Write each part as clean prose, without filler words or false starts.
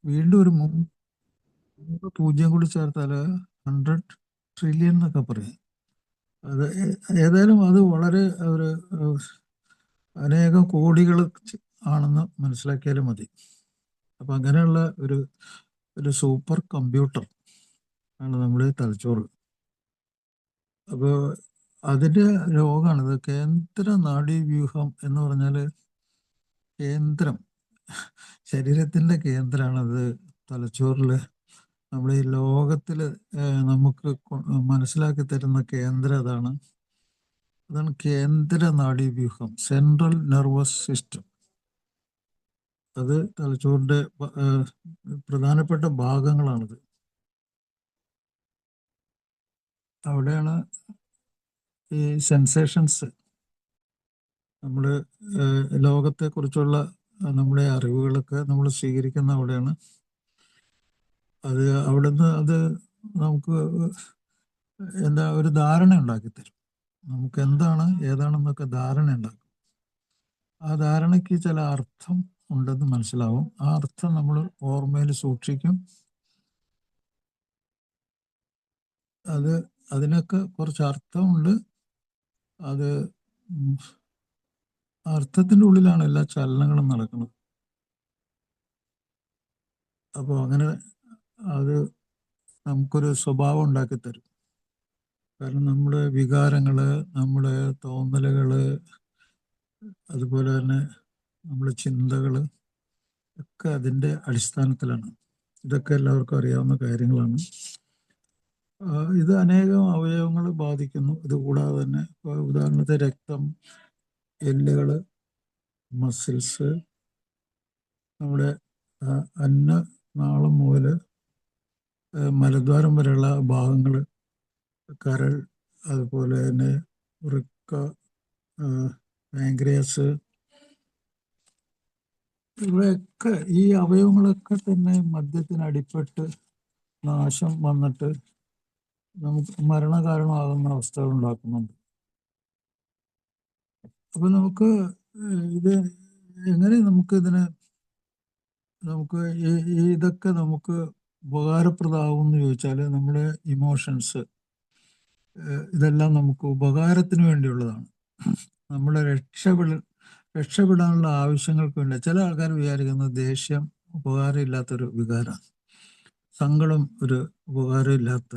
വീണ്ടും ഒരു മൂന്ന് പൂജ്യം കൂടി ചേർത്താൽ 100 ട്രില്യൺ എന്നൊക്കെ പറയും. അത് ഏതായാലും അത് വളരെ ഒരു അനേകം കോടികൾ ആണെന്ന് മനസ്സിലാക്കിയാലും മതി. അപ്പം അങ്ങനെയുള്ള ഒരു ഒരു സൂപ്പർ കമ്പ്യൂട്ടർ ആണ് നമ്മുടെ തലച്ചോറ്. അപ്പോൾ അതിൻ്റെ രോഗമാണിത്. കേന്ദ്ര നാഡീവ്യൂഹം എന്ന് പറഞ്ഞാൽ കേന്ദ്രം, ശരീരത്തിൻ്റെ കേന്ദ്രമാണത്. തലച്ചോറിൽ നമ്മുടെ ഈ ലോകത്തിൽ നമുക്ക് മനസ്സിലാക്കി തരുന്ന കേന്ദ്രം അതാണ്. അതാണ് കേന്ദ്ര നാഡീവ്യൂഹം, സെൻട്രൽ നെർവസ് സിസ്റ്റം. അത് തലച്ചോറിൻ്റെ പ്രധാനപ്പെട്ട ഭാഗങ്ങളാണിത്. അവിടെയാണ് ഈ സെൻസേഷൻസ്, നമ്മൾ ലോകത്തെക്കുറിച്ചുള്ള നമ്മുടെ അറിവുകളൊക്കെ നമ്മൾ സ്വീകരിക്കുന്ന അവിടെയാണ്. അത് അവിടുന്ന് അത് നമുക്ക് എന്താ ഒരു ധാരണ ഉണ്ടാക്കി തരും. നമുക്ക് എന്താണ് ഏതാണെന്നൊക്കെ ധാരണ ഉണ്ടാക്കും. ആ ധാരണയ്ക്ക് ചില അർത്ഥം ഉണ്ടെന്ന് മനസ്സിലാവും. ആ അർത്ഥം നമ്മൾ ഓർമ്മയിൽ സൂക്ഷിക്കും. അത് അതിനൊക്കെ കുറച്ച് അർത്ഥമുണ്ട്. അത് അർത്ഥത്തിൻ്റെ ഉള്ളിലാണ് എല്ലാ ചലനങ്ങളും നടക്കുന്നത്. അപ്പോൾ അങ്ങനെ അത് നമുക്കൊരു സ്വഭാവം ഉണ്ടാക്കി തരും. കാരണം നമ്മുടെ വികാരങ്ങൾ, നമ്മുടെ തോന്നലുകൾ, അതുപോലെ തന്നെ നമ്മുടെ ചിന്തകൾ ഒക്കെ അതിൻ്റെ അടിസ്ഥാനത്തിലാണ്. ഇതൊക്കെ എല്ലാവർക്കും അറിയാവുന്ന കാര്യങ്ങളാണ്. ഇത് അനേകം അവയവങ്ങൾ ബാധിക്കുന്നു. ഇത് കൂടാതെ തന്നെ ഉദാഹരണത്തിന് രക്തം, എല്ലുകൾ, മസിൽസ്, നമ്മുടെ അന്നനാളം മുതൽ മലദ്വാരം വരെയുള്ള ഭാഗങ്ങൾ, കരൾ, അതുപോലെ തന്നെ വൃക്ക, പാൻക്രിയാസ്, ഇവയൊക്കെ ഈ അവയവങ്ങളൊക്കെ തന്നെ മദ്യത്തിന് അടിപ്പെട്ട് നാശം വന്നിട്ട് നമുക്ക് മരണകാരണമാകുന്ന അവസ്ഥകൾ ഉണ്ടാക്കുന്നുണ്ട്. അപ്പൊ നമുക്ക് ഇത് എങ്ങനെ നമുക്ക് ഇതൊക്കെ നമുക്ക് ഉപകാരപ്രദമാകും എന്ന് ചോദിച്ചാൽ, നമ്മുടെ ഇമോഷൻസ് ഇതെല്ലാം നമുക്ക് ഉപകാരത്തിന് വേണ്ടിയുള്ളതാണ്. നമ്മുടെ രക്ഷപ്പെടാനുള്ള ആവശ്യങ്ങൾക്ക് വേണ്ടി. ചില ആൾക്കാർ വിചാരിക്കുന്നത് ദേഷ്യം ഉപകാരമില്ലാത്തൊരു വികാരമാണ്, സങ്കടം ഒരു ഉപകാരമില്ലാത്ത,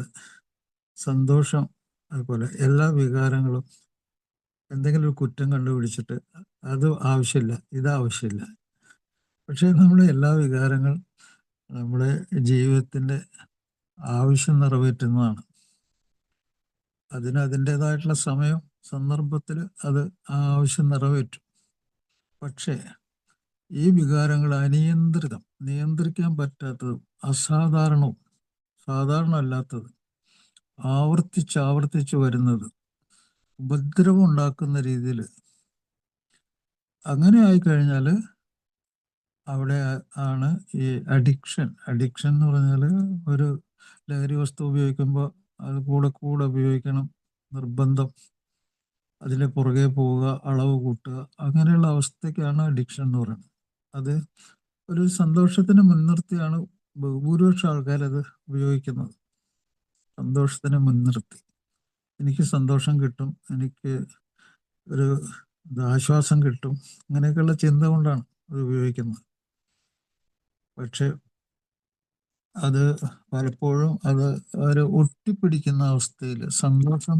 സന്തോഷം അതുപോലെ എല്ലാ വികാരങ്ങളും എന്തെങ്കിലും ഒരു കുറ്റം കണ്ടുപിടിച്ചിട്ട് അത് ആവശ്യമില്ല, ഇതാവശ്യമില്ല. പക്ഷേ നമ്മുടെ എല്ലാ വികാരങ്ങൾ നമ്മുടെ ജീവിതത്തിൻ്റെ ആവശ്യം നിറവേറ്റുന്നതാണ്. അതിന് അതിൻ്റെതായിട്ടുള്ള സമയം സന്ദർഭത്തിൽ അത് ആ ആവശ്യം നിറവേറ്റും. പക്ഷേ ഈ വികാരങ്ങൾ നിയന്ത്രിക്കാൻ പറ്റാത്തതും അസാധാരണവും സാധാരണ അല്ലാത്തത്, ആവർത്തിച്ച് വരുന്നത്, ഉപദ്രവം ഉണ്ടാക്കുന്ന രീതിയിൽ അങ്ങനെ ആയിക്കഴിഞ്ഞാൽ അവിടെ ആണ് ഈ അഡിക്ഷൻ എന്ന് പറഞ്ഞാൽ ഒരു ലഹരി വസ്തു ഉപയോഗിക്കുമ്പോൾ അത് കൂടെ ഉപയോഗിക്കണം, നിർബന്ധം, അതിന് പുറകെ പോവുക, അളവ് കൂട്ടുക, അങ്ങനെയുള്ള അവസ്ഥയ്ക്കാണ് അഡിക്ഷൻ എന്ന് പറയുന്നത്. അത് ഒരു സന്തോഷത്തിന് മുൻനിർത്തിയാണ് ഭൂരിപക്ഷം ആൾക്കാരത് ഉപയോഗിക്കുന്നത്. സന്തോഷത്തിനെ മുൻനിർത്തി എനിക്ക് സന്തോഷം കിട്ടും, എനിക്ക് ഒരു ആശ്വാസം കിട്ടും, അങ്ങനെയൊക്കെയുള്ള ചിന്ത കൊണ്ടാണ് അത് ഉപയോഗിക്കുന്നത്. പക്ഷെ അത് പലപ്പോഴും അത് ഒരു ഒട്ടിപ്പിടിക്കുന്ന അവസ്ഥയിൽ, സന്തോഷം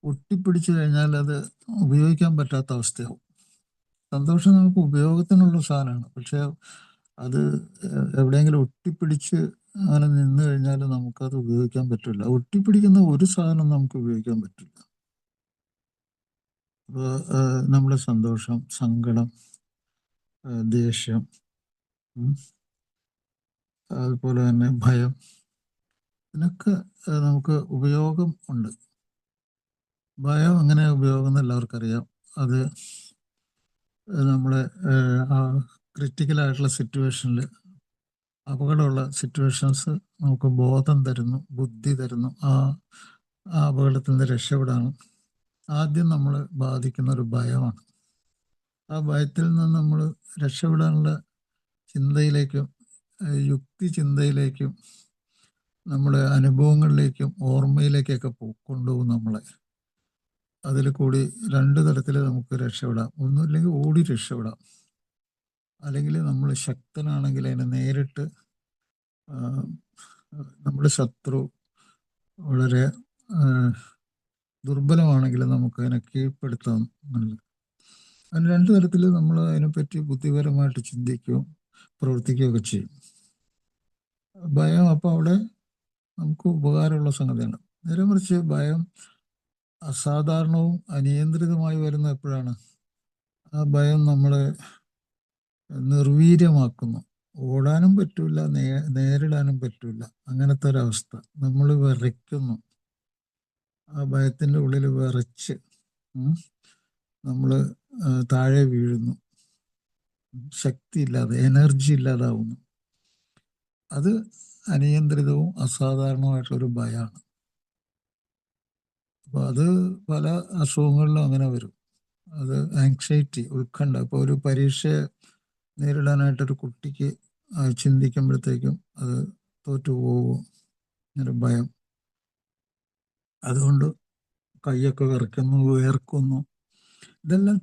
ഒട്ടിപ്പിടിച്ചു കഴിഞ്ഞാൽ അത് ഉപയോഗിക്കാൻ പറ്റാത്ത അവസ്ഥയാവും. സന്തോഷം നമുക്ക് ഉപയോഗത്തിനുള്ള സാധനമാണ്, പക്ഷെ അത് എവിടെയെങ്കിലും ഒട്ടിപ്പിടിച്ച് അങ്ങനെ നിന്ന് കഴിഞ്ഞാൽ നമുക്കത് ഉപയോഗിക്കാൻ പറ്റില്ല. ഒട്ടിപ്പിടിക്കുന്ന ഒരു സാധനം നമുക്ക് ഉപയോഗിക്കാൻ പറ്റില്ല. അപ്പോൾ നമ്മുടെ സന്തോഷം, സങ്കടം, ദേഷ്യം, അതുപോലെ തന്നെ ഭയം, ഇതിനൊക്കെ നമുക്ക് ഉപയോഗം ഉണ്ട്. ഭയം എങ്ങനെ ഉപയോഗം എന്ന് എല്ലാവർക്കും അറിയാം. അത് നമ്മളെ ക്രിറ്റിക്കലായിട്ടുള്ള സിറ്റുവേഷനിൽ, അപകടമുള്ള സിറ്റുവേഷൻസ് നമുക്ക് ബോധം തരുന്നു, ബുദ്ധി തരുന്നു. ആ അപകടത്തിൽ നിന്ന് രക്ഷപ്പെടാനും ആദ്യം നമ്മൾ ബാധിക്കുന്ന ഒരു ഭയമാണ്. ആ ഭയത്തിൽ നിന്ന് നമ്മൾ രക്ഷപ്പെടാനുള്ള ചിന്തയിലേക്ക് യുക്തി ചിന്തയിലേക്കും നമ്മുടെ അനുഭവങ്ങളിലേക്കും ഓർമ്മയിലേക്കൊക്കെ കൊണ്ടുപോകും നമ്മളെ. അതിൽ കൂടി രണ്ട് തരത്തിൽ നമുക്ക് രക്ഷപ്പെടാം. ഒന്നുമില്ലെങ്കിൽ ഓടി രക്ഷപ്പെടാം, അല്ലെങ്കിൽ നമ്മൾ ശക്തനാണെങ്കിൽ അതിനെ നേരിട്ട് ആ, നമ്മുടെ ശത്രു വളരെ ദുർബലമാണെങ്കിൽ നമുക്ക് അതിനെ കീഴ്പ്പെടുത്താൻ. അതിന് രണ്ട് തരത്തിൽ നമ്മൾ അതിനെപ്പറ്റി ബുദ്ധിപരമായിട്ട് ചിന്തിക്കുകയും പ്രവർത്തിക്കുകയൊക്കെ ചെയ്യും. ഭയം അപ്പോൾ അവിടെ നമുക്ക് ഉപകാരമുള്ള സംഗതിയാണ്. നേരെ മറിച്ച് ഭയം അസാധാരണവും അനിയന്ത്രിതമായി വരുന്ന എപ്പോഴാണ്? ആ ഭയം നമ്മളെ നിർവീര്യമാക്കുന്നു. ഓടാനും പറ്റൂല, നേരിടാനും പറ്റൂല. അങ്ങനത്തെ ഒരവസ്ഥ. നമ്മൾ വിറയ്ക്കുന്നു. ആ ഭയത്തിൻ്റെ ഉള്ളിൽ വിറച്ച് നമ്മൾ താഴെ വീഴുന്നു. ശക്തിയില്ലാതെ, എനർജി ഇല്ലാതാവുന്നു. അത് അനിയന്ത്രിതവും അസാധാരണവുമായിട്ടുള്ളൊരു ഭയമാണ്. അപ്പോൾ അത് പല അസുഖങ്ങളിലും അങ്ങനെ വരും. അത് ആങ്സൈറ്റി, ഉത്കണ്ഠ. ഇപ്പോൾ ഒരു പരീക്ഷയെ നേരിടാനായിട്ടൊരു കുട്ടിക്ക് ചിന്തിക്കുമ്പോഴത്തേക്കും അത് തോറ്റുപോകും, ഒരു ഭയം. അതുകൊണ്ട് കൈയൊക്കെ വിറയ്ക്കുന്നു, വിയർക്കുന്നു. ഇതെല്ലാം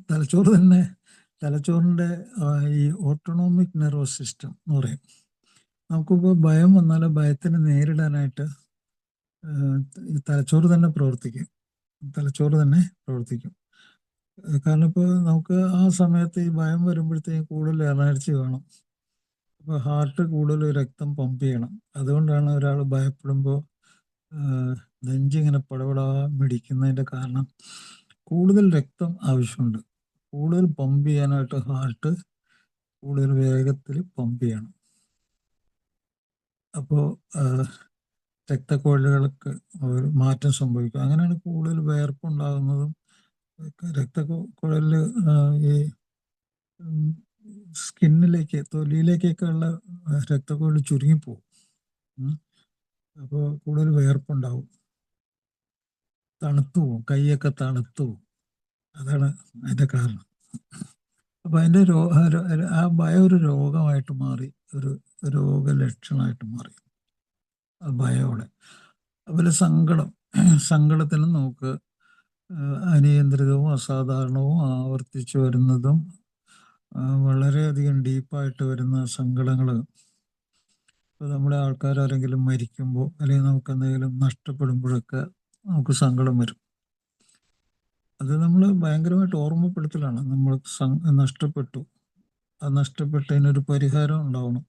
തലച്ചോറിൻ്റെ ഈ ഓട്ടോണോമിക് നെർവസ് സിസ്റ്റം എന്ന് പറയും. നമുക്കിപ്പോൾ ഭയം വന്നാൽ ഭയത്തിനെ നേരിടാനായിട്ട് ഈ തലച്ചോറ് തന്നെ പ്രവർത്തിക്കും. കാരണം ഇപ്പോൾ നമുക്ക് ആ സമയത്ത് ഈ ഭയം വരുമ്പോഴത്തേക്കും കൂടുതൽ എനർജി വേണം. അപ്പോൾ ഹാർട്ട് കൂടുതൽ രക്തം പമ്പ് ചെയ്യണം. അതുകൊണ്ടാണ് ഒരാൾ ഭയപ്പെടുമ്പോൾ നെഞ്ചിങ്ങനെ പടപടാ മിടിക്കുന്നതിൻ്റെ കാരണം കൂടുതൽ രക്തം ആവശ്യമുണ്ട്. കൂടുതൽ പമ്പ് ചെയ്യാനായിട്ട് ഹാർട്ട് കൂടുതൽ വേഗത്തിൽ പമ്പ് ചെയ്യണം. അപ്പോൾ രക്തക്കുഴലുകൾക്ക് ഒരു മാറ്റം സംഭവിക്കും. അങ്ങനെയാണ് കൂടുതൽ വിയർപ്പുണ്ടാകുന്നതും. രക്തക്കുഴലിൽ ഈ സ്കിന്നിലേക്ക്, തൊലിയിലേക്കൊക്കെ ഉള്ള രക്തക്കുഴൽ ചുരുങ്ങിപ്പോവും. അപ്പോൾ കൂടുതൽ വിയർപ്പുണ്ടാവും, തണുത്തു പോവും, കൈയൊക്കെ തണുത്തു പോവും. അതാണ് അതിൻ്റെ കാരണം. അപ്പം അതിൻ്റെ ആ ഭയം ഒരു രോഗമായിട്ട് മാറി, ഒരു രോഗലക്ഷണമായിട്ട് മാറി ആ ഭയമോടെ. അതുപോലെ സങ്കടത്തിന് നമുക്ക് അനിയന്ത്രിതവും അസാധാരണവും ആവർത്തിച്ചു വരുന്നതും വളരെയധികം ഡീപ്പായിട്ട് വരുന്ന സങ്കടങ്ങൾ. ഇപ്പോൾ നമ്മുടെ ആൾക്കാരാരെങ്കിലും മരിക്കുമ്പോൾ അല്ലെങ്കിൽ നമുക്ക് എന്തെങ്കിലും നഷ്ടപ്പെടുമ്പോഴൊക്കെ നമുക്ക് സങ്കടം വരും. അത് നമ്മൾ ഭയങ്കരമായിട്ട് ഓർമ്മപ്പെടുത്തലാണ്. നമ്മൾ നഷ്ടപ്പെട്ടു, ആ നഷ്ടപ്പെട്ടതിനൊരു പരിഹാരം ഉണ്ടാവണം.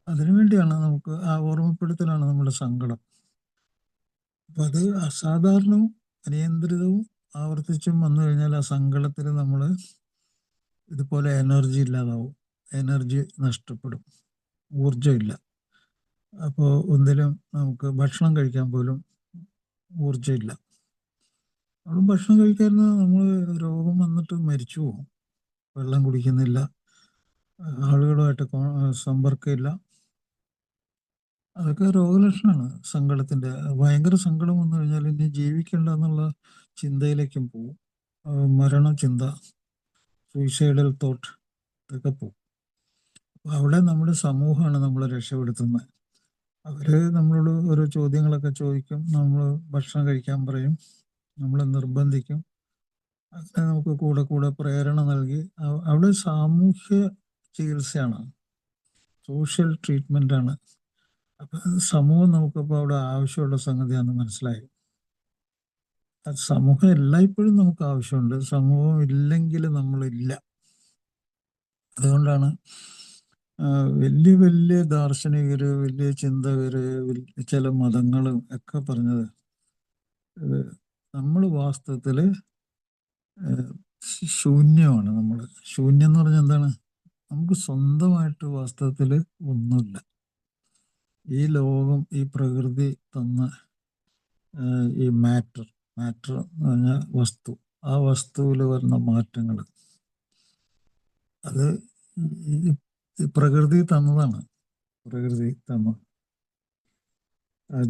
അതിനുവേണ്ടിയാണ് നമുക്ക് ആ ഓർമ്മപ്പെടുത്തലാണ് നമ്മുടെ സങ്കടം. അപ്പം അത് അസാധാരണവും അനിയന്ത്രിതവും ആവർത്തിച്ചും വന്നു കഴിഞ്ഞാൽ ആ സങ്കടത്തിൽ നമ്മൾ ഇതുപോലെ എനർജി ഇല്ലാതാവും, എനർജി നഷ്ടപ്പെടും, ഊർജമില്ല. അപ്പോൾ ഒന്നിലും നമുക്ക് ഭക്ഷണം കഴിക്കാൻ പോലും ഊർജമില്ല. നമ്മൾ ഭക്ഷണം കഴിക്കാതിരുന്ന നമ്മൾ രോഗം വന്നിട്ട് മരിച്ചു പോകും. വെള്ളം കുടിക്കുന്നില്ല, ആളുകളുമായിട്ട് സമ്പർക്കമില്ല. അതൊക്കെ രോഗലക്ഷണമാണ് സങ്കടത്തിൻ്റെ. ഭയങ്കര സങ്കടം വന്നു കഴിഞ്ഞാൽ ഇനി ജീവിക്കണ്ട എന്നുള്ള ചിന്തയിലേക്കും പോവും. മരണചിന്ത, സൂയിസൈഡൽ തോട്ട്, ഇതൊക്കെ പോവും. അവിടെ നമ്മുടെ സമൂഹമാണ് നമ്മളെ രക്ഷപ്പെടുത്തുന്നത്. അവർ നമ്മളോട് ഓരോ ചോദ്യങ്ങളൊക്കെ ചോദിക്കും, നമ്മൾ ഭക്ഷണം കഴിക്കാൻ പറയും, നമ്മളെ നിർബന്ധിക്കും. അങ്ങനെ നമുക്ക് കൂടെ കൂടെ പ്രേരണ നൽകി അവിടെ സാമൂഹ്യ ചികിത്സയാണ്, സോഷ്യൽ ട്രീറ്റ്മെൻ്റ് ആണ്. അപ്പം സമൂഹം നമുക്കിപ്പോൾ അവിടെ ആവശ്യമുള്ള സംഗതിയാണെന്ന് മനസ്സിലായി. സമൂഹം എല്ലായ്പ്പോഴും നമുക്ക് ആവശ്യമുണ്ട്. സമൂഹം ഇല്ലെങ്കിൽ നമ്മളില്ല. അതുകൊണ്ടാണ് വലിയ വലിയ ദാർശനികർ, വലിയ ചിന്തകർ, ചില മതങ്ങളും ഒക്കെ പറഞ്ഞത് നമ്മൾ വാസ്തവത്തിൽ ശൂന്യമാണ്. നമ്മൾ ശൂന്യം എന്ന് പറഞ്ഞാൽ എന്താണ്? നമുക്ക് സ്വന്തമായിട്ട് വാസ്തവത്തിൽ ഒന്നുമില്ല. ഈ ലോകം, ഈ പ്രകൃതി തന്ന ഈ മാറ്റർ എന്ന് പറഞ്ഞ വസ്തു, ആ വസ്തുവിൽ വരുന്ന മാറ്റങ്ങൾ അത് പ്രകൃതി തന്നതാണ്. പ്രകൃതി തന്ന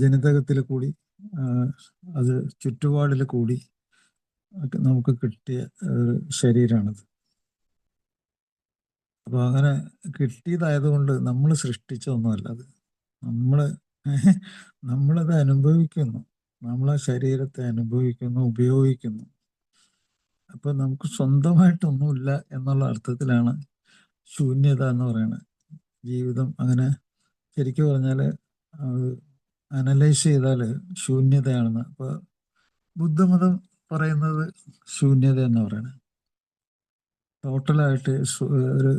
ജനിതകത്തിൽ കൂടി, അത് ചുറ്റുപാടിൽ കൂടി നമുക്ക് കിട്ടിയ ശരീരമാണിത്. അപ്പോൾ അങ്ങനെ കിട്ടിയതായതുകൊണ്ട് നമ്മൾ സൃഷ്ടിച്ചൊന്നുമല്ല അത്. നമ്മൾ നമ്മളത് അനുഭവിക്കുന്നു, നമ്മളെ ശരീരത്തെ അനുഭവിക്കുന്നു, ഉപയോഗിക്കുന്നു. അപ്പോൾ നമുക്ക് സ്വന്തമായിട്ടൊന്നുമില്ല എന്നുള്ള അർത്ഥത്തിലാണ് ശൂന്യത എന്ന് പറയുന്നത്. ജീവിതം അങ്ങനെ ശരിക്കും പറഞ്ഞാൽ അനലൈസ് ചെയ്താൽ ശൂന്യതയാണെന്ന്. അപ്പോൾ ബുദ്ധമതം പറയുന്നത് ശൂന്യത എന്ന് പറയുന്നത് ടോട്ടലായിട്ട് ഒരു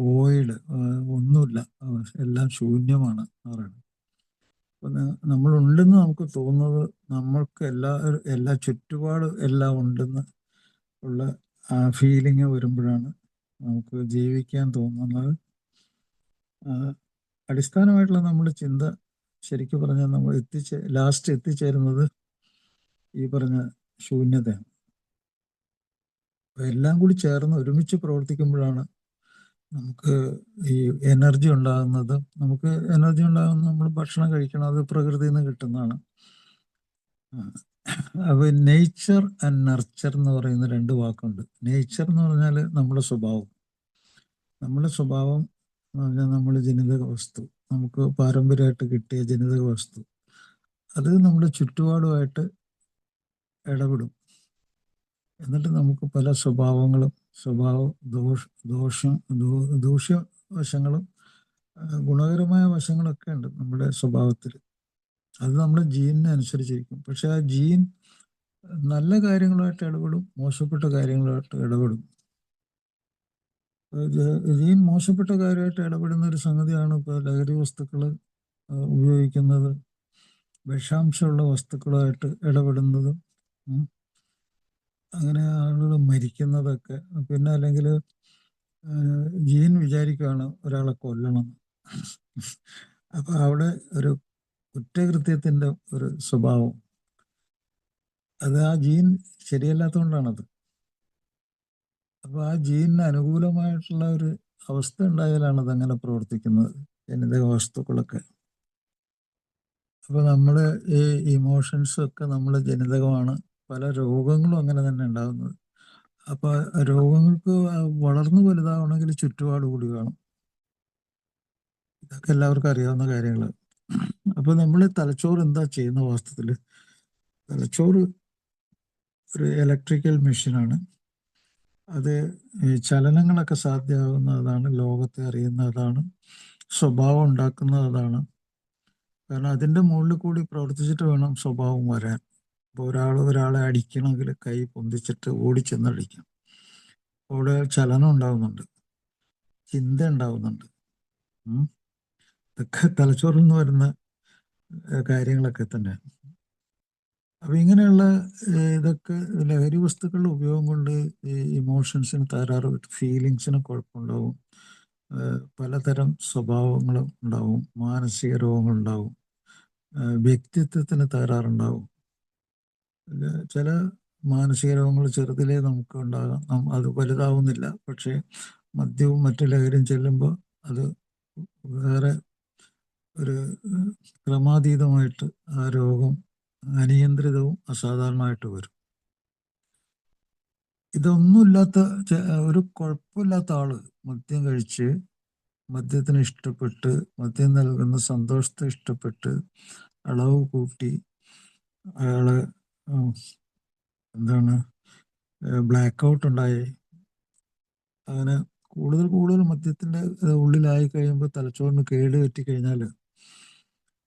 വോയിഡ്, ഒന്നുമില്ല, എല്ലാം ശൂന്യമാണ് എന്ന് പറയുന്നത്. അപ്പം നമ്മളുണ്ടെന്ന് നമുക്ക് തോന്നുന്നത് നമ്മൾക്ക് എല്ലാ ചുറ്റുപാട് എല്ലാം ഉണ്ടെന്ന് ഉള്ള ആ ഫീലിംഗ് വരുമ്പോഴാണ് നമുക്ക് ജീവിക്കാൻ തോന്നുന്നത്. അടിസ്ഥാനമായിട്ടുള്ള നമ്മുടെ ചിന്ത ശരിക്കും പറഞ്ഞാൽ നമ്മൾ ലാസ്റ്റ് എത്തിച്ചേരുന്നത് ഈ പറഞ്ഞ ശൂന്യതയാണ്. എല്ലാം കൂടി ചേർന്ന് ഒരുമിച്ച് പ്രവർത്തിക്കുമ്പോഴാണ് നമുക്ക് ഈ എനർജി ഉണ്ടാകുന്നത്. നമുക്ക് എനർജി ഉണ്ടാകുന്നത് നമ്മൾ ഭക്ഷണം കഴിക്കണം, അത് പ്രകൃതിയിൽ നിന്ന് കിട്ടുന്നതാണ്. അപ്പോൾ നേച്ചർ ആൻഡ് നർച്ചർ എന്ന് പറയുന്ന രണ്ട് വാക്കുണ്ട്. നേച്ചർ എന്ന് പറഞ്ഞാൽ നമ്മുടെ സ്വഭാവം. നമ്മുടെ സ്വഭാവം എന്ന് പറഞ്ഞാൽ നമ്മൾ ജനിതക വസ്തു, നമുക്ക് പാരമ്പര്യമായിട്ട് കിട്ടിയ ജനിതക വസ്തു, അത് നമ്മുടെ ചുറ്റുപാടുമായിട്ട് ഇടപെടും. എന്നിട്ട് നമുക്ക് പല സ്വഭാവങ്ങളും, ദൂഷ്യവശങ്ങളും ഗുണകരമായ വശങ്ങളൊക്കെ ഉണ്ട് നമ്മുടെ സ്വഭാവത്തിൽ. അത് നമ്മുടെ ജീനിനെ അനുസരിച്ചിരിക്കും. പക്ഷെ ആ ജീൻ നല്ല കാര്യങ്ങളുമായിട്ട് ഇടപെടും, മോശപ്പെട്ട കാര്യങ്ങളുമായിട്ട് ഇടപെടും. ജീൻ മോശപ്പെട്ട കാര്യമായിട്ട് ഇടപെടുന്ന ഒരു സംഗതിയാണ് ഇപ്പോൾ ലഹരി വസ്തുക്കൾ ഉപയോഗിക്കുന്നത്, വിഷാംശമുള്ള വസ്തുക്കളുമായിട്ട് ഇടപെടുന്നതും, അങ്ങനെ ആളുകൾ മരിക്കുന്നതൊക്കെ. പിന്നെ അല്ലെങ്കിൽ ജീൻ വിചാരിക്കുകയാണ് ഒരാളെ കൊല്ലണം. അപ്പൊ അവിടെ ഒരു കുറ്റകൃത്യത്തിന്റെ ഒരു സ്വഭാവം, അത് ആ ജീൻ ശരിയല്ലാത്തതുകൊണ്ടാണത്. അപ്പൊ ആ ജീനിന് അനുകൂലമായിട്ടുള്ള ഒരു അവസ്ഥ ഉണ്ടായാലാണ് അതങ്ങനെ പ്രവർത്തിക്കുന്നത്, ജനിതക വസ്തുക്കളൊക്കെ. അപ്പൊ നമ്മള് ഈ ഇമോഷൻസ് ഒക്കെ നമ്മുടെ ജനിതകമാണ്. പല രോഗങ്ങളും അങ്ങനെ തന്നെ ഉണ്ടാകുന്നത്. അപ്പൊ രോഗങ്ങൾക്ക് വളർന്നു വലുതാവണമെങ്കിൽ ചുറ്റുപാട് കൂടി വേണം. ഇതൊക്കെ എല്ലാവർക്കും അറിയാവുന്ന കാര്യങ്ങൾ. അപ്പൊ നമ്മൾ തലച്ചോറ് എന്താ ചെയ്യുന്ന വാസ്തവത്തില്? തലച്ചോറ് ഒരു ഇലക്ട്രിക്കൽ മെഷീനാണ്. അത് ചലനങ്ങളൊക്കെ സാധ്യമാകുന്നതാണ്, ലോകത്തെ അറിയുന്നതാണ്, സ്വഭാവം ഉണ്ടാക്കുന്നതാണ്. കാരണം അതിൻ്റെ മുകളിൽ കൂടി പ്രവർത്തിച്ചിട്ട് വേണം സ്വഭാവം വരാൻ. ഇപ്പോൾ ഒരാളെ അടിക്കണമെങ്കിൽ കൈ പൊന്തിച്ചിട്ട് ഓടിച്ചെന്നടിക്കാം. അവിടെ ചലനം ഉണ്ടാകുന്നുണ്ട്, ചിന്ത ഉണ്ടാകുന്നുണ്ട്. ഇതൊക്കെ തലച്ചോറിൽ നിന്ന് വരുന്ന കാര്യങ്ങളൊക്കെ തന്നെ. അപ്പം ഇങ്ങനെയുള്ള ഇതൊക്കെ ലഹരി വസ്തുക്കളുടെ ഉപയോഗം കൊണ്ട് ഈ ഇമോഷൻസിന് തകരാറ്, ഫീലിങ്സിന് കുഴപ്പമുണ്ടാവും, പലതരം സ്വഭാവങ്ങളും ഉണ്ടാവും, മാനസിക രോഗങ്ങളുണ്ടാവും, വ്യക്തിത്വത്തിന് തകരാറുണ്ടാവും. ചില മാനസിക രോഗങ്ങൾ ചെറുതിലേ നമുക്ക് ഉണ്ടാകാം, അത് വലുതാവുന്നില്ല. പക്ഷേ മദ്യവും മറ്റു ലഹരിയും ചെല്ലുമ്പോൾ അത് വേറെ ഒരു ക്രമാതീതമായിട്ട് ആ രോഗം അനിയന്ത്രിതവും അസാധാരണമായിട്ട് വരും. ഇതൊന്നുമില്ലാത്ത ഒരു കുഴപ്പമില്ലാത്ത ആള് മദ്യം കഴിച്ച്, മദ്യത്തിന് ഇഷ്ടപ്പെട്ട്, മദ്യം നൽകുന്ന സന്തോഷത്തെ ഇഷ്ടപ്പെട്ട് അളവ് കൂട്ടി അയാള് എന്താണ് ബ്ലാക്ക് ഔട്ട് ഉണ്ടായി, അങ്ങനെ കൂടുതൽ കൂടുതൽ മദ്യത്തിന്റെ ഉള്ളിലായി കഴിയുമ്പോൾ തലച്ചോറിന് കേട് പറ്റിക്കഴിഞ്ഞാൽ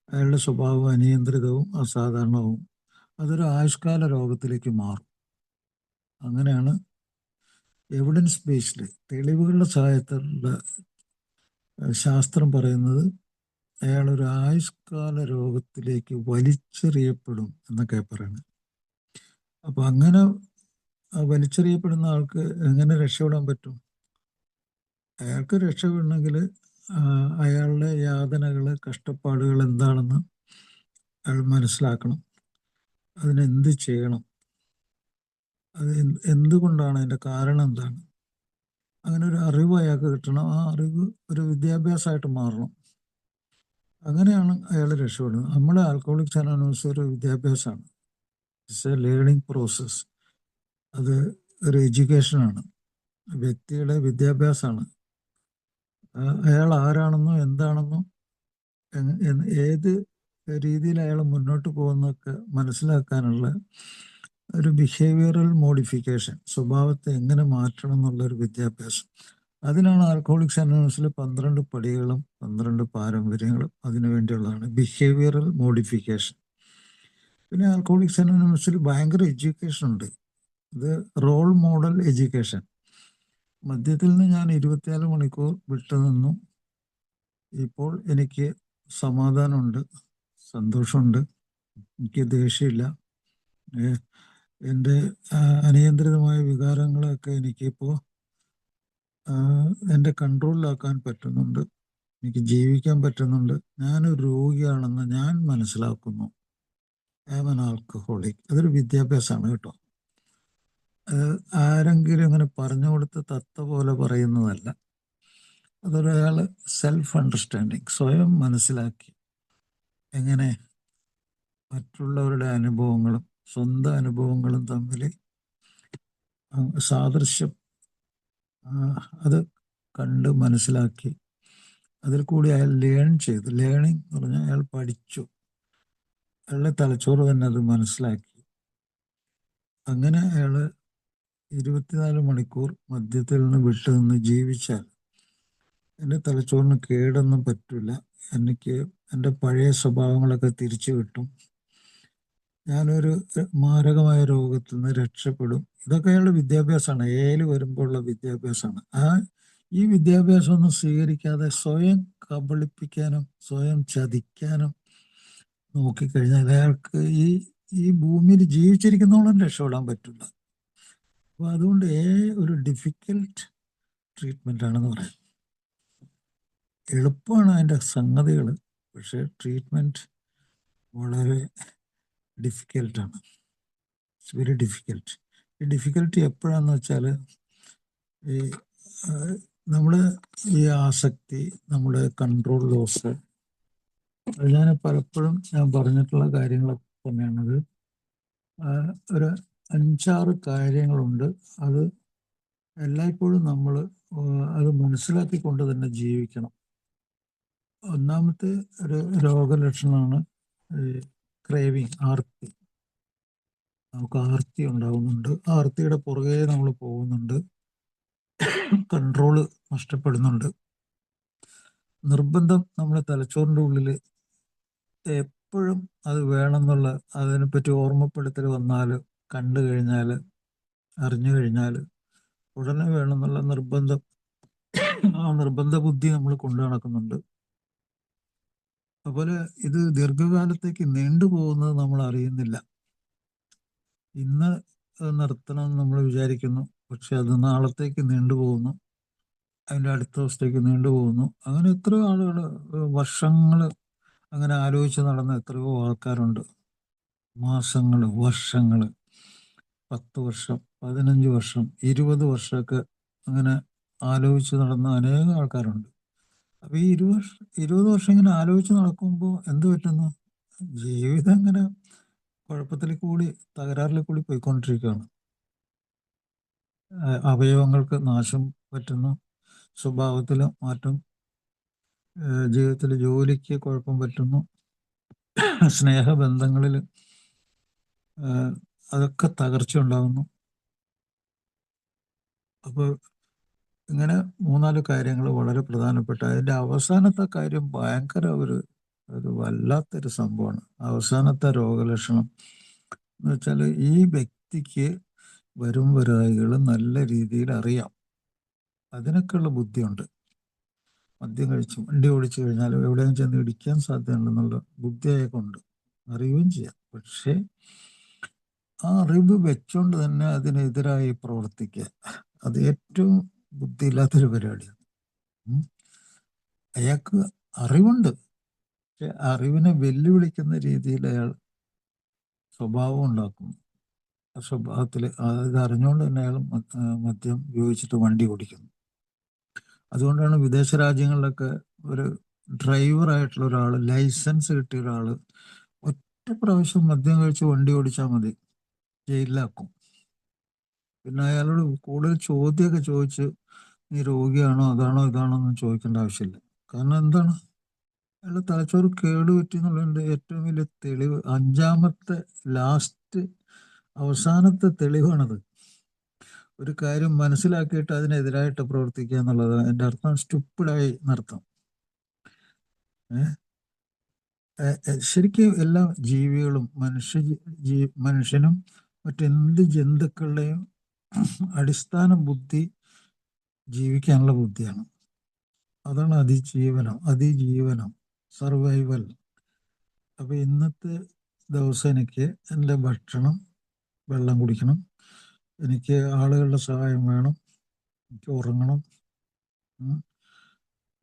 അയാളുടെ സ്വഭാവം അനിയന്ത്രിതവും അസാധാരണവും, അതൊരു ആയുഷ്കാല രോഗത്തിലേക്ക് മാറും. അങ്ങനെയാണ് എവിഡൻസ് ബേസ്ഡ്, തെളിവുകളുടെ സഹായത്തിലുള്ള ശാസ്ത്രം പറയുന്നത് അയാളൊരു ആയുഷ്കാല രോഗത്തിലേക്ക് വലിച്ചെറിയപ്പെടും എന്നൊക്കെ പറയുന്നത്. അപ്പൊ അങ്ങനെ വലിച്ചെറിയപ്പെടുന്ന ആൾക്ക് എങ്ങനെ രക്ഷപ്പെടാൻ പറ്റും? അയാൾക്ക് രക്ഷപ്പെടണമെങ്കിൽ അയാളുടെ യാതനകൾ, കഷ്ടപ്പാടുകൾ എന്താണെന്ന് അയാൾ മനസ്സിലാക്കണം. അതിനെന്ത് ചെയ്യണം, അത് എന്തുകൊണ്ടാണ്, അതിൻ്റെ കാരണം എന്താണ്, അങ്ങനെ ഒരു അറിവ് അയാൾക്ക് കിട്ടണം. ആ അറിവ് ഒരു വിദ്യാഭ്യാസമായിട്ട് മാറണം. അങ്ങനെയാണ് അയാൾ രക്ഷപ്പെടുന്നത്. നമ്മുടെ ആൽക്കഹോളിക്സ് അനോണിമസ് ഒരു വിദ്യാഭ്യാസമാണ്. It's A learning process. അത് ഒരു എഡ്യൂക്കേഷനാണ്, വ്യക്തിയുടെ വിദ്യാഭ്യാസമാണ്. അയാൾ ആരാണെന്നോ എന്താണെന്നോ ഏത് രീതിയിൽ അയാൾ മുന്നോട്ട് പോകുന്നതൊക്കെ മനസ്സിലാക്കാനുള്ള ഒരു ബിഹേവിയറൽ മോഡിഫിക്കേഷൻ, സ്വഭാവത്തെ എങ്ങനെ മാറ്റണം എന്നുള്ള ഒരു വിദ്യാഭ്യാസം. അതിനാണ് ആൽക്കഹോളിക്സ് അനോണിമസിൽ 12 പടികളും 12 പാരമ്പര്യങ്ങളും അതിനു വേണ്ടിയുള്ളതാണ്, ബിഹേവിയറൽ മോഡിഫിക്കേഷൻ. പിന്നെ ആൽക്കഹോളിക്സ് അനോണിമസിൽ ഭയങ്കര എഡ്യൂക്കേഷൻ ഉണ്ട്. ഇത് റോൾ മോഡൽ എഡ്യൂക്കേഷൻ. മദ്യത്തിൽ നിന്ന് ഞാൻ 24 മണിക്കൂർ വിട്ടുനിന്നു. ഇപ്പോൾ എനിക്ക് സമാധാനമുണ്ട്, സന്തോഷമുണ്ട്, എനിക്ക് ദേഷ്യമില്ല. എൻ്റെ അനിയന്ത്രിതമായ വികാരങ്ങളൊക്കെ എനിക്കിപ്പോൾ എൻ്റെ കൺട്രോളിലാക്കാൻ പറ്റുന്നുണ്ട്, എനിക്ക് ജീവിക്കാൻ പറ്റുന്നുണ്ട്. ഞാനൊരു രോഗിയാണെന്ന് ഞാൻ മനസ്സിലാക്കുന്നു. I am an alcoholic. അതൊരു വിദ്യാഭ്യാസമാണ് കേട്ടോ. ആരെങ്കിലും ഇങ്ങനെ പറഞ്ഞു കൊടുത്ത് തത്ത പോലെ പറയുന്നതല്ല. അതൊരാൾ സെൽഫ് അണ്ടർസ്റ്റാൻഡിങ്, സ്വയം മനസ്സിലാക്കി എങ്ങനെ മറ്റുള്ളവരുടെ അനുഭവങ്ങളും സ്വന്തം അനുഭവങ്ങളും തമ്മിൽ സാദൃശ്യം അത് കണ്ട് മനസ്സിലാക്കി അതിൽ കൂടി അയാൾ ലേൺ ചെയ്തു. ലേണിംഗ് എന്ന് പറഞ്ഞാൽ അയാൾ പഠിച്ചു, അയാളുടെ തലച്ചോറ് തന്നെ അത് മനസ്സിലാക്കി. അങ്ങനെ അയാൾ 24 മണിക്കൂർ മദ്യത്തിൽ നിന്ന് വിട്ടു നിന്ന് ജീവിച്ചാൽ എൻ്റെ തലച്ചോറിന് കേടൊന്നും പറ്റില്ല, എനിക്ക് എൻ്റെ പഴയ സ്വഭാവങ്ങളൊക്കെ തിരിച്ചു കിട്ടും, ഞാനൊരു മാരകമായ രോഗത്തിൽ നിന്ന് രക്ഷപ്പെടും. ഇതൊക്കെ അയാളുടെ വിദ്യാഭ്യാസമാണ്, എയിൽ വരുമ്പോഴുള്ള വിദ്യാഭ്യാസമാണ്. ഈ വിദ്യാഭ്യാസം ഒന്നും സ്വീകരിക്കാതെ സ്വയം കബളിപ്പിക്കാനും സ്വയം ചതിക്കാനും നോക്കിക്കഴിഞ്ഞാൽ അയാൾക്ക് ഈ ഭൂമിയിൽ ജീവിച്ചിരിക്കുന്നോളം രക്ഷപ്പെടാൻ പറ്റില്ല. അപ്പോൾ അതുകൊണ്ട് ഒരു ഡിഫിക്കൽട്ട് ട്രീറ്റ്മെൻ്റ് ആണെന്ന് പറയാം. എളുപ്പമാണ് അതിൻ്റെ സംഗതികൾ, പക്ഷേ ട്രീറ്റ്മെൻറ്റ് വളരെ ഡിഫിക്കൽട്ടാണ്. It's very difficult. ഈ ഡിഫിക്കൽട്ടി എപ്പോഴാന്ന് വെച്ചാൽ ഈ നമ്മുടെ ഈ ആസക്തി, നമ്മുടെ കൺട്രോൾ ലോസ്, ഞാൻ പലപ്പോഴും പറഞ്ഞിട്ടുള്ള കാര്യങ്ങളൊക്കെ തന്നെയാണത്. ഒരു 5-6 കാര്യങ്ങളുണ്ട്. അത് എല്ലായ്പ്പോഴും നമ്മൾ അത് മനസ്സിലാക്കിക്കൊണ്ട് തന്നെ ജീവിക്കണം. ഒന്നാമത്തെ ഒരു രോഗലക്ഷണമാണ് ക്രേവിങ്, ആർത്തി. നമുക്ക് ആർത്തി ഉണ്ടാകുന്നുണ്ട്, ആർത്തിയുടെ പുറകെ നമ്മൾ പോകുന്നുണ്ട്, കൺട്രോള് നഷ്ടപ്പെടുന്നുണ്ട്. നിർബന്ധം നമ്മുടെ തലച്ചോറിൻ്റെ ഉള്ളിൽ എപ്പോഴും അത് വേണമെന്നുള്ള അതിനെപ്പറ്റി ഓർമ്മപ്പെടുത്തൽ വന്നാൽ, കണ്ടു കഴിഞ്ഞാൽ, അറിഞ്ഞു കഴിഞ്ഞാൽ ഉടനെ വേണമെന്നുള്ള നിർബന്ധം, ആ നിർബന്ധ ബുദ്ധി നമ്മൾ കൊണ്ടു നടക്കുന്നുണ്ട്. അതുപോലെ ഇത് ദീർഘകാലത്തേക്ക് നീണ്ടുപോകുന്നത് നമ്മൾ അറിയുന്നില്ല. ഇന്ന് നിർത്തണം എന്ന് നമ്മൾ വിചാരിക്കുന്നു, പക്ഷെ അത് നാളത്തേക്ക് നീണ്ടുപോകുന്നു, അതിൻ്റെ അടുത്ത ദിവസത്തേക്ക് നീണ്ടുപോകുന്നു. അങ്ങനെ എത്രയോ ആളുകൾ വർഷങ്ങൾ അങ്ങനെ ആലോചിച്ച് നടന്ന എത്രയോ ആൾക്കാരുണ്ട്. മാസങ്ങൾ, വർഷങ്ങൾ, 10 വർഷം, 15 വർഷം, 20 വർഷമൊക്കെ അങ്ങനെ ആലോചിച്ച് നടന്ന അനേകം ആൾക്കാരുണ്ട്. അപ്പോൾ ഈ 20 വർഷം ഇങ്ങനെ ആലോചിച്ച് നടക്കുമ്പോൾ എന്ത് പറ്റുന്നു? ജീവിതം ഇങ്ങനെ കുഴപ്പത്തിൽ കൂടി, തകരാറിൽ കൂടി പോയിക്കൊണ്ടിരിക്കുകയാണ്. അവയവങ്ങൾക്ക് നാശം പറ്റുന്നു, സ്വഭാവത്തിൽ മാറ്റം, ജീവിതത്തിൽ ജോലിക്ക് കുഴപ്പം പറ്റുന്നു, സ്നേഹബന്ധങ്ങളിൽ അതൊക്കെ തകർച്ച ഉണ്ടാകുന്നു. അപ്പോൾ ഇങ്ങനെ 3-4 കാര്യങ്ങൾ വളരെ പ്രധാനപ്പെട്ട. അതിൻ്റെ അവസാനത്തെ കാര്യം ഭയങ്കര ഒരു വല്ലാത്തൊരു സംഭവമാണ്. അവസാനത്തെ രോഗലക്ഷണം എന്ന് വെച്ചാൽ ഈ വ്യക്തിക്ക് വരും വരായികൾ നല്ല രീതിയിൽ അറിയാം, അതിനൊക്കെയുള്ള ബുദ്ധിയുണ്ട്. മദ്യം കഴിച്ചു വണ്ടി ഓടിച്ചു കഴിഞ്ഞാൽ എവിടെയും ചെന്ന് ഇടിക്കാൻ സാധ്യതയുണ്ടെന്നുള്ള ബുദ്ധിയൊക്കെ ഉണ്ട്, അറിയുകയും ചെയ്യാം. പക്ഷേ ആ അറിവ് വെച്ചുകൊണ്ട് തന്നെ അതിനെതിരായി പ്രവർത്തിക്കുക, അത് ഏറ്റവും ബുദ്ധിയില്ലാത്തൊരു പരിപാടിയാണ്. അയാൾക്ക് അറിവുണ്ട്, പക്ഷെ അറിവിനെ വെല്ലുവിളിക്കുന്ന രീതിയിൽ അയാൾ സ്വഭാവം ഉണ്ടാക്കുന്നു. ആ സ്വഭാവത്തിൽ അത് അറിഞ്ഞുകൊണ്ട് തന്നെ അയാൾ മദ്യം ഉപയോഗിച്ചിട്ട് വണ്ടി ഓടിക്കുന്നു. അതുകൊണ്ടാണ് വിദേശ രാജ്യങ്ങളിലൊക്കെ ഒരു ഡ്രൈവറായിട്ടുള്ള ഒരാൾ, ലൈസൻസ് കിട്ടിയ ഒരാൾ ഒറ്റ പ്രാവശ്യം മദ്യം കഴിച്ച് വണ്ടി ഓടിച്ചാൽ മതി, ജയിലിലാക്കും. പിന്നെ അയാളോട് കൂടുതൽ ചോദ്യമൊക്കെ ചോദിച്ച് നീ രോഗിയാണോ അതാണോ ഇതാണോ എന്ന് ചോദിക്കേണ്ട ആവശ്യമില്ല. കാരണം എന്താണ്, അയാളുടെ തലച്ചോറ് കേടുപറ്റി എന്നുള്ളതിൻ്റെ ഏറ്റവും വലിയ തെളിവ്, അഞ്ചാമത്തെ ലാസ്റ്റ് അവസാനത്തെ തെളിവാണത്. ഒരു കാര്യം മനസ്സിലാക്കിയിട്ട് അതിനെതിരായിട്ട് പ്രവർത്തിക്കുക എന്നുള്ളത് എൻ്റെ അർത്ഥം സ്റ്റുപ്പിഡായി എന്നർത്ഥം. ശരിക്കും എല്ലാ ജീവികളും മനുഷ്യനും മറ്റെന്ത് ജന്തുക്കളുടെയും അടിസ്ഥാന ബുദ്ധി ജീവിക്കാനുള്ള ബുദ്ധിയാണ്. അതാണ് അതിജീവനം, സർവൈവൽ. അപ്പൊ ഇന്നത്തെ ദിവസം എനിക്ക് എൻ്റെ ഭക്ഷണം, വെള്ളം കുടിക്കണം, എനിക്ക് ആളുകളുടെ സഹായം വേണം, എനിക്ക് ഉറങ്ങണം,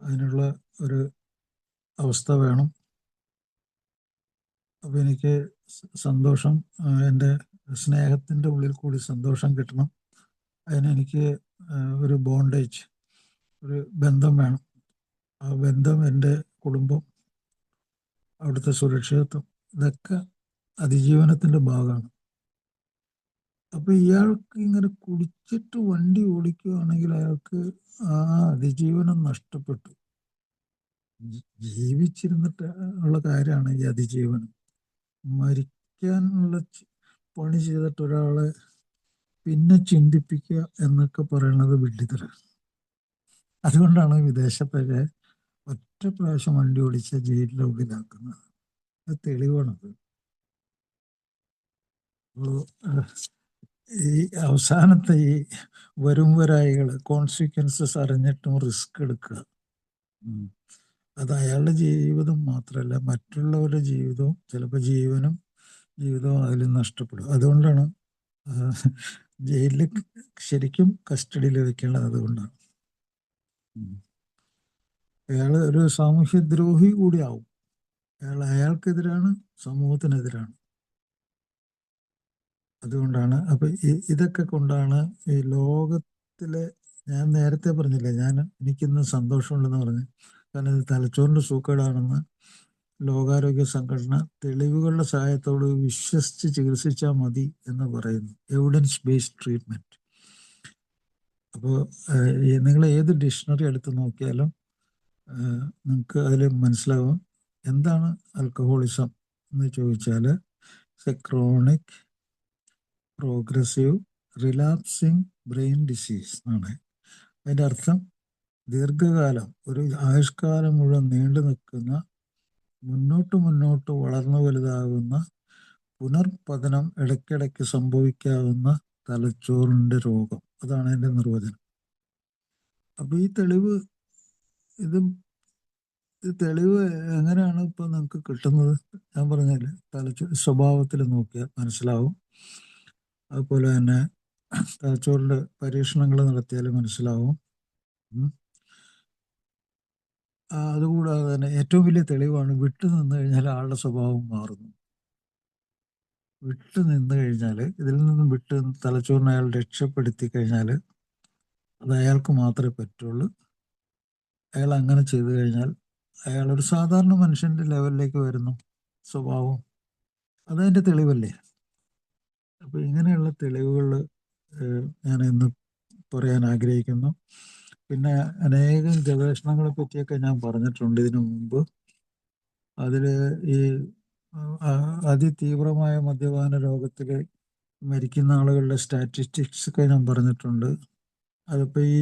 അതിനുള്ള ഒരു അവസ്ഥ വേണം. അപ്പൊ എനിക്ക് സന്തോഷം, എൻ്റെ സ്നേഹത്തിൻ്റെ ഉള്ളിൽ കൂടി സന്തോഷം കിട്ടണം. അതിനെനിക്ക് ഒരു ബോണ്ടേജ്, ഒരു ബന്ധം വേണം. ആ ബന്ധം, എൻ്റെ കുടുംബം, അവിടുത്തെ സുരക്ഷിതത്വം, ഇതൊക്കെ അതിജീവനത്തിൻ്റെ ഭാഗമാണ്. അപ്പൊ ഇയാൾക്ക് ഇങ്ങനെ കുടിച്ചിട്ട് വണ്ടി ഓടിക്കുകയാണെങ്കിൽ അയാൾക്ക് ആ അതിജീവനം നഷ്ടപ്പെട്ടു. ജീവിച്ചിരുന്നിട്ട് ഉള്ള കാര്യമാണ് ഈ അതിജീവനം. മരിക്കാനുള്ള പണി ചെയ്തിട്ട് ഒരാളെ പിന്നെ ചിന്തിപ്പിക്കുക എന്നൊക്കെ പറയുന്നത് വിഡ്ഢിത്തരാണ്. അതുകൊണ്ടാണ് വിദേശത്തൊക്കെ ഒറ്റ പ്രാവശ്യം വണ്ടി ഓടിച്ച ജയിലിലെ ഉള്ളിലാക്കുന്നത്. അത് തെളിവാണത്. ഈ അവസാനത്തെ ഈ വരായികൾ കോൺസിക്വൻസസ് അറിഞ്ഞിട്ടും റിസ്ക് എടുക്കുക, അത് അയാളുടെ ജീവിതം മാത്രമല്ല മറ്റുള്ളവരുടെ ജീവിതവും, ചിലപ്പോൾ ജീവിതവും അതിൽ നഷ്ടപ്പെടും. അതുകൊണ്ടാണ് ജയിലിൽ ശരിക്കും കസ്റ്റഡിയിൽ വെക്കേണ്ടത്. അതുകൊണ്ടാണ് അയാൾ ഒരു സാമൂഹ്യദ്രോഹി കൂടിയാവും. അയാൾക്കെതിരാണ്, സമൂഹത്തിനെതിരാണ്. അതുകൊണ്ടാണ്. അപ്പൊ ഇതൊക്കെ കൊണ്ടാണ് ഈ ലോകത്തിലെ, ഞാൻ നേരത്തെ പറഞ്ഞില്ലേ, എനിക്കിന്ന് സന്തോഷമുണ്ടെന്ന് പറഞ്ഞു. കാരണം ഇത് തലച്ചോറിന്റെ സൂക്കേടാണെന്ന് ലോകാരോഗ്യ സംഘടന തെളിവുകളുടെ സഹായത്തോട് വിശ്വസിച്ച് ചികിത്സിച്ചാൽ മതി എന്ന് പറയുന്നു. Evidence based treatment. അപ്പോൾ നിങ്ങൾ ഏത് ഡിക്ഷണറി എടുത്ത് നോക്കിയാലും നിങ്ങൾക്ക് അതിൽ മനസ്സിലാവും എന്താണ് ആൽക്കഹോളിസം എന്ന് ചോദിച്ചാൽ ക്രോണിക് പ്രോഗ്രസീവ് റിലാപ്സിങ് ബ്രെയിൻ ഡിസീസ് എന്നാണ്. അതിൻ്റെ അർത്ഥം ദീർഘകാലം, ഒരു ആയുഷ്കാലം മുഴുവൻ നീണ്ടു നിൽക്കുന്ന, മുന്നോട്ട് വളർന്നു വലുതാകുന്ന, പുനർപതനം ഇടയ്ക്കിടയ്ക്ക് സംഭവിക്കാവുന്ന തലച്ചോറിൻ്റെ രോഗം. അതാണ് അതിൻ്റെ നിർവചനം. അപ്പൊ ഈ തെളിവ് എങ്ങനെയാണ് ഇപ്പൊ നിങ്ങൾക്ക് കിട്ടുന്നത്? ഞാൻ പറഞ്ഞാല് സ്വഭാവത്തിൽ നോക്കിയാൽ മനസ്സിലാവും. അതുപോലെ തന്നെ തലച്ചോറിന്റെ പരീക്ഷണങ്ങൾ നടത്തിയാൽ മനസ്സിലാവും. അതുകൂടാതെ തന്നെ ഏറ്റവും വലിയ തെളിവാണ്, വിട്ടു നിന്ന് കഴിഞ്ഞാൽ ആളുടെ സ്വഭാവം മാറുന്നു. വിട്ടു നിന്ന് കഴിഞ്ഞാൽ, ഇതിൽ നിന്നും തലച്ചോറിനെ അയാൾ രക്ഷപ്പെടുത്തി കഴിഞ്ഞാൽ അത് അയാൾക്ക് മാത്രമേ പറ്റുള്ളൂ. അയാൾ അങ്ങനെ ചെയ്തു കഴിഞ്ഞാൽ അയാൾ ഒരു സാധാരണ മനുഷ്യന്റെ ലെവലിലേക്ക് വരുന്നു. സ്വഭാവം അതതിൻ്റെ തെളിവല്ലേ. അപ്പൊ ഇങ്ങനെയുള്ള തെളിവുകൾ ഞാൻ ഇന്ന് പറയാൻ ആഗ്രഹിക്കുന്നു. പിന്നെ അനേകം ഗവേഷണങ്ങളെ പറ്റിയൊക്കെ ഞാൻ പറഞ്ഞിട്ടുണ്ട് ഇതിനു മുമ്പ്. അതിൽ ഈ അതിതീവ്രമായ മദ്യപാന രോഗത്തിൽ മരിക്കുന്ന ആളുകളുടെ സ്റ്റാറ്റിസ്റ്റിക്സ് ഒക്കെ ഞാൻ പറഞ്ഞിട്ടുണ്ട്. അതിപ്പോൾ ഈ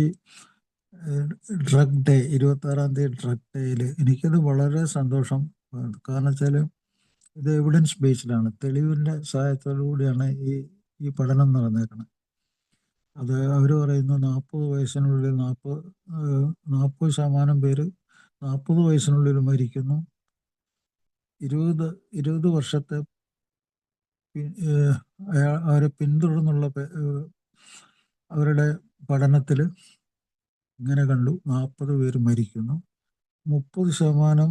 ഡ്രഗ് ഡേ, 26-ാം തീയതി ഡ്രഗ് ഡേയിൽ എനിക്കത് വളരെ സന്തോഷം. കാരണം വെച്ചാൽ ഇത് എവിഡൻസ് ബേസ്ഡാണ്, തെളിവിൻ്റെ സഹായത്തോടു കൂടിയാണ് ഈ പഠനം നടന്നേക്കുന്നത്. അത് അവർ പറയുന്നു 40 വയസ്സിനുള്ളിൽ 40% പേര് 40 വയസ്സിനുള്ളിൽ മരിക്കുന്നു. 20 വർഷത്തെ അവരെ പിന്തുടർന്നുള്ള അവരുടെ പഠനത്തിൽ ഇങ്ങനെ കണ്ടു, 40 പേര് മരിക്കുന്നു. 30%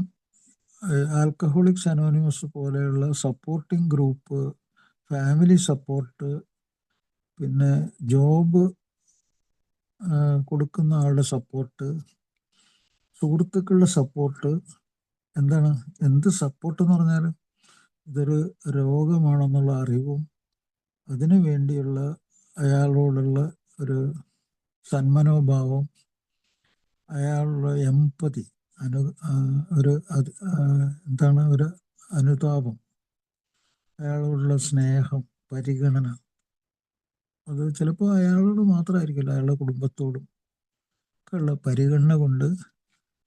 ആൽക്കഹോളിക്സ് അനോണിമസ് പോലെയുള്ള സപ്പോർട്ടിംഗ് ഗ്രൂപ്പ്, ഫാമിലി സപ്പോർട്ട്, പിന്നെ ജോബ് കൊടുക്കുന്ന ആളുടെ സപ്പോർട്ട്, സുഹൃത്തുക്കളുടെ സപ്പോർട്ട്. എന്ത് സപ്പോർട്ട് എന്ന് പറഞ്ഞാൽ ഇതൊരു രോഗമാണെന്നുള്ള അറിവും അതിനു വേണ്ടിയുള്ള അയാളോടുള്ള ഒരു സന്മനോഭാവം, അയാളുടെ എമ്പതി, എന്താണ്, ഒരു അനുതാപം, അയാളോടുള്ള സ്നേഹം, പരിഗണന, അത് ചിലപ്പോൾ അയാളോട് മാത്രമായിരിക്കില്ല, അയാളുടെ കുടുംബത്തോടും ഒക്കെ ഉള്ള പരിഗണന കൊണ്ട്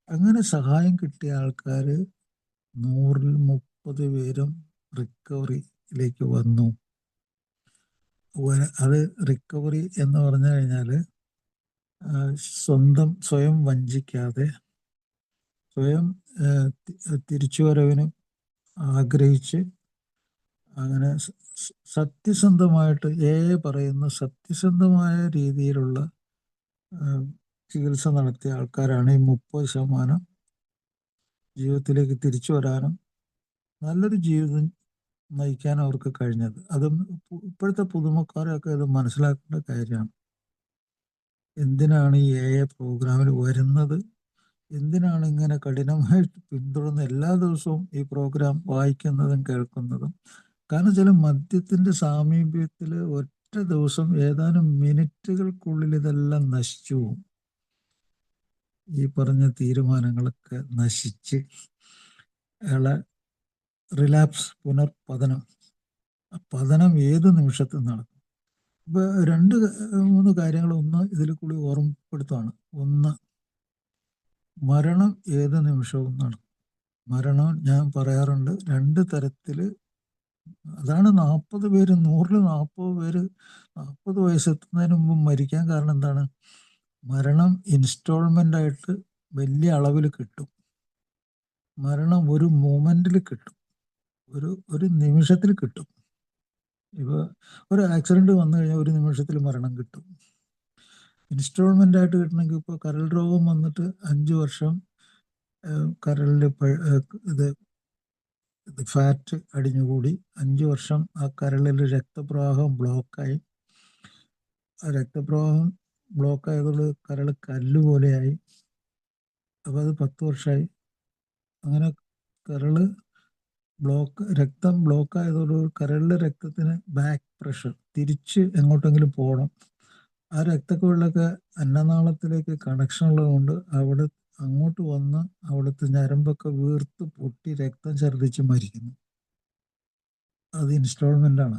അങ്ങനെ സഹായം കിട്ടിയ ആൾക്കാർ 130 പേരും റിക്കവറിയിലേക്ക് വന്നു. അത് റിക്കവറി എന്ന് പറഞ്ഞു കഴിഞ്ഞാൽ സ്വയം വഞ്ചിക്കാതെ, സ്വയം തിരിച്ചുവരവിന് ആഗ്രഹിച്ച്, അങ്ങനെ സത്യസന്ധമായിട്ട് പറയുന്ന സത്യസന്ധമായ രീതിയിലുള്ള ചികിത്സ നടത്തിയ ആൾക്കാരാണ് ഈ 30% ജീവിതത്തിലേക്ക് തിരിച്ചു വരാനും നല്ലൊരു ജീവിതം നയിക്കാനും അവർക്ക് കഴിഞ്ഞത്. അത് ഇപ്പോഴത്തെ പുതുമക്കാരൊക്കെ അത് മനസ്സിലാക്കേണ്ട കാര്യമാണ്. എന്തിനാണ് ഈ പ്രോഗ്രാമിൽ വരുന്നത്, എന്തിനാണ് ഇങ്ങനെ കഠിനമായിട്ട് പിന്തുടർന്ന് എല്ലാ ദിവസവും ഈ പ്രോഗ്രാം വായിക്കുന്നതും കേൾക്കുന്നതും? കാരണം ചില മദ്യത്തിന്റെ സാമീപ്യത്തിൽ ഒറ്റ ദിവസം ഏതാനും മിനിറ്റുകൾക്കുള്ളിൽ ഇതെല്ലാം നശിച്ചു പോകും. ഈ പറഞ്ഞ തീരുമാനങ്ങളൊക്കെ നശിച്ച് അയാളെ റിലാപ്സ്, പതനം ഏത് നിമിഷത്തിൽ നടക്കും. ഇപ്പൊ 2-3 കാര്യങ്ങൾ ഇതിൽ കൂടി ഓർമ്മപ്പെടുത്തുകയാണ്. ഒന്ന്, മരണം ഏത് നിമിഷവും നടക്കും. മരണം ഞാൻ പറയാറുണ്ട് 2 തരത്തില്. അതാണ് 40 പേര്, 100-ൽ 40 പേര് 40 വയസ്സെത്തുന്നതിന് മുമ്പ് മരിക്കാൻ കാരണം എന്താണ്? മരണം ഇൻസ്റ്റാൾമെന്റ് ആയിട്ട് വലിയ അളവിൽ കിട്ടും. മരണം ഒരു മൊമെന്റിൽ കിട്ടും, ഒരു നിമിഷത്തിൽ കിട്ടും. ഇപ്പൊ ഒരു ആക്സിഡന്റ് വന്നു കഴിഞ്ഞാൽ ഒരു നിമിഷത്തിൽ മരണം കിട്ടും. ഇൻസ്റ്റാൾമെന്റ് ആയിട്ട് കിട്ടണമെങ്കിൽ ഇപ്പോൾ കരൾ രോഗം വന്നിട്ട് 5 വർഷം കരളിൽ ഫാറ്റ് അടിഞ്ഞുകൂടി, 5 വർഷം ആ കരളിൽ രക്തപ്രവാഹം ബ്ലോക്കായി, ആ രക്തപ്രവാഹം ബ്ലോക്കായതോട് കരൾ കല്ലുപോലെയായി. അപ്പോൾ അത് 10 വർഷമായി. അങ്ങനെ കരള് രക്തം ബ്ലോക്കായതോട് കരളിലെ രക്തത്തിന് ബാക്ക് പ്രഷർ, തിരിച്ച് എങ്ങോട്ടെങ്കിലും പോകണം. ആ രക്തക്കുഴലൊക്കെ അന്നനാളത്തിലേക്ക് കണക്ഷൻ ഉള്ളതുകൊണ്ട് അങ്ങോട്ട് വന്ന് അവിടുത്തെ ഞരമ്പൊക്കെ വീർത്ത് പൊട്ടി രക്തം ഛർദ്ദിച്ച് മരിക്കുന്നു. അത് ഇൻസ്റ്റാൾമെന്റ് ആണ്.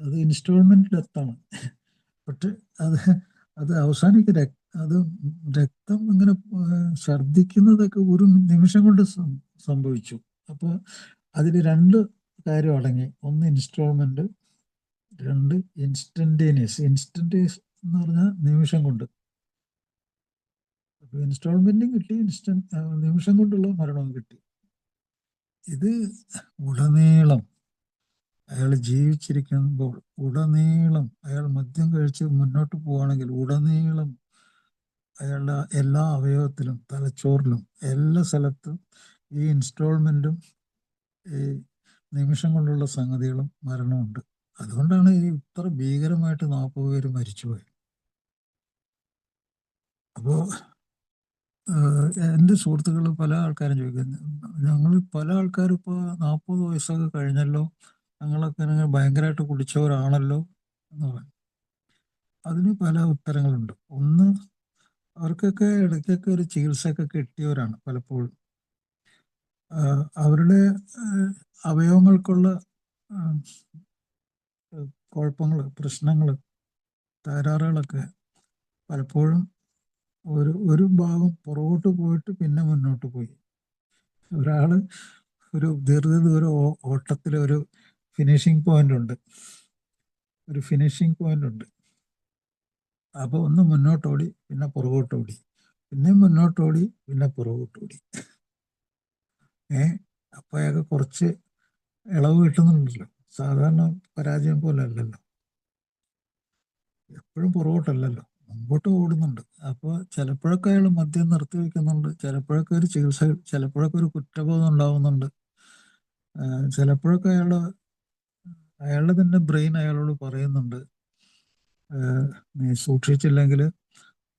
അത് ഇൻസ്റ്റാൾമെന്റ് ഡെത്താണ്. പക്ഷെ അത് അവസാനിക്ക് അത് രക്തം ഇങ്ങനെ ഛർദ്ദിക്കുന്നതൊക്കെ ഒരു നിമിഷം കൊണ്ട് സംഭവിച്ചു. അപ്പോൾ അതിൽ 2 കാര്യം അടങ്ങി. ഒന്ന് ഇൻസ്റ്റാൾമെന്റ്, 2 ഇൻസ്റ്റന്റേനിയസ്. ഇൻസ്റ്റന്റേനിയസ് എന്ന് പറഞ്ഞാൽ നിമിഷം കൊണ്ട്. അപ്പൊ ഇൻസ്റ്റാൾമെന്റും കിട്ടി, നിമിഷം കൊണ്ടുള്ള മരണവും കിട്ടി. ഇത് ഉടനീളം അയാൾ ജീവിച്ചിരിക്കുമ്പോൾ, ഉടനീളം അയാൾ മദ്യം കഴിച്ച് മുന്നോട്ട് പോവുകയാണെങ്കിൽ ഉടനീളം അയാളുടെ എല്ലാ അവയവത്തിലും, തലച്ചോറിലും, എല്ലാ സ്ഥലത്തും ഈ ഇൻസ്റ്റാൾമെന്റും ഈ നിമിഷം കൊണ്ടുള്ള സംഗതികളും മരണമുണ്ട്. അതുകൊണ്ടാണ് ഈ ഇത്ര ഭീകരമായിട്ട് 40 പേര് മരിച്ചുപോയത്. അപ്പോൾ എൻ്റെ സുഹൃത്തുക്കൾ പല ആൾക്കാരും ചോദിക്കുന്നു, ഞങ്ങൾ പല ആൾക്കാരും ഇപ്പോൾ 40 വയസ്സൊക്കെ കഴിഞ്ഞല്ലോ, ഞങ്ങളൊക്കെ ഭയങ്കരമായിട്ട് കുടിച്ചവരാണല്ലോ എന്ന് പറയും. അതിന് പല ഉത്തരങ്ങളുണ്ട്. ഒന്ന്, അവർക്കൊക്കെ ഇടയ്ക്കൊക്കെ ഒരു ചികിത്സയൊക്കെ കിട്ടിയവരാണ് പലപ്പോഴും. അവരുടെ അവയവങ്ങൾക്കുള്ള കുഴപ്പങ്ങൾ, പ്രശ്നങ്ങൾ, തകരാറുകളൊക്കെ പലപ്പോഴും ഒരു ഭാഗം പുറകോട്ട് പോയിട്ട് പിന്നെ മുന്നോട്ട് പോയി. ഒരാൾ ഒരു ദീർഘദൂര ഓട്ടത്തിൽ ഒരു ഫിനിഷിംഗ് പോയിന്റ് ഉണ്ട്. അപ്പോൾ ഒന്ന് മുന്നോട്ടോടി, പിന്നെ പുറകോട്ടോടി, പിന്നെ മുന്നോട്ടോടി, പിന്നെ പുറകോട്ടോടി. അപ്പോൾ അയാൾക്ക് കുറച്ച് ഇളവ് കിട്ടുന്നുണ്ടല്ലോ. സാധാരണ പരാജയം പോലെ അല്ലല്ലോ, എപ്പോഴും പുറകോട്ടല്ലല്ലോ, മുമ്പോട്ട് ഓടുന്നുണ്ട്. അപ്പോൾ ചിലപ്പോഴൊക്കെ അയാൾ മദ്യം നിർത്തി വയ്ക്കുന്നുണ്ട്, ചിലപ്പോഴൊക്കെ ഒരു ചികിത്സ, ചിലപ്പോഴൊക്കെ ഒരു കുറ്റബോധം ഉണ്ടാവുന്നുണ്ട്, ചിലപ്പോഴൊക്കെ അയാളുടെ തന്നെ ബ്രെയിൻ അയാളോട് പറയുന്നുണ്ട്, നീ സൂക്ഷിച്ചില്ലെങ്കിൽ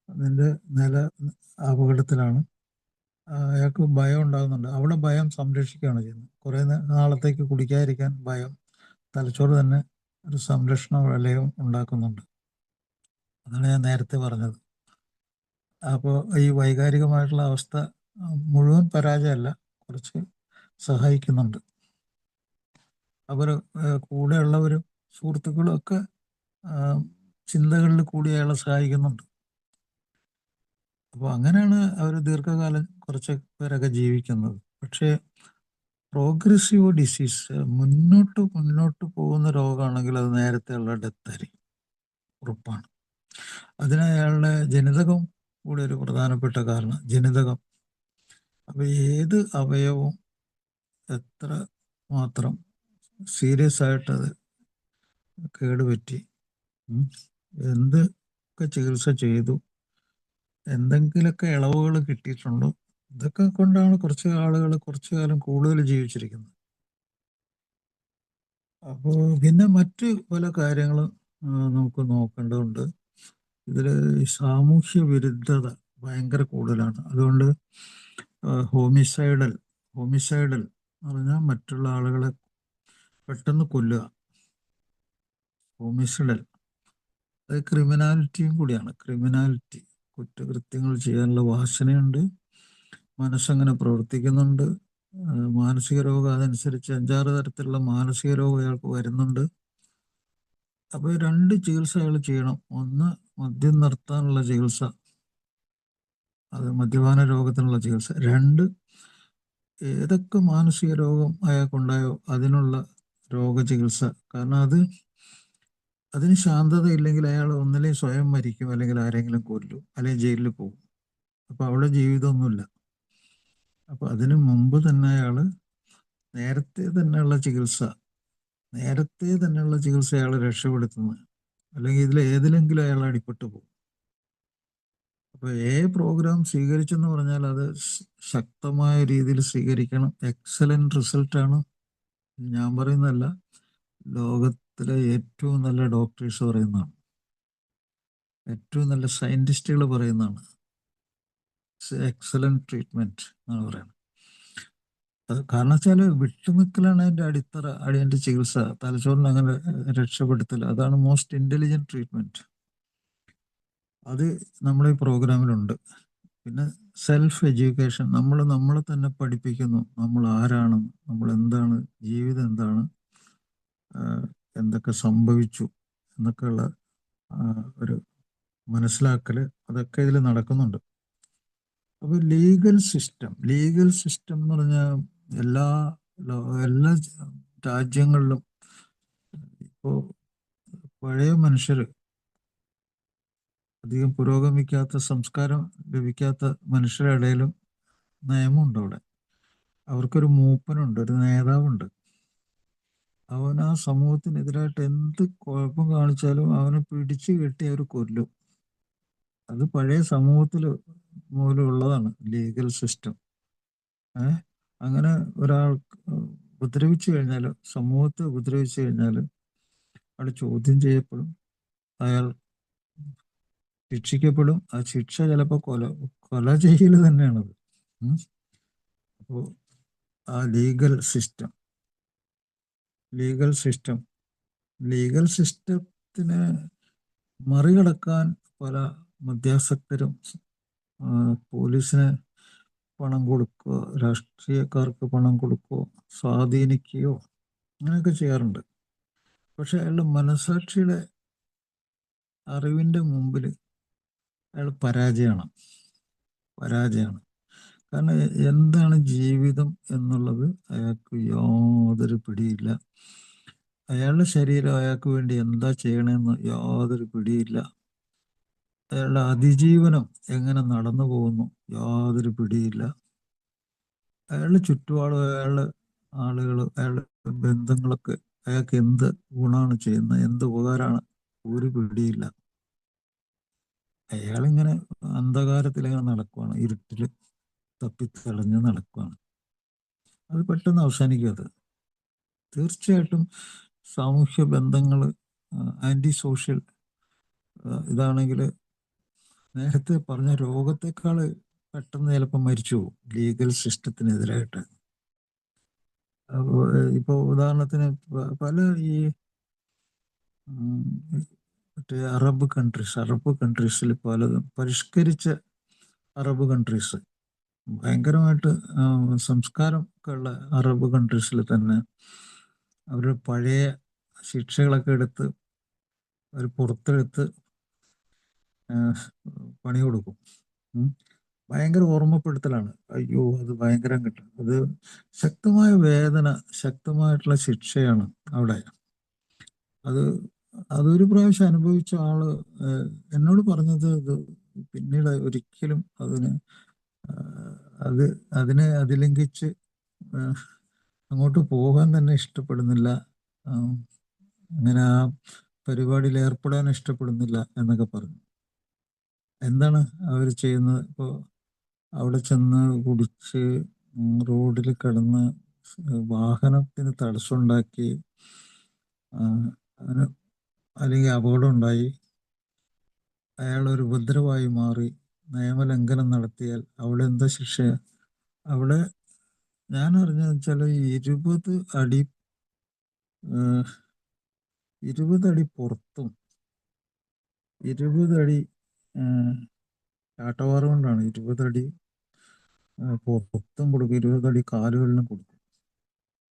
നിന്റെ നില അപകടത്തിലാണ്. അയാൾക്ക് ഭയം ഉണ്ടാകുന്നുണ്ട്. അവിടെ ഭയം സംരക്ഷിക്കുകയാണ് ചെയ്യുന്നത്. കുറേ നാളത്തേക്ക് കുടിക്കാതിരിക്കാൻ ഭയം, തലച്ചോറ് തന്നെ ഒരു സംരക്ഷണ വലയം ഉണ്ടാക്കുന്നുണ്ട്. അതാണ് ഞാൻ നേരത്തെ പറഞ്ഞത്. അപ്പോൾ ഈ വൈകാരികമായിട്ടുള്ള അവസ്ഥ മുഴുവൻ പരാജയമല്ല, കുറച്ച് സഹായിക്കുന്നുണ്ട്. അവർ കൂടെയുള്ളവരും സുഹൃത്തുക്കളും ഒക്കെ ചിന്തകളിൽ കൂടി അയാളെ സഹായിക്കുന്നുണ്ട്. അപ്പോൾ അങ്ങനെയാണ് അവർ ദീർഘകാലം കുറച്ച് പേരൊക്കെ ജീവിക്കുന്നത്. പക്ഷേ പ്രോഗ്രസീവ് ഡിസീസ്, മുന്നോട്ട് പോകുന്ന രോഗമാണെങ്കിൽ അത് നേരത്തെയുള്ള ഡെത്തായിരിക്കും, ഉറപ്പാണ്. അതിന് അയാളുടെ ജനിതകം കൂടി ഒരു പ്രധാനപ്പെട്ട കാരണം. ജനിതകം. അപ്പോൾ ഏത് അവയവവും എത്ര മാത്രം സീരിയസ് ആയിട്ടത് കേടുപറ്റി, എന്തൊക്കെ ചികിത്സ ചെയ്തു, എന്തെങ്കിലുമൊക്കെ ഇളവുകൾ കിട്ടിയിട്ടുണ്ടോ, ഇതൊക്കെ കൊണ്ടാണ് കുറച്ച് ആളുകൾ കുറച്ചു കാലം കൂടുതൽ ജീവിച്ചിരിക്കുന്നത്. അപ്പോൾ പിന്നെ മറ്റ് പല കാര്യങ്ങളും നമുക്ക് നോക്കേണ്ടതുണ്ട്. ഇതിൽ സാമൂഹ്യ വിരുദ്ധത ഭയങ്കര കൂടുതലാണ്. അതുകൊണ്ട് ഹോമിസൈഡൽ എന്ന് പറഞ്ഞാൽ മറ്റുള്ള ആളുകളെ പെട്ടെന്ന് കൊല്ലുക. ഹോമിസൈഡൽ അത് ക്രിമിനാലിറ്റിയും കൂടിയാണ്. കുറ്റകൃത്യങ്ങൾ ചെയ്യാനുള്ള വാസനയുണ്ട്, മനസ്സങ്ങനെ പ്രവർത്തിക്കുന്നുണ്ട്. മാനസിക രോഗം അതനുസരിച്ച് 5-6 തരത്തിലുള്ള മാനസിക രോഗം അയാൾക്ക് വരുന്നുണ്ട്. അപ്പോൾ 2 ചികിത്സ അയാൾ ചെയ്യണം. ഒന്ന്, മദ്യം നിർത്താനുള്ള ചികിത്സ, അത് മദ്യപാന രോഗത്തിനുള്ള ചികിത്സ. 2, ഏതൊക്കെ മാനസിക രോഗം അയാൾക്കുണ്ടായോ അതിനുള്ള രോഗചികിത്സ. കാരണം അതിന് ശാന്തത ഇല്ലെങ്കിൽ അയാൾ ഒന്നില്ലെങ്കിൽ സ്വയം മരിക്കും, അല്ലെങ്കിൽ ആരെങ്കിലും കൊല്ലും, അല്ലെങ്കിൽ ജയിലിൽ പോകും. അപ്പോൾ അവിടെ ജീവിതമൊന്നുമില്ല. അപ്പോൾ അതിനു മുമ്പ് തന്നെ അയാൾ നേരത്തെ തന്നെയുള്ള ചികിത്സ അയാൾ രക്ഷപ്പെടുത്തുന്നത്. അല്ലെങ്കിൽ ഏതിലെങ്കിലും അയാൾ അടിപ്പെട്ടു പോകും. അപ്പോൾ പ്രോഗ്രാം സ്വീകരിച്ചെന്ന് പറഞ്ഞാൽ അത് ശക്തമായ രീതിയിൽ സ്വീകരിക്കണം. എക്സലന്റ് റിസൾട്ടാണ്. ഞാൻ പറയുന്നതല്ല, ലോകത്തിലെ ഏറ്റവും നല്ല ഡോക്ടേഴ്സ് പറയുന്നതാണ്, ഏറ്റവും നല്ല സയന്റിസ്റ്റുകൾ പറയുന്നതാണ്. എക്സലന്റ് ട്രീറ്റ്മെന്റ് എന്നാണ് പറയുന്നത്. അത് കാരണം വെച്ചാൽ വിട്ടുനിൽക്കലാണ് അതിൻ്റെ ചികിത്സ. തലച്ചോറിന് അങ്ങനെ രക്ഷപ്പെടുത്തൽ, അതാണ് മോസ്റ്റ് ഇന്റലിജന്റ് ട്രീറ്റ്മെന്റ്. അത് നമ്മുടെ ഈ പ്രോഗ്രാമിലുണ്ട്. പിന്നെ സെൽഫ് എഡ്യൂക്കേഷൻ, നമ്മളെ തന്നെ പഠിപ്പിക്കുന്നു. നമ്മൾ ആരാണ്, നമ്മൾ എന്താണ്, ജീവിതം എന്താണ്, എന്തൊക്കെ സംഭവിച്ചു എന്നൊക്കെയുള്ള ഒരു മനസ്സിലാക്കൽ, അതൊക്കെ ഇതിൽ നടക്കുന്നുണ്ട്. അപ്പോൾ ലീഗൽ സിസ്റ്റം എന്ന് പറഞ്ഞാൽ എല്ലാ രാജ്യങ്ങളിലും ഇപ്പോൾ പഴയ മനുഷ്യർ, അധികം പുരോഗമിക്കാത്ത, സംസ്കാരം ലഭിക്കാത്ത മനുഷ്യരുടെ ഇടയിലും നിയമമുണ്ട്. അവിടെ അവർക്കൊരു മൂപ്പനുണ്ട്, ഒരു നേതാവുണ്ട്. അവൻ ആ സമൂഹത്തിനെതിരായിട്ട് എന്ത് കുഴപ്പം കാണിച്ചാലും അവനെ പിടിച്ചു കെട്ടി അവർ കൊല്ലും. അത് പഴയ സമൂഹത്തിൽ മൂലം ഉള്ളതാണ് ലീഗൽ സിസ്റ്റം. അങ്ങനെ ഒരാൾക്ക് ഉപദ്രവിച്ചു കഴിഞ്ഞാൽ, സമൂഹത്തെ ഉപദ്രവിച്ചു കഴിഞ്ഞാൽ അയാൾ ചോദ്യം ചെയ്യപ്പെടും, അയാൾ ശിക്ഷിക്കപ്പെടും. ആ ശിക്ഷ ചിലപ്പോൾ കൊല ചെയ്യൽ തന്നെയാണത്. അപ്പോൾ ആ ലീഗൽ സിസ്റ്റത്തിനെ മറികടക്കാൻ പല മധ്യാസക്തരും പോലീസിന് പണം കൊടുക്കുകയോ, രാഷ്ട്രീയക്കാർക്ക് പണം കൊടുക്കുകയോ, സ്വാധീനിക്കുകയോ അങ്ങനെയൊക്കെ ചെയ്യാറുണ്ട്. പക്ഷെ അയാളുടെ മനസാക്ഷിയുടെ അറിവിൻ്റെ മുമ്പിൽ അയാൾ പരാജയമാണ്. കാരണം എന്താണ് ജീവിതം എന്നുള്ളത് അയാൾക്ക് യാതൊരു പിടിയില്ല. അയാളുടെ ശരീരം അയാൾക്ക് വേണ്ടി എന്താ ചെയ്യണമെന്ന് യാതൊരു പിടിയില്ല. അയാളുടെ അതിജീവനം എങ്ങനെ നടന്നു പോകുന്നു യാതൊരു പിടിയില്ല. അയാളുടെ ചുറ്റുപാടും, അയാളുടെ ആളുകൾ, അയാളുടെ ബന്ധങ്ങളൊക്കെ അയാൾക്ക് എന്ത് ഗുണമാണ് ചെയ്യുന്നത്, എന്ത് ഉപകാരമാണ്, ഒരു പിടിയില്ല. അയാളിങ്ങനെ അന്ധകാരത്തിൽ ഇങ്ങനെ നടക്കുവാണ്, ഇരുട്ടിൽ തപ്പിത്തളഞ്ഞ് നടക്കുവാണ്. അത് പെട്ടെന്ന് അവസാനിക്കും. അത് തീർച്ചയായിട്ടും സാമൂഹ്യ ബന്ധങ്ങൾ, ആന്റി സോഷ്യൽ ഇതാണെങ്കിൽ നേരത്തെ പറഞ്ഞ രോഗത്തെക്കാൾ പെട്ടെന്ന് ചിലപ്പോൾ മരിച്ചു പോകും ലീഗൽ സിസ്റ്റത്തിനെതിരായിട്ട്. ഇപ്പോൾ ഉദാഹരണത്തിന് പല ഈ മറ്റേ അറബ് കൺട്രീസിൽ പലതും പരിഷ്കരിച്ച അറബ് കൺട്രീസ് ഭയങ്കരമായിട്ട് സംസ്കാരം ഒക്കെ ഉള്ള അറബ് കൺട്രീസിൽ തന്നെ അവർ പഴയ ശിക്ഷകളൊക്കെ എടുത്ത് അവർ പുറത്തെടുത്ത് ആ, പണി കൊടുക്കും. ഉം. ഭയങ്കര ഓർമ്മപ്പെടുത്തലാണ്. അയ്യോ അത് ഭയങ്കരം കിട്ടും. അത് ശക്തമായ വേദന, ശക്തമായിട്ടുള്ള ശിക്ഷയാണ് അവിടെ. അത് അതൊരു പ്രാവശ്യം അനുഭവിച്ച ആള് എന്നോട് പറഞ്ഞത് ഇത് പിന്നീട് ഒരിക്കലും ആഹ് അത് അതിലംഘിച്ച് ആഹ് അങ്ങോട്ട് പോകാൻ തന്നെ ഇഷ്ടപ്പെടുന്നില്ല. ആഹ് അങ്ങനെ ആ പരിപാടിയിൽ ഏർപ്പെടാൻ ഇഷ്ടപ്പെടുന്നില്ല എന്നൊക്കെ പറഞ്ഞു. എന്താണ് അവർ ചെയ്യുന്നത്? ഇപ്പോൾ അവിടെ ചെന്ന് കുടിച്ച് റോഡിൽ കിടന്ന് വാഹനത്തിന് തടസ്സമുണ്ടാക്കി, അതിന് അല്ലെങ്കിൽ അപകടം ഉണ്ടായി, അയാൾ ഒരു ഉപദ്രവമായി മാറി, നിയമലംഘനം നടത്തിയാൽ അവിടെ എന്താ ശിക്ഷ? അവിടെ ഞാൻ അറിഞ്ഞതെന്ന് വെച്ചാൽ 20 അടി 20 അടി പുറത്തും 20 അടി ചാട്ടവാറ് കൊണ്ടാണ് 20 അടി പുറത്തും കൊടുക്കും, 20 അടി കാലുകളിലും കൊടുക്കും.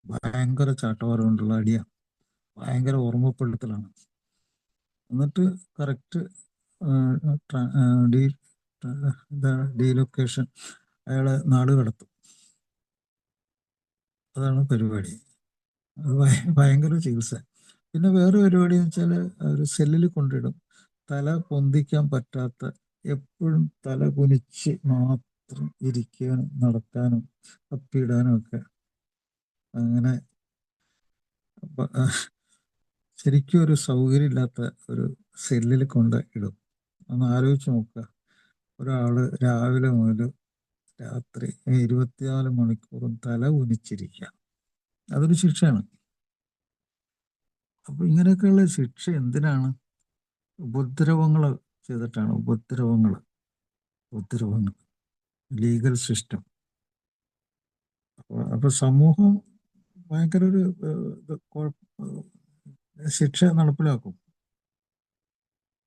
ഭയങ്കര ചാട്ടവാറ് കൊണ്ടുള്ള അടിയാണ്. ഭയങ്കര ഓർമ്മപ്പെടുത്തലാണ്. എന്നിട്ട് കറക്റ്റ് ഡീ ഡീലൊക്കേഷൻ അയാളെ നാട് കടത്തും. അതാണ് പരിപാടി. അത് ഭയങ്കര ചികിത്സ. പിന്നെ വേറെ പരിപാടി എന്ന് വെച്ചാൽ ഒരു സെല്ലിൽ കൊണ്ടിടും. തല പൊന്തിക്കാൻ പറ്റാത്ത, എപ്പോഴും തല കുനിച്ച് മാത്രം ഇരിക്കാനും നടക്കാനും അപ്പിയിടാനും ഒക്കെ. അങ്ങനെ ശരിക്കും ഒരു സൗകര്യമില്ലാത്ത ഒരു സെല്ലിൽ കൊണ്ട് ഇടും. ഒന്ന് ആലോചിച്ച് നോക്കുക. ഒരാള് രാവിലെ മുതൽ രാത്രി 24 മണിക്കൂറും തല കുനിച്ചിരിക്കുക. അതൊരു ശിക്ഷയാണ്. അപ്പൊ ഇങ്ങനെയൊക്കെയുള്ള ശിക്ഷ എന്തിനാണ്? ഉപദ്രവങ്ങൾ ചെയ്തിട്ടാണ്. ഉപദ്രവങ്ങൾ ലീഗൽ സിസ്റ്റം. അപ്പൊ സമൂഹം ഭയങ്കര ഒരു ശിക്ഷ നടപ്പിലാക്കും.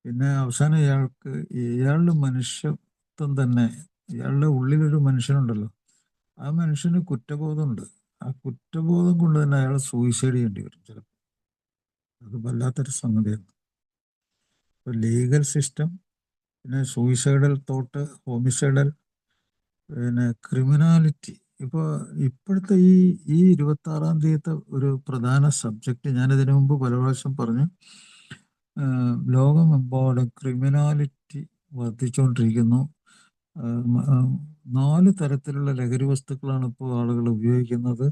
പിന്നെ അവസാനം ഇയാളുടെ മനുഷ്യത്വം തന്നെ, ഇയാളുടെ ഉള്ളിലൊരു മനുഷ്യനുണ്ടല്ലോ, ആ മനുഷ്യന് കുറ്റബോധമുണ്ട്. ആ കുറ്റബോധം കൊണ്ട് തന്നെ അയാൾ സൂയിസൈഡ് ചെയ്യേണ്ടി വരും ചിലപ്പോൾ. അത് വല്ലാത്തൊരു സംഗതിയാണ്. ഇപ്പൊ ലീഗൽ സിസ്റ്റം, പിന്നെ സൂയിസൈഡൽ തോട്ട്, ഹോമിസൈഡൽ, പിന്നെ ക്രിമിനാലിറ്റി. ഇപ്പോഴത്തെ ഈ 26-ാം തീയതിത്തെ ഒരു പ്രധാന സബ്ജക്റ്റ് ഞാൻ ഇതിനു മുമ്പ് പല പ്രാവശ്യം പറഞ്ഞു. ലോകമെമ്പാടും ക്രിമിനാലിറ്റി വർദ്ധിച്ചുകൊണ്ടിരിക്കുന്നു. 4 തരത്തിലുള്ള ലഹരി വസ്തുക്കളാണ് ഇപ്പോൾ ആളുകൾ ഉപയോഗിക്കുന്നത്.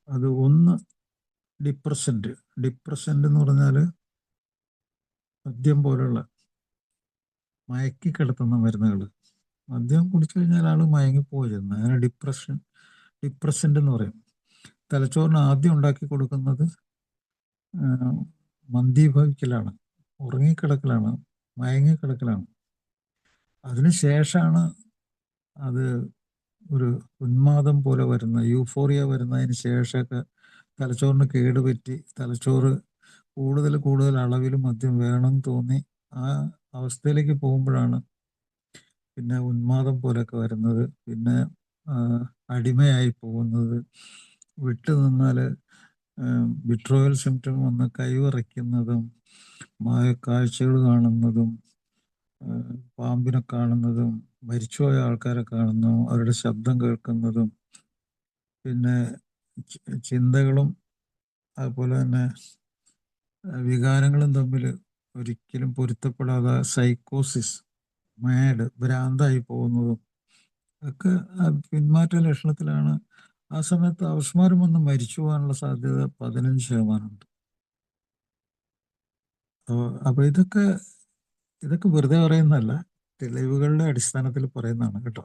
അത് ഒന്ന് ഡിപ്രസന്റ് എന്ന് പറഞ്ഞാൽ മദ്യം പോലുള്ള മയക്കി കിടത്തുന്ന മരുന്നുകൾ. മദ്യം കുടിച്ചു കഴിഞ്ഞാൽ ആൾ മയങ്ങിപ്പോയിരുന്നു. അങ്ങനെ ഡിപ്രസന്റ് എന്ന് പറയും. തലച്ചോറിന് ആദ്യം ഉണ്ടാക്കി കൊടുക്കുന്നത് മന്ദീഭവിക്കലാണ്, ഉറങ്ങിക്കിടക്കലാണ്, മയങ്ങിക്കിടക്കലാണ്. അതിനുശേഷമാണ് അത് ഒരു ഉന്മാദം പോലെ വരുന്ന, യൂഫോറിയ വരുന്നതിന് ശേഷമൊക്കെ തലച്ചോറിന് കേടുപറ്റി തലച്ചോറ് കൂടുതൽ അളവിൽ മദ്യം വേണമെന്ന് തോന്നി ആ അവസ്ഥയിലേക്ക് പോകുമ്പോഴാണ് പിന്നെ ഉന്മാദം പോലെയൊക്കെ വരുന്നത്. പിന്നെ അടിമയായി പോകുന്നത്. വിട്ടു നിന്നാൽ വിട്രോവൽ സിംറ്റം വന്ന് കൈവിറയ്ക്കുന്നതും, കാഴ്ചകൾ കാണുന്നതും, പാമ്പിനെ കാണുന്നതും, മരിച്ചുപോയ ആൾക്കാരെ കാണുന്നു, അവരുടെ ശബ്ദം കേൾക്കുന്നതും, പിന്നെ ചിന്തകളും അതുപോലെ തന്നെ വികാരങ്ങളും തമ്മിൽ ഒരിക്കലും പൊരുത്തപ്പെടാതെ സൈക്കോസിസ്, ഭ്രാന്തായി പോകുന്നതും ഒക്കെ പിന്മാറ്റ ലക്ഷണത്തിലാണ്. ആ സമയത്ത് അപസ്മാരം വന്ന് മരിച്ചു പോകാനുള്ള സാധ്യത 15% അപ്പൊ ഇതൊക്കെ വെറുതെ പറയുന്നതല്ല, തെളിവുകളുടെ അടിസ്ഥാനത്തിൽ പറയുന്നതാണ് കേട്ടോ.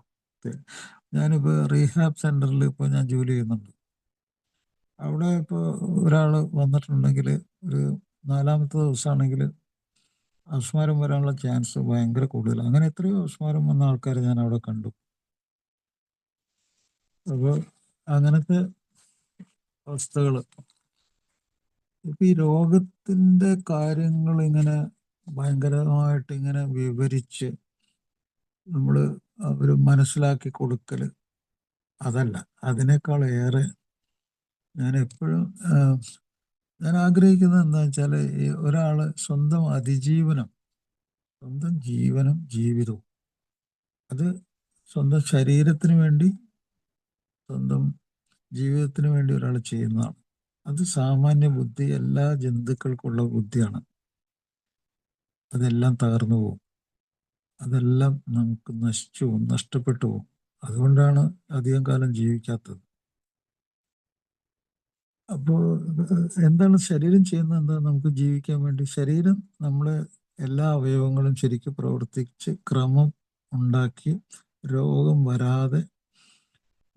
ഞാനിപ്പോൾ റീഹാബ് സെന്ററിൽ ഇപ്പോൾ ഞാൻ ജോലി ചെയ്യുന്നുണ്ട്. അവിടെ ഇപ്പോൾ ഒരാൾ വന്നിട്ടുണ്ടെങ്കിൽ ഒരു 4-ാമത്തെ ദിവസമാണെങ്കിൽ അപസ്മാരം വരാനുള്ള ചാൻസ് ഭയങ്കര കൂടുതലാണ്. അങ്ങനെ എത്രയോ അപസ്മാരം വന്ന ആൾക്കാരെ ഞാൻ അവിടെ കണ്ടു. അപ്പോൾ അങ്ങനത്തെ അവസ്ഥകൾ. ഇപ്പൊ ഈ രോഗത്തിന്റെ കാര്യങ്ങൾ ഇങ്ങനെ ഭയങ്കരമായിട്ട് ഇങ്ങനെ വിവരിച്ച് നമ്മൾ ഒരു മനസ്സിലാക്കി കൊടുക്കൽ, അതല്ല. അതിനേക്കാൾ ഏറെ ഞാൻ എപ്പോഴും ഞാൻ ആഗ്രഹിക്കുന്നത് എന്താ വെച്ചാൽ, ഈ ഒരാൾ സ്വന്തം അതിജീവനം, സ്വന്തം ജീവനും ജീവിതവും, അത് സ്വന്തം ശരീരത്തിന് വേണ്ടി, സ്വന്തം ജീവിതത്തിന് വേണ്ടി ഒരാൾ ചെയ്യുന്നതാണ്. അത് സാമാന്യ ബുദ്ധി, എല്ലാ ജന്തുക്കൾക്കുള്ള ബുദ്ധിയാണ്. അതെല്ലാം തകർന്നു പോകും. അതെല്ലാം നമുക്ക് നശിച്ചു പോകും, നഷ്ടപ്പെട്ടു പോകും. അതുകൊണ്ടാണ് അധികം കാലം ജീവിക്കാത്തത്. അപ്പോൾ എന്താണ് ശരീരം ചെയ്യുന്നത്? എന്താ നമുക്ക് ജീവിക്കാൻ വേണ്ടി? ശരീരം നമ്മളെ എല്ലാ അവയവങ്ങളും ശരിക്കും പ്രവർത്തിച്ച് ക്രമം ഉണ്ടാക്കി രോഗം വരാതെ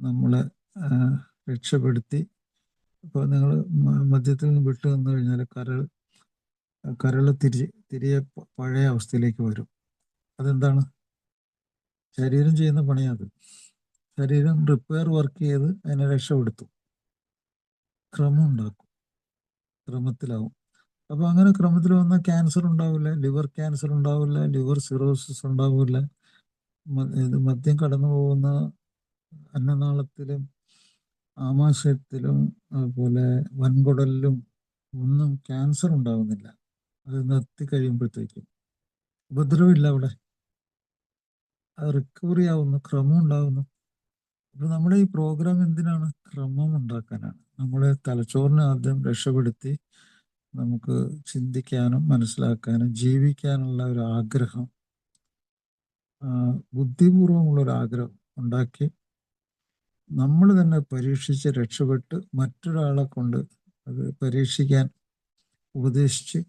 നമ്മളെ രക്ഷപ്പെടുത്തി. ഇപ്പോൾ നിങ്ങൾ മദ്യത്തിൽ നിന്ന് വിട്ടു വന്നു കഴിഞ്ഞാൽ കരൾ തിരികെ പഴയ അവസ്ഥയിലേക്ക് വരും. അതെന്താണ്? ശരീരം ചെയ്യുന്ന പണിയത്. ശരീരം റിപ്പയർ വർക്ക് ചെയ്ത് അതിനെ രക്ഷപ്പെടുത്തും, ക്രമം ഉണ്ടാക്കും, ക്രമത്തിലാവും. അപ്പോൾ അങ്ങനെ ക്രമത്തിൽ വന്നാൽ ക്യാൻസർ ഉണ്ടാവില്ല, ലിവർ ക്യാൻസർ ഉണ്ടാവില്ല, ലിവർ സിറോസിസ് ഉണ്ടാവില്ല. ഇത് മദ്യം കടന്നു പോകുന്ന അന്നനാളത്തിലും ആമാശയത്തിലും അതുപോലെ വൻകുടലിലും ഒന്നും ക്യാൻസർ ഉണ്ടാവുന്നില്ല. അത് നിർത്തി കഴിയുമ്പോഴത്തേക്കും ഉപദ്രവമില്ല അവിടെ. അത് റിക്കവറി ആവുന്നു, ക്രമം ഉണ്ടാവുന്നു. അപ്പൊ നമ്മുടെ ഈ പ്രോഗ്രാം എന്തിനാണ്? ക്രമം ഉണ്ടാക്കാനാണ്. നമ്മളെ തലച്ചോറിനെ ആദ്യം രക്ഷപ്പെടുത്തി നമുക്ക് ചിന്തിക്കാനും മനസ്സിലാക്കാനും ജീവിക്കാനുള്ള ഒരു ആഗ്രഹം, ബുദ്ധിപൂർവമുള്ള ഒരു ആഗ്രഹം ഉണ്ടാക്കി നമ്മൾ തന്നെ പരീക്ഷിച്ച് രക്ഷപ്പെട്ട് മറ്റൊരാളെ കൊണ്ട് അത് പരീക്ഷിക്കാൻ ഉപദേശിച്ച്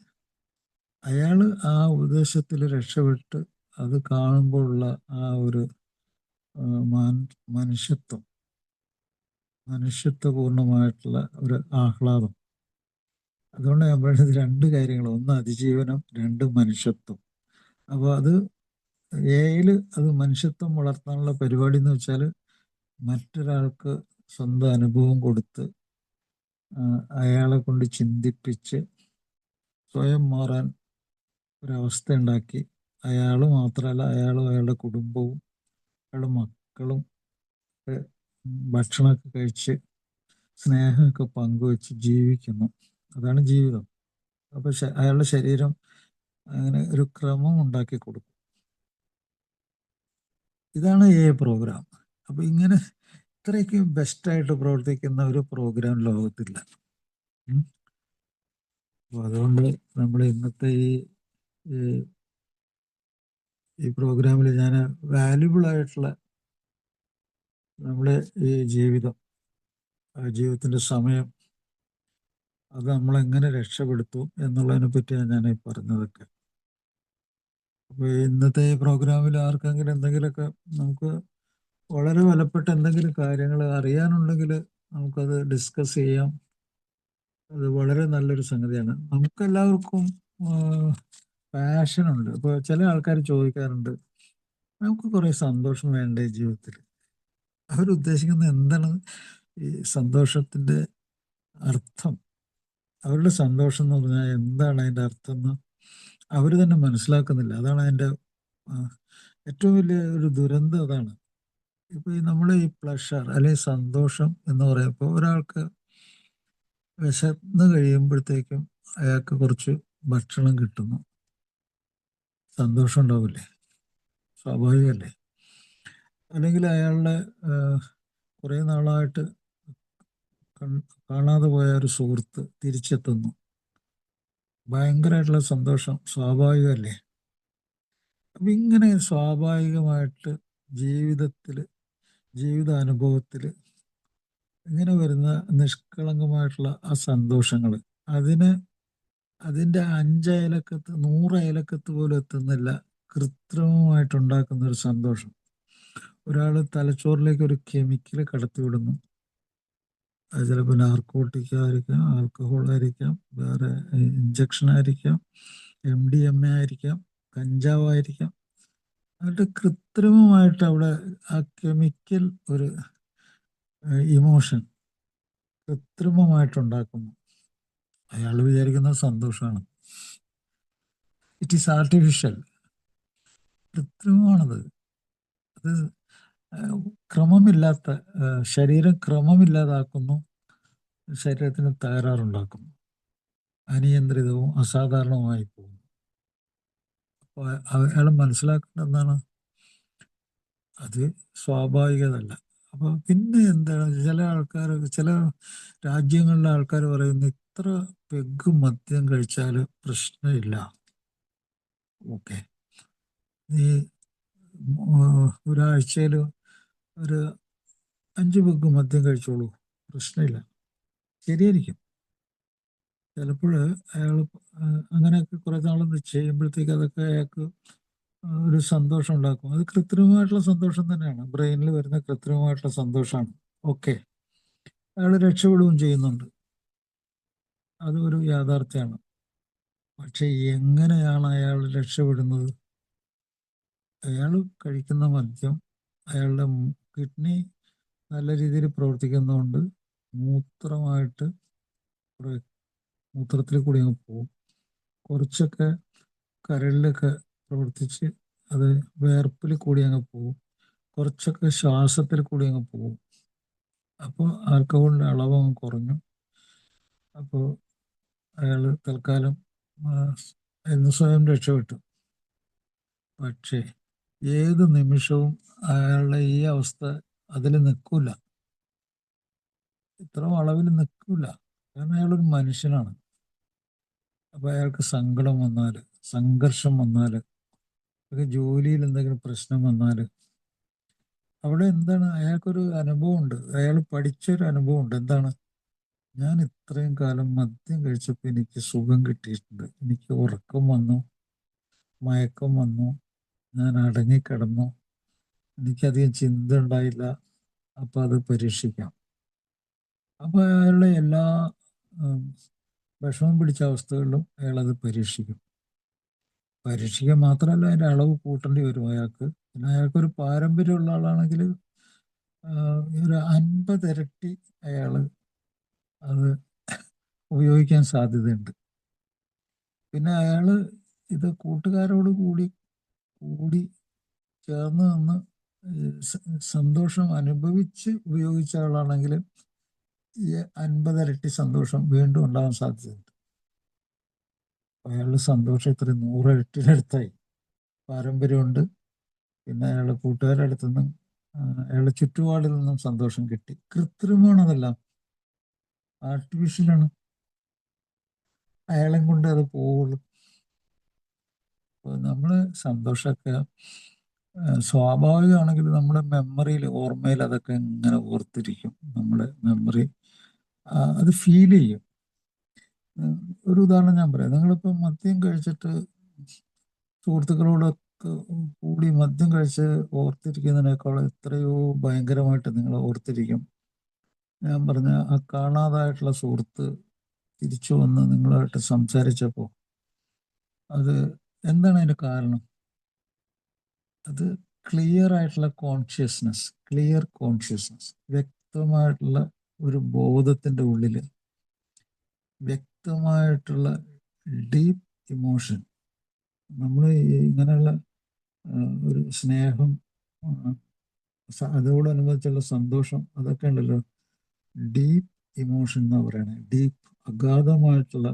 അയാൾ ആ ഉപദേശത്തിൽ രക്ഷപ്പെട്ട് അത് കാണുമ്പോഴുള്ള ആ ഒരു മനുഷ്യത്വം, മനുഷ്യത്വപൂർണമായിട്ടുള്ള ഒരു ആഹ്ലാദം. അതുകൊണ്ട് ഞാൻ പറയുന്നത് രണ്ട് കാര്യങ്ങൾ: ഒന്ന് അതിജീവനം, രണ്ട് മനുഷ്യത്വം. അപ്പോൾ അത് എയിൽ അത് മനുഷ്യത്വം വളർത്താനുള്ള പരിപാടി എന്ന് വെച്ചാൽ മറ്റൊരാൾക്ക് സ്വന്തം അനുഭവം കൊടുത്ത് അയാളെ കൊണ്ട് ചിന്തിപ്പിച്ച് സ്വയം മാറാൻ ഒരവസ്ഥ ഉണ്ടാക്കി, അയാൾ മാത്രമല്ല അയാളും അയാളുടെ കുടുംബവും അയാളുടെ മക്കളും ഭക്ഷണമൊക്കെ കഴിച്ച് സ്നേഹമൊക്കെ പങ്കുവെച്ച് ജീവിക്കുന്നു. അതാണ് ജീവിതം. അപ്പോൾ അയാളുടെ ശരീരം അങ്ങനെ ഒരു ക്രമം ഉണ്ടാക്കി കൊടുക്കും. ഇതാണ് പ്രോഗ്രാം. അപ്പോൾ ഇങ്ങനെ ഇത്രയ്ക്ക് ബെസ്റ്റായിട്ട് പ്രവർത്തിക്കുന്ന ഒരു പ്രോഗ്രാം ലോകത്തില്ല. അപ്പോൾ അതുകൊണ്ട് നമ്മൾ ഇന്നത്തെ ഈ പ്രോഗ്രാമിൽ ഞാൻ വാല്യുബിൾ ആയിട്ടുള്ള നമ്മുടെ ഈ ജീവിതത്തിൻ്റെ സമയം അത് നമ്മളെങ്ങനെ രക്ഷപ്പെടുത്തും എന്നുള്ളതിനെ പറ്റിയാണ് ഞാൻ ഈ പറഞ്ഞതൊക്കെ. അപ്പോൾ ഇന്നത്തെ ഈ പ്രോഗ്രാമിൽ ആർക്കെങ്കിലും എന്തെങ്കിലുമൊക്കെ നമുക്ക് വളരെ വിലപ്പെട്ട എന്തെങ്കിലും കാര്യങ്ങൾ അറിയാനുണ്ടെങ്കിൽ നമുക്കത് ഡിസ്കസ് ചെയ്യാം. അത് വളരെ നല്ലൊരു സംഗതിയാണ്. നമുക്കെല്ലാവർക്കും പാഷനുണ്ട്. ഇപ്പോൾ ചില ആൾക്കാർ ചോദിക്കാറുണ്ട്, നമുക്ക് കുറേ സന്തോഷം വേണ്ടേ ജീവിതത്തിൽ? അവരുദ്ദേശിക്കുന്നത് എന്താണ് ഈ സന്തോഷത്തിൻ്റെ അർത്ഥം? അവരുടെ സന്തോഷം എന്ന് പറഞ്ഞാൽ എന്താണ് അതിൻ്റെ അർത്ഥം എന്ന് അവർ തന്നെ മനസ്സിലാക്കുന്നില്ല. അതാണ് അതിൻ്റെ ഏറ്റവും വലിയ ഒരു ദുരന്തം. അതാണ്. ഇപ്പോൾ നമ്മൾ ഈ പ്ലഷർ അല്ലെങ്കിൽ സന്തോഷം എന്ന് പറയുമ്പോൾ ഒരാൾക്ക് വിശന്ന് കഴിയുമ്പോഴത്തേക്കും അയാൾക്ക് കുറച്ച് ഭക്ഷണം കിട്ടുന്നു, സന്തോഷം ഉണ്ടാവില്ലേ? സ്വാഭാവികമല്ലേ? അല്ലെങ്കിൽ അയാളുടെ കുറേ നാളായിട്ട് കാണാതെ പോയ ഒരു സുഹൃത്ത് തിരിച്ചെത്തുന്നു, ഭയങ്കരമായിട്ടുള്ള സന്തോഷം, സ്വാഭാവികമല്ലേ? അപ്പം ഇങ്ങനെ സ്വാഭാവികമായിട്ട് ജീവിതാനുഭവത്തിൽ ഇങ്ങനെ വരുന്ന നിഷ്കളങ്കമായിട്ടുള്ള ആ സന്തോഷങ്ങൾ അതിൻ്റെ 5 അയലക്കത്ത് 100 അയലക്കത്ത് പോലും എത്തുന്നില്ല കൃത്രിമമായിട്ടുണ്ടാക്കുന്ന ഒരു സന്തോഷം. ഒരാൾ തലച്ചോറിലേക്ക് ഒരു കെമിക്കൽ കടത്തിവിടുന്നു. അത് ചിലപ്പോൾ നാർക്കോട്ടിക് ആയിരിക്കാം, ആൽക്കഹോൾ ആയിരിക്കാം, വേറെ ഇഞ്ചക്ഷൻ ആയിരിക്കാം, MDMA ആയിരിക്കാം, കഞ്ചാവായിരിക്കാം. എന്നിട്ട് കൃത്രിമമായിട്ട് അവിടെ ആ കെമിക്കൽ ഒരു ഇമോഷൻ കൃത്രിമമായിട്ടുണ്ടാക്കുന്നു. അയാൾ വിചാരിക്കുന്നത് സന്തോഷമാണ്. ഇറ്റ് ഈസ് ആർട്ടിഫിഷ്യൽ, കൃത്രിമമാണത്. അത് ക്രമമില്ലാത്ത ശരീരം ക്രമമില്ലാതാക്കുന്നു, ശരീരത്തിന് തകരാറുണ്ടാക്കുന്നു, അനിയന്ത്രിതവും അസാധാരണവുമായി പോകുന്നു. അപ്പോൾ അയാൾ മനസ്സിലാക്കേണ്ട എന്താണ്? അത് സ്വാഭാവികതല്ല. അപ്പോൾ പിന്നെ എന്താണ് ചില ആൾക്കാർ, ചില രാജ്യങ്ങളിലെ ആൾക്കാർ പറയുന്നു ഇത്ര പെഗ് മദ്യം കഴിച്ചാൽ പ്രശ്നമില്ല. ഓക്കെ, ഈ ഒരാഴ്ചയിൽ ഒരു 5 പെഗ് മദ്യം കഴിച്ചോളൂ, പ്രശ്നമില്ല. ശരിയായിരിക്കും. ചിലപ്പോൾ അയാൾ അങ്ങനെയൊക്കെ കുറേ നാളൊന്ന് ചെയ്യുമ്പോഴത്തേക്ക് അതൊക്കെ അയാൾക്ക് ഒരു സന്തോഷം ഉണ്ടാക്കും. അത് കൃത്രിമമായിട്ടുള്ള സന്തോഷം തന്നെയാണ്, ബ്രെയിനിൽ വരുന്ന കൃത്രിമമായിട്ടുള്ള സന്തോഷമാണ്. ഓക്കെ, അയാൾ രക്ഷപ്പെടുകയും ചെയ്യുന്നുണ്ട്, അത് ഒരു യാഥാർത്ഥ്യമാണ്. പക്ഷെ എങ്ങനെയാണ് അയാൾ രക്ഷപ്പെടുന്നത്? അയാൾ കഴിക്കുന്ന മദ്യം അയാളുടെ കിഡ്നി നല്ല രീതിയിൽ പ്രവർത്തിക്കുന്നതുകൊണ്ട് മൂത്രമായിട്ട് മൂത്രത്തിൽ കൂടി അങ്ങ് പോകും. കുറച്ചൊക്കെ കരളിലൊക്കെ പ്രവർത്തിച്ച് അത് വേർപ്പിൽ കൂടി അങ്ങ് പോകും. കുറച്ചൊക്കെ ശ്വാസത്തിൽ കൂടി അങ്ങ് പോകും. അപ്പോൾ ആൽക്കഹോളിൻ്റെ അളവ് അങ്ങ് കുറഞ്ഞു. അപ്പോൾ അയാൾ തൽക്കാലം എന്ന് സ്വയം രക്ഷപ്പെട്ടു. പക്ഷേ ഏത് നിമിഷവും അയാളുടെ ഈ അവസ്ഥ അതിൽ നിൽക്കില്ല, ഇത്ര അളവിൽ നിൽക്കില്ല. കാരണം അയാളൊരു മനുഷ്യനാണ്. അപ്പോൾ അയാൾക്ക് സങ്കടം വന്നാൽ, സംഘർഷം വന്നാൽ, ജോലിയിൽ എന്തെങ്കിലും പ്രശ്നം വന്നാൽ അവിടെ എന്താണ്, അയാൾക്കൊരു അനുഭവമുണ്ട്, അയാൾ പഠിച്ചൊരു അനുഭവമുണ്ട്. എന്താണ്? ഞാൻ ഇത്രയും കാലം മദ്യം കഴിച്ചപ്പോൾ എനിക്ക് സുഖം കിട്ടിയിട്ടുണ്ട്, എനിക്ക് ഉറക്കം വന്നു, മയക്കം വന്നു, ഞാൻ അടങ്ങിക്കിടന്നു, എനിക്കധികം ചിന്ത ഉണ്ടായില്ല. അപ്പം അത് പരീക്ഷിക്കാം. അപ്പോൾ അയാളുടെ എല്ലാ വിഷമം പിടിച്ച അവസ്ഥകളിലും അയാളത് പരീക്ഷിക്കും. പരീക്ഷിക്കുക മാത്രമല്ല, അതിൻ്റെ അളവ് കൂട്ടേണ്ടി വരും അയാൾക്ക്. പിന്നെ അയാൾക്കൊരു പാരമ്പര്യമുള്ള ആളാണെങ്കിൽ ഒരു 50 ഇരട്ടി അയാൾ അത് ഉപയോഗിക്കാൻ സാധ്യതയുണ്ട്. പിന്നെ അയാൾ ഇത് കൂട്ടുകാരോട് കൂടി കൂടി ചേർന്ന് നിന്ന് സന്തോഷം അനുഭവിച്ച് ഉപയോഗിച്ച ആളാണെങ്കിൽ ഈ 50 ഇരട്ടി സന്തോഷം വീണ്ടും ഉണ്ടാകാൻ സാധ്യതയുണ്ട്. അയാളുടെ സന്തോഷം ഇത്ര 100 ഇരട്ടിയിലടുത്തായി. പാരമ്പര്യമുണ്ട്, പിന്നെ അയാളുടെ കൂട്ടുകാരുടെ അടുത്തു നിന്നും അയാളുടെ ചുറ്റുപാടിൽ നിന്നും സന്തോഷം കിട്ടി. കൃത്രിമമാണ്, അതെല്ലാം ആർട്ടിഫിഷ്യലാണ്. അയാളെയും കൊണ്ട് അത് പോവുള്ളൂ. അപ്പോൾ നമ്മൾ സന്തോഷമൊക്കെ സ്വാഭാവികമാണെങ്കിൽ നമ്മുടെ മെമ്മറിയിൽ, ഓർമ്മയിൽ അതൊക്കെ ഇങ്ങനെ ഓർത്തിരിക്കും. നമ്മുടെ മെമ്മറി അത് ഫീൽ ചെയ്യും. ഒരു ഉദാഹരണം ഞാൻ പറയാം. നിങ്ങളിപ്പോൾ മദ്യം കഴിച്ചിട്ട് സുഹൃത്തുക്കളോടൊക്കെ കൂടി മദ്യം കഴിച്ച് ഓർത്തിരിക്കുന്നതിനേക്കാൾ എത്രയോ ഭയങ്കരമായിട്ട് നിങ്ങൾ ഓർത്തിരിക്കും. ഞാൻ പറഞ്ഞ ആ കാണാതായിട്ടുള്ള സുഹൃത്ത് തിരിച്ചു വന്ന് നിങ്ങളുമായിട്ട് സംസാരിച്ചപ്പോൾ അത് എന്താണ് അതിൻ്റെ കാരണം? അത് ക്ലിയർ ആയിട്ടുള്ള കോൺഷ്യസ്നസ്, വ്യക്തമായിട്ടുള്ള ഒരു ബോധത്തിൻ്റെ ഉള്ളിൽ വ്യക്തമായിട്ടുള്ള ഡീപ്പ് ഇമോഷൻ. നമ്മൾ ഇങ്ങനെയുള്ള ഒരു സ്നേഹം, അതോടനുബന്ധിച്ചുള്ള സന്തോഷം, അതൊക്കെ ഉണ്ടല്ലോ ഡീപ്പ് ഇമോഷൻ എന്നാ പറയണേ. ഡീപ്പ്, അഗാധമായിട്ടുള്ള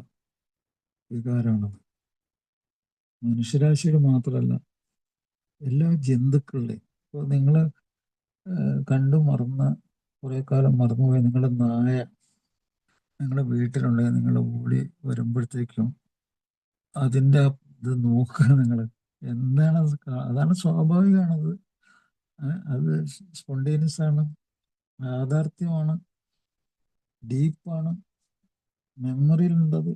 വികാരമാണത്. മനുഷ്യരാശിയുടെ മാത്രമല്ല, എല്ലാ ജന്തുക്കളുടെയും. ഇപ്പോൾ നിങ്ങൾ കണ്ടു മറന്ന, കുറേ കാലം മറന്നുപോയ നിങ്ങളുടെ നായ നിങ്ങളുടെ വീട്ടിലുണ്ടെങ്കിൽ നിങ്ങൾ ഓടി വരുമ്പോഴത്തേക്കും അതിൻ്റെ ഇത് നോക്കുക നിങ്ങൾ. എന്താണ് അത്? അതാണ് സ്വാഭാവികമാണത്. അത് സ്പോണ്ടേനിയസ് ആണ്, യാഥാർത്ഥ്യമാണ്, ഡീപ്പാണ്, മെമ്മറിയിലുണ്ടത്.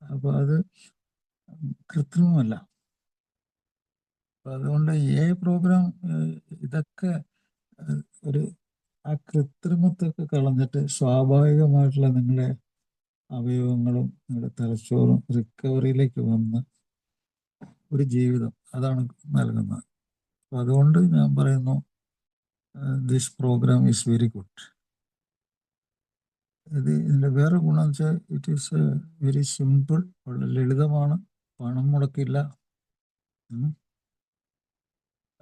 അപ്പോൾ അത് കൃത്രിമമല്ല. അപ്പം അതുകൊണ്ട് പ്രോഗ്രാം ഇതൊക്കെ ഒരു ആ കൃത്രിമത്തൊക്കെ കളഞ്ഞിട്ട് സ്വാഭാവികമായിട്ടുള്ള നിങ്ങളുടെ അവയവങ്ങളും നിങ്ങളുടെ തലച്ചോറും റിക്കവറിയിലേക്ക് വന്ന് ഒരു ജീവിതം അതാണ് നൽകുന്നത്. അപ്പം അതുകൊണ്ട് ഞാൻ പറയുന്നു, this programme is very good. ഇതിൻ്റെ വേറെ ഗുണം എന്ന് വെച്ചാൽ ഇറ്റ് ഈസ് വെരി സിമ്പിൾ, വളരെ ലളിതമാണ്, പണം മുടക്കില്ല.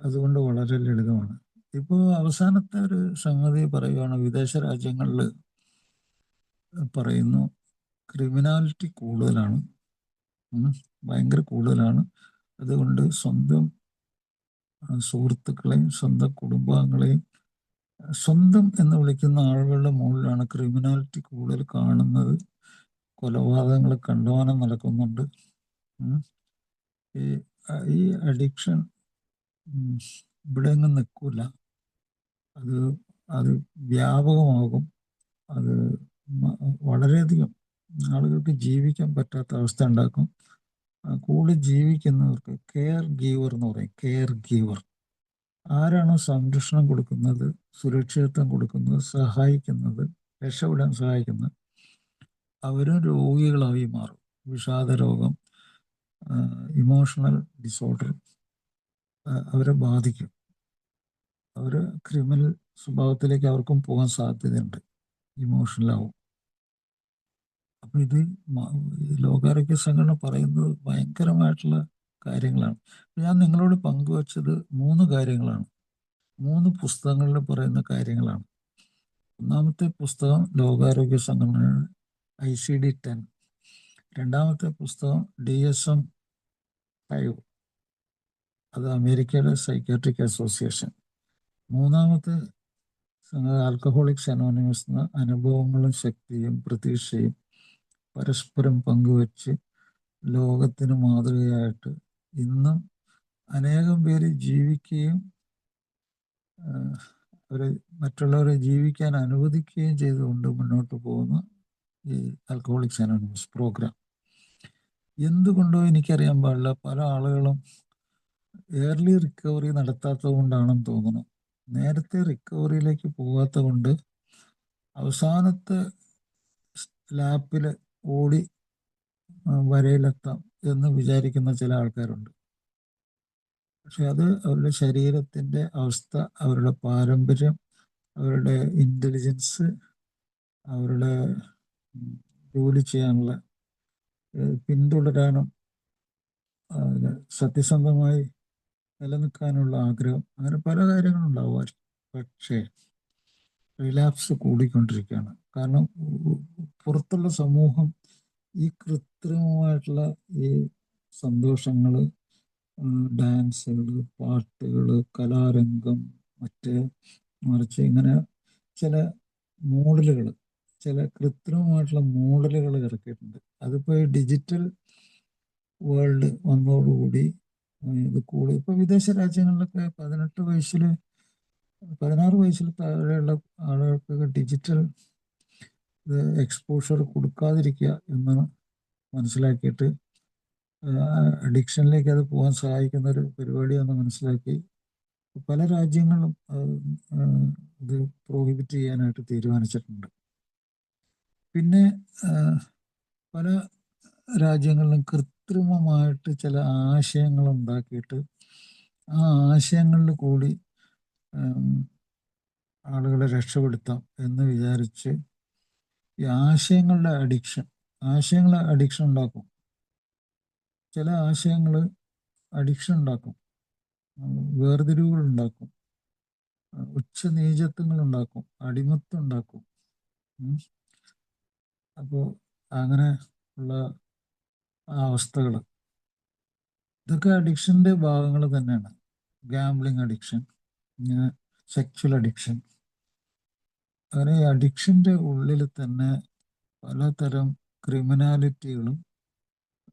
അതുകൊണ്ട് വളരെ ലളിതമാണ്. ഇപ്പോൾ അവസാനത്തെ ഒരു സംഗതി പറയുകയാണ്, വിദേശ രാജ്യങ്ങളിൽ പറയുന്നു ക്രിമിനാലിറ്റി കൂടുതലാണ്, ഭയങ്കര കൂടുതലാണ്. അതുകൊണ്ട് സ്വന്തം സുഹൃത്തുക്കളെയും സ്വന്തം കുടുംബാംഗങ്ങളെയും സ്വന്തം എന്ന് വിളിക്കുന്ന ആളുകളുടെ മുകളിലാണ് ക്രിമിനാലിറ്റി കൂടുതൽ കാണുന്നത്. കൊലപാതകങ്ങൾ കണ്ടമാനം നടക്കുന്നുണ്ട്. ഈ ഈ അഡിക്ഷൻ ഇവിടെ എങ്ങും നിൽക്കില്ല. അത് അത് വ്യാപകമാകും. അത് വളരെയധികം ആളുകൾക്ക് ജീവിക്കാൻ പറ്റാത്ത അവസ്ഥ ഉണ്ടാക്കും. കൂടുതൽ ജീവിക്കുന്നവർക്ക് കെയർ ഗീവർ എന്ന് പറയും. കെയർ ഗീവർ ആരാണോ സംരക്ഷണം കൊടുക്കുന്നത്, സുരക്ഷിതത്വം കൊടുക്കുന്നത്, സഹായിക്കുന്നത്, രക്ഷപ്പെടാൻ സഹായിക്കുന്നത്, അവരും രോഗികളായി മാറും. വിഷാദ രോഗം, ഇമോഷണൽ ഡിസോർഡർ അവരെ ബാധിക്കും. അവർ ക്രിമിനൽ സ്വഭാവത്തിലേക്ക് അവർക്കും പോകാൻ സാധ്യതയുണ്ട്. ഇമോഷണലാവും. അപ്പം ഇത് ലോകാരോഗ്യ സംഘടന പറയുന്നത് ഭയങ്കരമായിട്ടുള്ള കാര്യങ്ങളാണ്. ഞാൻ നിങ്ങളോട് പങ്കുവച്ചത് 3 കാര്യങ്ങളാണ്. 3 പുസ്തകങ്ങളിൽ പറയുന്ന കാര്യങ്ങളാണ്. ഒന്നാമത്തെ പുസ്തകം ലോകാരോഗ്യ സംഘടനയുടെ ICD-10. രണ്ടാമത്തെ പുസ്തകം DSM-5, അത് അമേരിക്കയുടെ സൈക്യാട്രിക് അസോസിയേഷൻ. മൂന്നാമത്തെ ആൽക്കഹോളിക്സ് അനോണിമസ് എന്ന അനുഭവങ്ങളും ശക്തിയും പ്രതീക്ഷയും പരസ്പരം പങ്കുവച്ച് ലോകത്തിന് മാതൃകയായിട്ട് ഇന്നും അനേകം പേര് ജീവിക്കുകയും അവരെ മറ്റുള്ളവരെ ജീവിക്കാൻ അനുവദിക്കുകയും ചെയ്തുകൊണ്ട് മുന്നോട്ട് പോകുന്ന ഈ ആൽക്കഹോളിക്സ് അനോണിമസ് പ്രോഗ്രാം. എന്തുകൊണ്ടോ എനിക്കറിയാൻ പാടില്ല, പല ആളുകളും ഏർലി റിക്കവറി നടത്താത്തത് കൊണ്ടാണെന്ന് തോന്നുന്നു. നേരത്തെ റിക്കവറിയിലേക്ക് പോകാത്ത കൊണ്ട് അവസാനത്തെ ലാപ്പിൽ ഓടി വരയിലെത്താം എന്ന് വിചാരിക്കുന്ന ചില ആൾക്കാരുണ്ട്. പക്ഷെ അത് അവരുടെ ശരീരത്തിൻ്റെ അവസ്ഥ, അവരുടെ പാരമ്പര്യം, അവരുടെ ഇൻ്റലിജൻസ്, അവരുടെ ജോലി ചെയ്യാനുള്ള പിന്തുടരാനും സത്യസന്ധമായി നിലനിൽക്കാനുള്ള ആഗ്രഹം, അങ്ങനെ പല കാര്യങ്ങളുണ്ടാവുമായിരിക്കും. പക്ഷേ റിലാപ്സ് കൂടിക്കൊണ്ടിരിക്കുകയാണ്. കാരണം പുറത്തുള്ള സമൂഹം ഈ കൃത്രിമമായിട്ടുള്ള ഈ സന്തോഷങ്ങൾ, ഡാൻസുകൾ, പാട്ടുകൾ, കലാരംഗം, മറിച്ച് ഇങ്ങനെ ചില മോഡലുകൾ, ചില കൃത്രിമമായിട്ടുള്ള മോഡലുകൾ ഇറക്കിയിട്ടുണ്ട്. അതിപ്പോൾ ഈ ഡിജിറ്റൽ വേൾഡ് വന്നതോടുകൂടി ഇത് കൂടുതൽ. ഇപ്പോൾ വിദേശ രാജ്യങ്ങളിലൊക്കെ 16 വയസ്സിൽ താഴെയുള്ള ആളുകൾക്ക് ഡിജിറ്റൽ എക്സ്പോഷർ കൊടുക്കാതിരിക്കുക എന്ന് മനസ്സിലാക്കിയിട്ട് അഡിക്ഷനിലേക്ക് അത് പോകാൻ സഹായിക്കുന്ന ഒരു പരിപാടിയാണെന്ന് മനസ്സിലാക്കി പല രാജ്യങ്ങളും ഇത് പ്രോഹിബിറ്റ് ചെയ്യാനായിട്ട് തീരുമാനിച്ചിട്ടുണ്ട്. പിന്നെ പല രാജ്യങ്ങളിലും കൃത്രിമമായിട്ട് ചില ആശയങ്ങൾ ഉണ്ടാക്കിയിട്ട് ആ ആശയങ്ങളിൽ കൂടി ആളുകളെ രക്ഷപ്പെടുത്താം എന്ന് വിചാരിച്ച് ഈ ആശയങ്ങളുടെ അഡിക്ഷൻ ഉണ്ടാക്കും. ചില ആശയങ്ങൾ അഡിക്ഷൻ ഉണ്ടാക്കും, വേർതിരിവുകൾ ഉണ്ടാക്കും, ഉച്ചനീചത്വങ്ങൾ ഉണ്ടാക്കും, അടിമത്തം ഉണ്ടാക്കും. അപ്പോൾ അങ്ങനെ ഉള്ള അവസ്ഥകൾ, ഇതൊക്കെ അഡിക്ഷൻ്റെ ഭാഗങ്ങൾ തന്നെയാണ്. ഗാംബ്ലിംഗ് അഡിക്ഷൻ, ഇങ്ങനെ സെക്ച്വൽ അഡിക്ഷൻ, അങ്ങനെ ഈ അഡിക്ഷൻ്റെ ഉള്ളിൽ തന്നെ പലതരം ക്രിമിനാലിറ്റികളും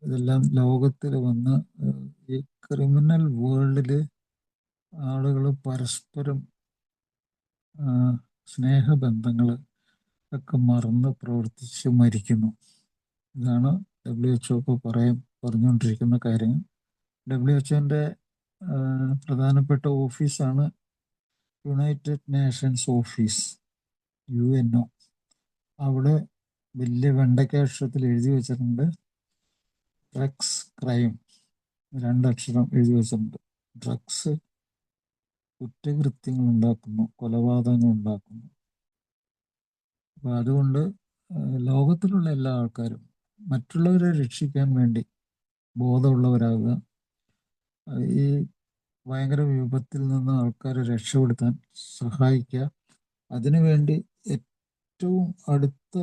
ഇതെല്ലാം ലോകത്തിൽ വന്ന് ഈ ക്രിമിനൽ വേൾഡിൽ ആളുകൾ പരസ്പരം സ്നേഹബന്ധങ്ങൾ ഒക്കെ മറന്ന് പ്രവർത്തിച്ച് മരിക്കുന്നു. ഇതാണ് WHO ഇപ്പോൾ പറഞ്ഞുകൊണ്ടിരിക്കുന്ന കാര്യങ്ങൾ. WHO പ്രധാനപ്പെട്ട ഓഫീസാണ് യുണൈറ്റഡ് നേഷൻസ് ഓഫീസ്, UNO. അവിടെ വലിയ വെണ്ടയ്ക്ക അക്ഷരത്തിൽ എഴുതി വെച്ചിട്ടുണ്ട് ഡ്രഗ്സ് ക്രൈം, 2 അക്ഷരം എഴുതി വെച്ചിട്ടുണ്ട്. ഡ്രഗ്സ് കുറ്റകൃത്യങ്ങൾ ഉണ്ടാക്കുന്നു, കൊലപാതകങ്ങൾ ഉണ്ടാക്കുന്നു. അപ്പോൾ അതുകൊണ്ട് ലോകത്തിലുള്ള എല്ലാ ആൾക്കാരും മറ്റുള്ളവരെ രക്ഷിക്കാൻ വേണ്ടി ബോധമുള്ളവരാകുക. ഈ ഭയങ്കര വിപത്തിൽ നിന്ന് ആൾക്കാരെ രക്ഷപ്പെടുത്താൻ സഹായിക്കുക. അതിനുവേണ്ടി ഏറ്റവും അടുത്ത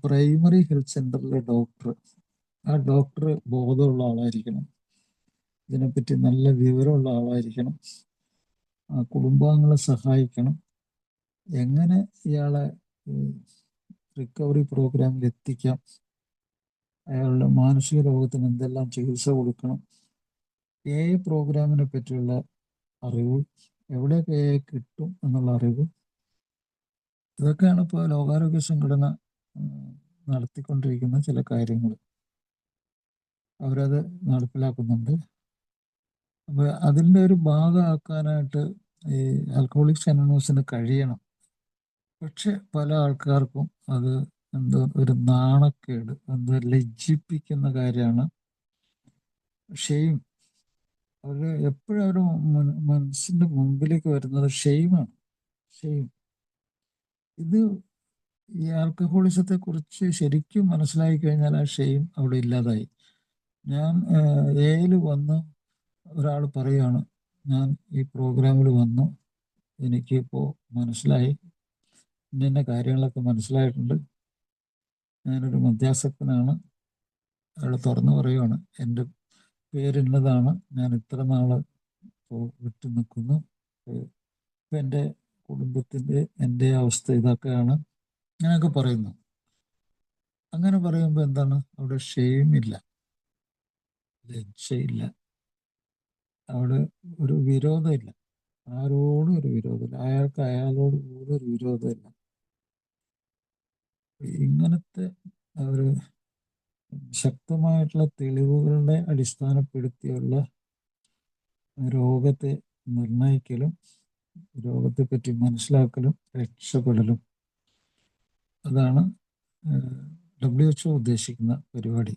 പ്രൈമറി ഹെൽത്ത് സെൻ്ററിലെ ഡോക്ടർ, ആ ഡോക്ടർ ബോധമുള്ള ആളായിരിക്കണം, ഇതിനെപ്പറ്റി നല്ല വിവരമുള്ള ആളായിരിക്കണം, ആ കുടുംബാംഗങ്ങളെ സഹായിക്കണം. എങ്ങനെ ഇയാളെ റിക്കവറി പ്രോഗ്രാമിൽ എത്തിക്കാം, അയാളുടെ മാനസിക രോഗത്തിന് എന്തെല്ലാം ചികിത്സ കൊടുക്കണം, പ്രോഗ്രാമിനെ പറ്റിയുള്ള അറിവ്, എവിടെയൊക്കെ കിട്ടും എന്നുള്ള അറിവ്, ഇതൊക്കെയാണ് ഇപ്പോൾ ലോകാരോഗ്യ സംഘടന നടത്തിക്കൊണ്ടിരിക്കുന്ന ചില കാര്യങ്ങൾ. അവരത് നടപ്പിലാക്കുന്നുണ്ട്. അപ്പോൾ അതിൻ്റെ ഒരു ഭാഗമാക്കാനായിട്ട് ഈ ആൽക്കഹോളിക്സ് അനോണിമസിന് കഴിയണം. പക്ഷെ പല ആൾക്കാർക്കും അത് എന്തോ ഒരു നാണക്കേട്, എന്തോ ലജ്ജിപ്പിക്കുന്ന കാര്യമാണ് ഷെയിം. അവർ എപ്പോഴും അവർ മനസ്സിൻ്റെ മുമ്പിലേക്ക് വരുന്നത് ഷെയിമാണ്. ഷെയിം ഇത് ഈ ആൽക്കഹോളിസത്തെ കുറിച്ച് ശരിക്കും മനസ്സിലാക്കി കഴിഞ്ഞാൽ ആ ഷെയിം അവിടെ ഇല്ലാതായി. ഞാൻ എയിൽ വന്ന് ഒരാൾ പറയുകയാണ്, ഞാൻ ഈ പ്രോഗ്രാമിൽ വന്നു, എനിക്കിപ്പോൾ മനസ്സിലായി, ഇന്ന കാര്യങ്ങളൊക്കെ മനസ്സിലായിട്ടുണ്ട്, ഞാനൊരു മദ്യാസക്തനാണ്. അയാൾ തുറന്നു പറയുകയാണ്, എൻ്റെ പേരിന്നതാണ്, ഞാൻ ഇത്ര നാൾ വിട്ടു നിൽക്കുന്നു, ഇപ്പം എൻ്റെ കുടുംബത്തിൻ്റെ എൻ്റെ അവസ്ഥ ഇതൊക്കെയാണ്, അങ്ങനെയൊക്കെ പറയുന്നു. അങ്ങനെ പറയുമ്പോൾ എന്താണ്, അവിടെ ഷെയിമില്ല, ലജ്ജയില്ല, അവിടെ ഒരു വിരോധമില്ല, ആരോടും ഒരു വിരോധമില്ല, അയാൾക്ക് അയാളോട് പോലും ഒരു വിരോധമില്ല. ഇങ്ങനത്തെ ഒരു ശക്തമായിട്ടുള്ള തെളിവുകളുടെ അടിസ്ഥാനപ്പെടുത്തിയുള്ള രോഗത്തെ നിർണയിക്കലും രോഗത്തെപ്പറ്റി മനസ്സിലാക്കലും രക്ഷപ്പെടലും, അതാണ് WHO ഉദ്ദേശിക്കുന്ന പരിപാടി.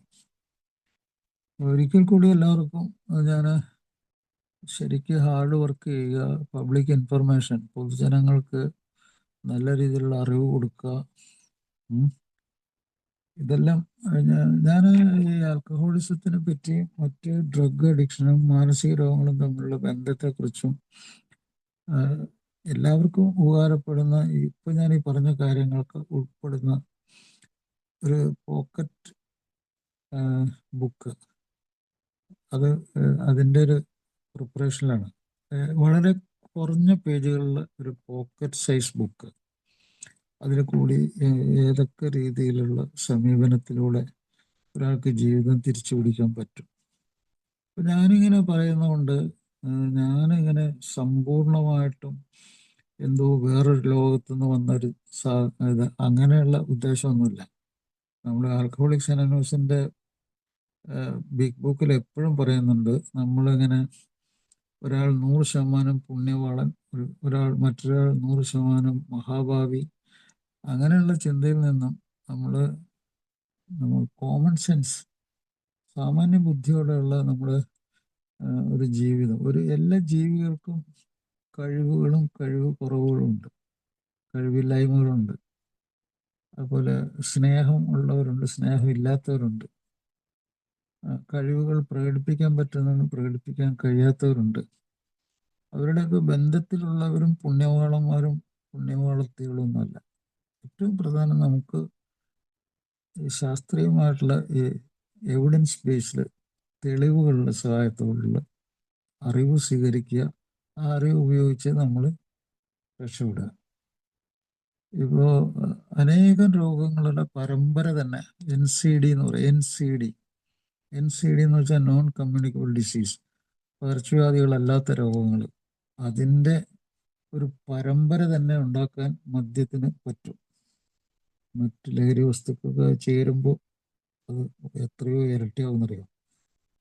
ഒരിക്കൽ കൂടി എല്ലാവർക്കും ഞാൻ ശരിക്കും ഹാർഡ് വർക്ക് ചെയ്യുക, പബ്ലിക് ഇൻഫർമേഷൻ, പൊതുജനങ്ങൾക്ക് നല്ല രീതിയിലുള്ള അറിവ് കൊടുക്കുക. ഇതെല്ലാം ഞാൻ ഈ ആൽക്കഹോളിസത്തിനെ പറ്റിയും മറ്റ് ഡ്രഗ് അഡിക്ഷനും മാനസിക രോഗങ്ങളും തമ്മിലുള്ള ബന്ധത്തെക്കുറിച്ചും എല്ലാവർക്കും ഉപകാരപ്പെടുന്ന ഇപ്പം ഞാൻ ഈ പറഞ്ഞ കാര്യങ്ങൾക്ക് ഉൾപ്പെടുന്ന ഒരു പോക്കറ്റ് ബുക്ക്, അത് അതിൻ്റെ ഒരു പ്രിപ്പറേഷനിലാണ്. വളരെ കുറഞ്ഞ പേജുകളിൽ ഒരു പോക്കറ്റ് സൈസ് ബുക്ക്, അതിൽ കൂടി ഏതൊക്കെ രീതിയിലുള്ള സമീപനത്തിലൂടെ ഒരാൾക്ക് ജീവിതം തിരിച്ചു പിടിക്കാൻ പറ്റും. അപ്പം ഞാനിങ്ങനെ പറയുന്നതുകൊണ്ട് ഞാനിങ്ങനെ സമ്പൂർണമായിട്ടും എന്തോ വേറൊരു ലോകത്തുനിന്ന് വന്നൊരു ഇത് അങ്ങനെയുള്ള ഉദ്ദേശമൊന്നുമില്ല. നമ്മൾ ആൽക്കഹോളിക്സ് അനോണിമസിൻ്റെ ബിഗ് ബുക്കിൽ എപ്പോഴും പറയുന്നുണ്ട്, നമ്മളിങ്ങനെ ഒരാൾ 100% പുണ്യവാളൻ, ഒരാൾ മറ്റൊരാൾ 100% മഹാഭാവി, അങ്ങനെയുള്ള ചിന്തയിൽ നിന്നും നമ്മൾ കോമൺ സെൻസ്, സാമാന്യ ബുദ്ധിയോടെയുള്ള നമ്മുടെ ഒരു ജീവിതം, എല്ലാ ജീവികൾക്കും കഴിവുകളും കഴിവ് കുറവുകളും ഉണ്ട്, കഴിവില്ലായ്മകളുണ്ട്. അതുപോലെ സ്നേഹം ഉള്ളവരുണ്ട്, സ്നേഹം ഇല്ലാത്തവരുണ്ട്, കഴിവുകൾ പ്രകടിപ്പിക്കാൻ പറ്റുന്നവരും പ്രകടിപ്പിക്കാൻ കഴിയാത്തവരുണ്ട്. അവരുടെയൊക്കെ ബന്ധത്തിലുള്ളവരും പുണ്യവാളന്മാരും പുണ്യവാളത്തികളൊന്നുമല്ല. ഏറ്റവും പ്രധാനം നമുക്ക് ശാസ്ത്രീയമായിട്ടുള്ള ഈ എവിഡൻസ് ബേസ്ഡ് തെളിവുകളുടെ സഹായത്തോടുള്ള അറിവ് സ്വീകരിക്കുക, ആ അറിവ് ഉപയോഗിച്ച് നമ്മൾ രക്ഷപ്പെടുക. ഇപ്പോൾ അനേകം രോഗങ്ങളുടെ പരമ്പര തന്നെ NCD എന്ന് പറയും. NCD എന്ന് വെച്ചാൽ നോൺ കമ്മ്യൂണിക്കബിൾ ഡിസീസ്, പകർച്ചവ്യാധികളല്ലാത്ത രോഗങ്ങൾ. അതിൻ്റെ ഒരു പരമ്പര തന്നെ ഉണ്ടാക്കാൻ മദ്യത്തിന് പറ്റും. മറ്റ് ലഹരി വസ്തുക്കളൊക്കെ ചേരുമ്പോൾ അത് എത്രയോ ഇരട്ടിയാവുന്നറിയാം.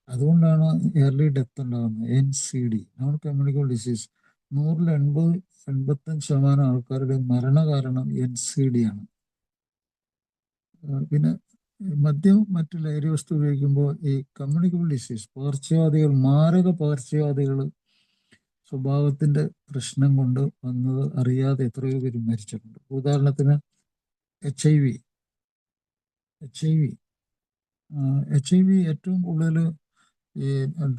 അതുകൊണ്ടാണ് എയർലി ഡെത്ത് ഉണ്ടാകുന്നത്. NCD, non communicable disease. 100-85% ആൾക്കാരുടെ മരണകാരണം NCD ആണ്. പിന്നെ മദ്യവും മറ്റു ലഹരി വസ്തു ഉപയോഗിക്കുമ്പോൾ ഈ കമ്മ്യൂണിക്കബിൾ ഡിസീസ്, പകർച്ചവ്യാധികൾ, മാരക പകർച്ചവ്യാധികൾ സ്വഭാവത്തിൻ്റെ പ്രശ്നം കൊണ്ട് വന്നത് അറിയാതെ എത്രയോ പേര് മരിച്ചിട്ടുണ്ട്. ഉദാഹരണത്തിന് HIV. ഏറ്റവും കൂടുതൽ ഈ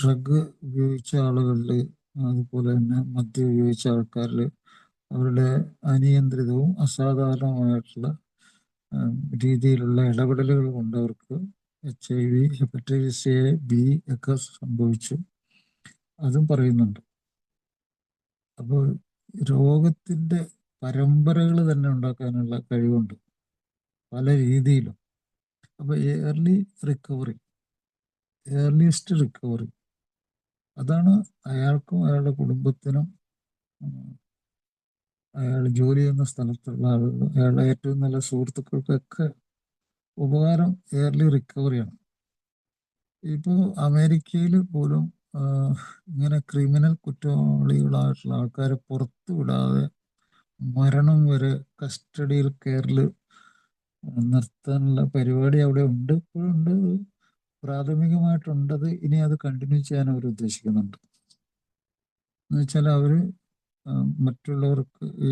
ഡ്രഗ് ഉപയോഗിച്ച ആളുകളിൽ അതുപോലെ തന്നെ മദ്യം ഉപയോഗിച്ച ആൾക്കാരിൽ അവരുടെ അനിയന്ത്രിതവും അസാധാരണമായിട്ടുള്ള രീതിയിലുള്ള ഇടപെടലുകൾ കൊണ്ട് അവർക്ക് HIV, ഹെപ്പറ്റൈറ്റിസ് A, B ഒക്കെ സംഭവിച്ചു. അതും പറയുന്നുണ്ട്. അപ്പോൾ രോഗത്തിൻ്റെ പരമ്പരകൾ തന്നെ ഉണ്ടാക്കാനുള്ള കഴിവുണ്ട് പല രീതിയിലും. അപ്പോൾ ഏർലിയസ്റ്റ് റിക്കവറി അതാണ് അയാൾക്കും അയാളുടെ കുടുംബത്തിനും അയാൾ ജോലി ചെയ്യുന്ന സ്ഥലത്തുള്ള ആളുകൾ അയാളുടെ ഏറ്റവും നല്ല സുഹൃത്തുക്കൾക്കൊക്കെ ഉപകാരം ഏർലി റിക്കവറിയാണ്. ഇപ്പോൾ അമേരിക്കയിൽ പോലും ഇങ്ങനെ ക്രിമിനൽ കുറ്റവാളികളായിട്ടുള്ള ആൾക്കാരെ പുറത്തു വിടാതെ മരണം വരെ കസ്റ്റഡിയിൽ കെയറിൽ നിർത്താനുള്ള പരിപാടി അവിടെ ഉണ്ട്, ഇപ്പോഴുണ്ട്, പ്രാഥമികമായിട്ടുണ്ടത്. ഇനി അത് കണ്ടിന്യൂ ചെയ്യാൻ അവർ ഉദ്ദേശിക്കുന്നുണ്ട്. എന്ന് വെച്ചാൽ അവർ മറ്റുള്ളവർക്ക് ഈ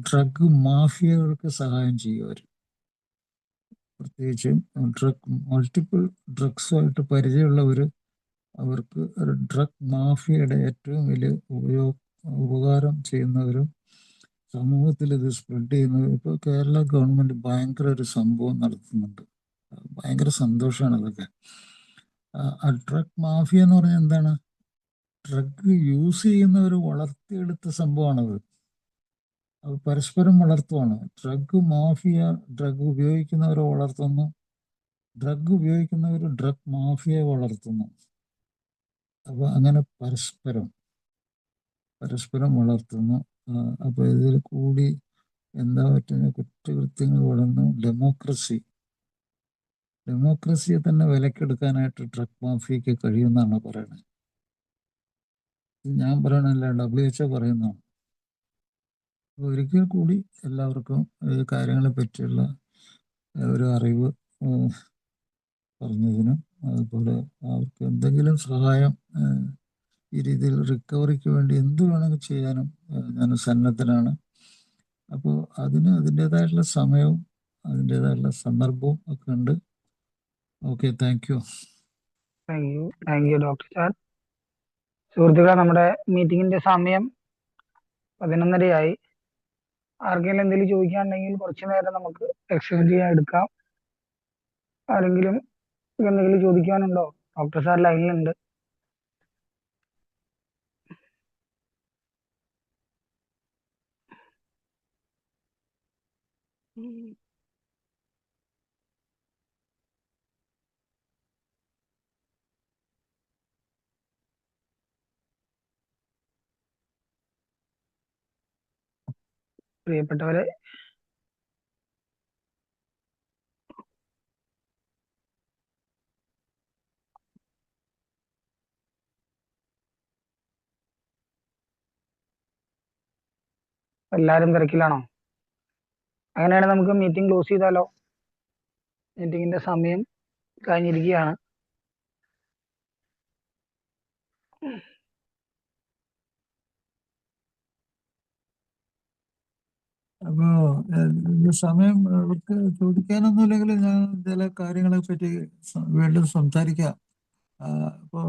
ഡ്രഗ് മാഫിയകൾക്ക് സഹായം ചെയ്യും. അവർ പ്രത്യേകിച്ച് മൾട്ടിപ്പിൾ ഡ്രഗ്സുമായിട്ട് പരിചയമുള്ളവർ അവർക്ക് ഒരു ഡ്രഗ് മാഫിയയുടെ ഏറ്റവും വലിയ ഉപകാരം ചെയ്യുന്നവരും സമൂഹത്തിൽ ഇത് സ്പ്രെഡ് ചെയ്യുന്നവരും. ഇപ്പോൾ കേരള ഗവൺമെൻറ് ഭയങ്കര ഒരു സംഭവം നടത്തുന്നുണ്ട്. ഭയങ്കര സന്തോഷമാണ് അതൊക്കെ. ആ ഡ്രഗ് മാഫിയ എന്ന് പറഞ്ഞാൽ എന്താണ്? ഡ്രഗ് യൂസ് ചെയ്യുന്നവർ വളർത്തിയെടുത്ത സംഭവമാണത്. അത് പരസ്പരം വളർത്തുവാണ്. ഡ്രഗ് മാഫിയ ഡ്രഗ് ഉപയോഗിക്കുന്നവരെ വളർത്തുന്നു, ഡ്രഗ് ഉപയോഗിക്കുന്നവർ ഡ്രഗ് മാഫിയയെ വളർത്തുന്നു. അപ്പോൾ അങ്ങനെ പരസ്പരം വളർത്തുന്നു. അപ്പോൾ ഇതിൽ കൂടി എന്താ പറ്റുന്ന കുറ്റകൃത്യങ്ങൾ വളർന്നു. ഡെമോക്രസിയെ തന്നെ വിലക്കെടുക്കാനായിട്ട് ഡ്രഗ് മാഫിയക്ക് കഴിയുമെന്നാണ് പറയുന്നത്. ഞാൻ പറയണല്ല, WHO പറയുന്നതാണ്. ഒരിക്കൽ കൂടി എല്ലാവർക്കും ഈ കാര്യങ്ങളെ പറ്റിയുള്ള ഒരു അറിവ് പറഞ്ഞതിനും അതുപോലെ അവർക്ക് എന്തെങ്കിലും സഹായം ഈ രീതിയിൽ റിക്കവറിക്ക് വേണ്ടി എന്ത് വേണമെങ്കിൽ ചെയ്യാനും ഞാൻ സന്നദ്ധനാണ്. അപ്പോൾ അതിന് അതിൻ്റെതായിട്ടുള്ള സമയവും അതിൻ്റെതായിട്ടുള്ള സന്ദർഭവും ഒക്കെ ഉണ്ട്. Okay, thank you. Thank you doctor sir. സുഹൃത്തുക്കളെ, നമ്മുടെ മീറ്റിംഗിന്റെ സമയം 11:30 ആർക്കെങ്കിലും എന്തെങ്കിലും ചോദിക്കാനുണ്ടെങ്കിൽ കുറച്ചു നേരം നമുക്ക് എക്സ്ചേഞ്ച് ചെയ്യാൻ എടുക്കാം. ആരെങ്കിലും എന്തെങ്കിലും ചോദിക്കാനുണ്ടോ? Doctor sir ലൈനിലുണ്ട്. പ്രിയപ്പെട്ടവരെ, എല്ലാവരും തിരക്കിലാണോ? അങ്ങനെയാണെങ്കിൽ നമുക്ക് മീറ്റിംഗ് ക്ലോസ് ചെയ്താലോ? മീറ്റിംഗിന്റെ സമയം കഴിഞ്ഞിരിക്കുകയാണ്. അപ്പോൾ സമയം അവർക്ക് ചോദിക്കാനൊന്നുമില്ലെങ്കിൽ ഞാൻ ചില കാര്യങ്ങളെ പറ്റി വീണ്ടും സംസാരിക്കാം. ഇപ്പോൾ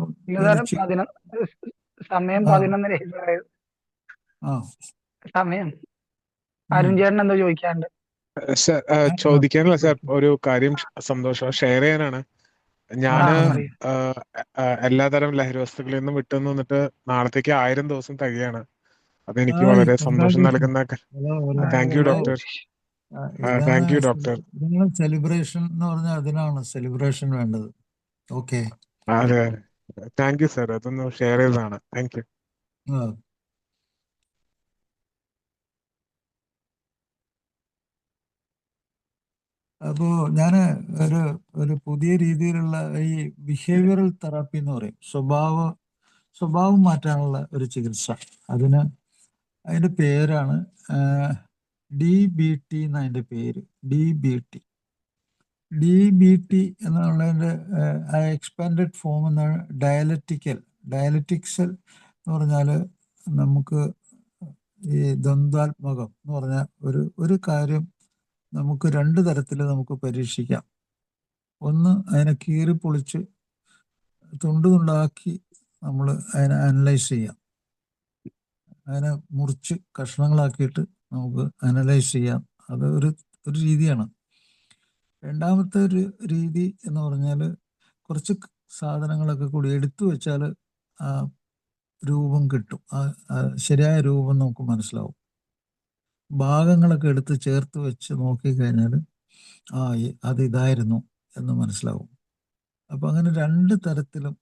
സമയം 11:30. സമയം അരുൺ ചേട്ടൻ എന്തോ ചോദിക്കാണ്ട്? ചോദിക്കാനല്ല സാർ, ഒരു കാര്യം സന്തോഷം ഷെയർ ചെയ്യാനാണ്. ഞാന് എല്ലാതരം ലഹരി വസ്തുക്കളിൽ നിന്നും വിട്ടു നിന്നിട്ട് നാളത്തേക്ക് 1000 ദിവസം തികയാണ്. അതെനിക്ക് വളരെ സന്തോഷം നൽകുന്ന. Thank you doctor. Thank you doctor. Celebration എന്ന് പറഞ്ഞാൽ അതിനാണ് സെലിബ്രേഷൻ വേണ്ടത്. ഓക്കെ, അതെ, താങ്ക് യു സാർ. അതൊന്ന് ഷെയർ ചെയ്തതാണ്. Thank you. അപ്പോൾ ഞാൻ ഒരു പുതിയ രീതിയിലുള്ള ഈ ബിഹേവിയറൽ തെറാപ്പി എന്ന് പറയും, സ്വഭാവം മാറ്റാനുള്ള ഒരു ചികിത്സ. അതിൻ്റെ പേരാണ് DBT എന്നതിൻ്റെ പേര്. DBT എന്നുള്ളതിൻ്റെ എക്സ്പാൻഡഡ് ഫോം എന്നാണ് ഡയലറ്റിക്സൽ എന്ന് പറഞ്ഞാൽ നമുക്ക് ഈ ദ്വന്ദ്വാത്മകം എന്ന് പറഞ്ഞാൽ ഒരു കാര്യം നമുക്ക് 2 തരത്തിൽ നമുക്ക് പരീക്ഷിക്കാം. ഒന്ന്, അതിനെ കീറി പൊളിച്ച് തുണ്ടാക്കി നമ്മൾ അതിനെ അനലൈസ് ചെയ്യാം. അതിനെ മുറിച്ച് കഷ്ണങ്ങളാക്കിയിട്ട് നമുക്ക് അനലൈസ് ചെയ്യാം. അത് ഒരു രീതിയാണ്. രണ്ടാമത്തെ ഒരു രീതി എന്ന് പറഞ്ഞാൽ കുറച്ച് സാധനങ്ങളൊക്കെ കൂടി എടുത്തു വെച്ചാൽ ആ രൂപം കിട്ടും. ശരിയായ രൂപം നമുക്ക് മനസ്സിലാവും. ഭാഗങ്ങളൊക്കെ എടുത്ത് ചേർത്ത് വെച്ച് നോക്കിക്കഴിഞ്ഞാൽ അത് ഇതായിരുന്നു എന്ന് മനസ്സിലാവും. അപ്പം അങ്ങനെ രണ്ട് തരത്തിലും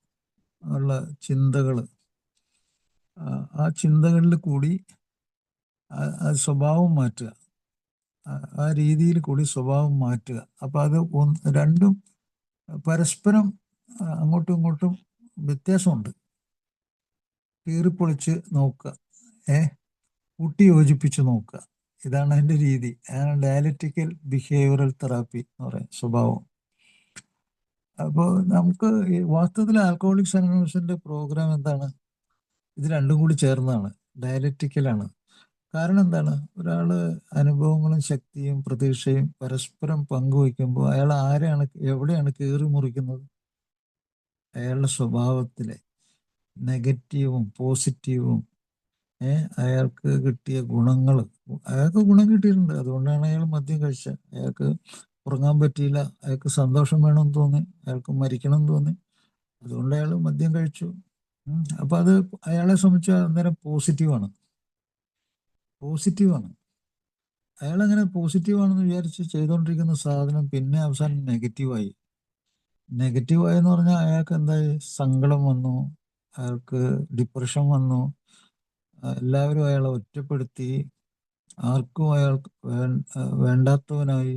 ഉള്ള ചിന്തകൾ, ആ ചിന്തകളിൽ കൂടി ആ സ്വഭാവം മാറ്റുക, ആ രീതിയിൽ കൂടി സ്വഭാവം മാറ്റുക. അപ്പം അത് രണ്ടും പരസ്പരം അങ്ങോട്ടും ഇങ്ങോട്ടും വ്യത്യാസമുണ്ട്. കീറിപ്പൊളിച്ച് നോക്കുക, കൂട്ടി യോജിപ്പിച്ച് നോക്കുക, ഇതാണ് അതിൻ്റെ രീതി. ഡയലക്റ്റിക്കൽ ബിഹേവിയറൽ തെറാപ്പി എന്ന് പറയും, സ്വഭാവം. അപ്പോൾ നമുക്ക് വാസ്തവത്തിൽ ആൽക്കഹോളിക്സ് അനോണിമസിന്റെ പ്രോഗ്രാം എന്താണ്? ഇത് രണ്ടും കൂടി ചേർന്നതാണ്, ഡയലക്റ്റിക്കലാണ്. കാരണം എന്താണ്? ഒരാൾ അനുഭവങ്ങളും ശക്തിയും പ്രതീക്ഷയും പരസ്പരം പങ്കുവയ്ക്കുമ്പോൾ അയാൾ എവിടെയാണ് കീറി മുറിക്കുന്നത്? അയാളുടെ സ്വഭാവത്തിലെ നെഗറ്റീവും പോസിറ്റീവും അയാൾക്ക് കിട്ടിയ ഗുണങ്ങൾ. അയാൾക്ക് ഗുണം കിട്ടിയിട്ടുണ്ട്, അതുകൊണ്ടാണ് അയാൾ മദ്യം കഴിച്ചത്. അയാൾക്ക് ഉറങ്ങാൻ പറ്റിയില്ല, അയാൾക്ക് സന്തോഷം വേണമെന്ന് തോന്നി, അയാൾക്ക് മരിക്കണം എന്ന് തോന്നി, അതുകൊണ്ട് അയാൾ മദ്യം കഴിച്ചു. അപ്പം അത് അയാളെ സംബന്ധിച്ച് അന്നേരം പോസിറ്റീവാണ്. അയാളങ്ങനെ പോസിറ്റീവാണെന്ന് വിചാരിച്ച് ചെയ്തുകൊണ്ടിരിക്കുന്ന സാധനം പിന്നെ അവസാനം നെഗറ്റീവായി. നെഗറ്റീവായെന്ന് പറഞ്ഞാൽ അയാൾക്ക് എന്തായി? സങ്കടം വന്നു, അയാൾക്ക് ഡിപ്രഷൻ വന്നു, എല്ലാവരും അയാളെ ഒറ്റപ്പെടുത്തി, ആർക്കും അയാൾക്ക് വേണ്ടാത്തവനായി.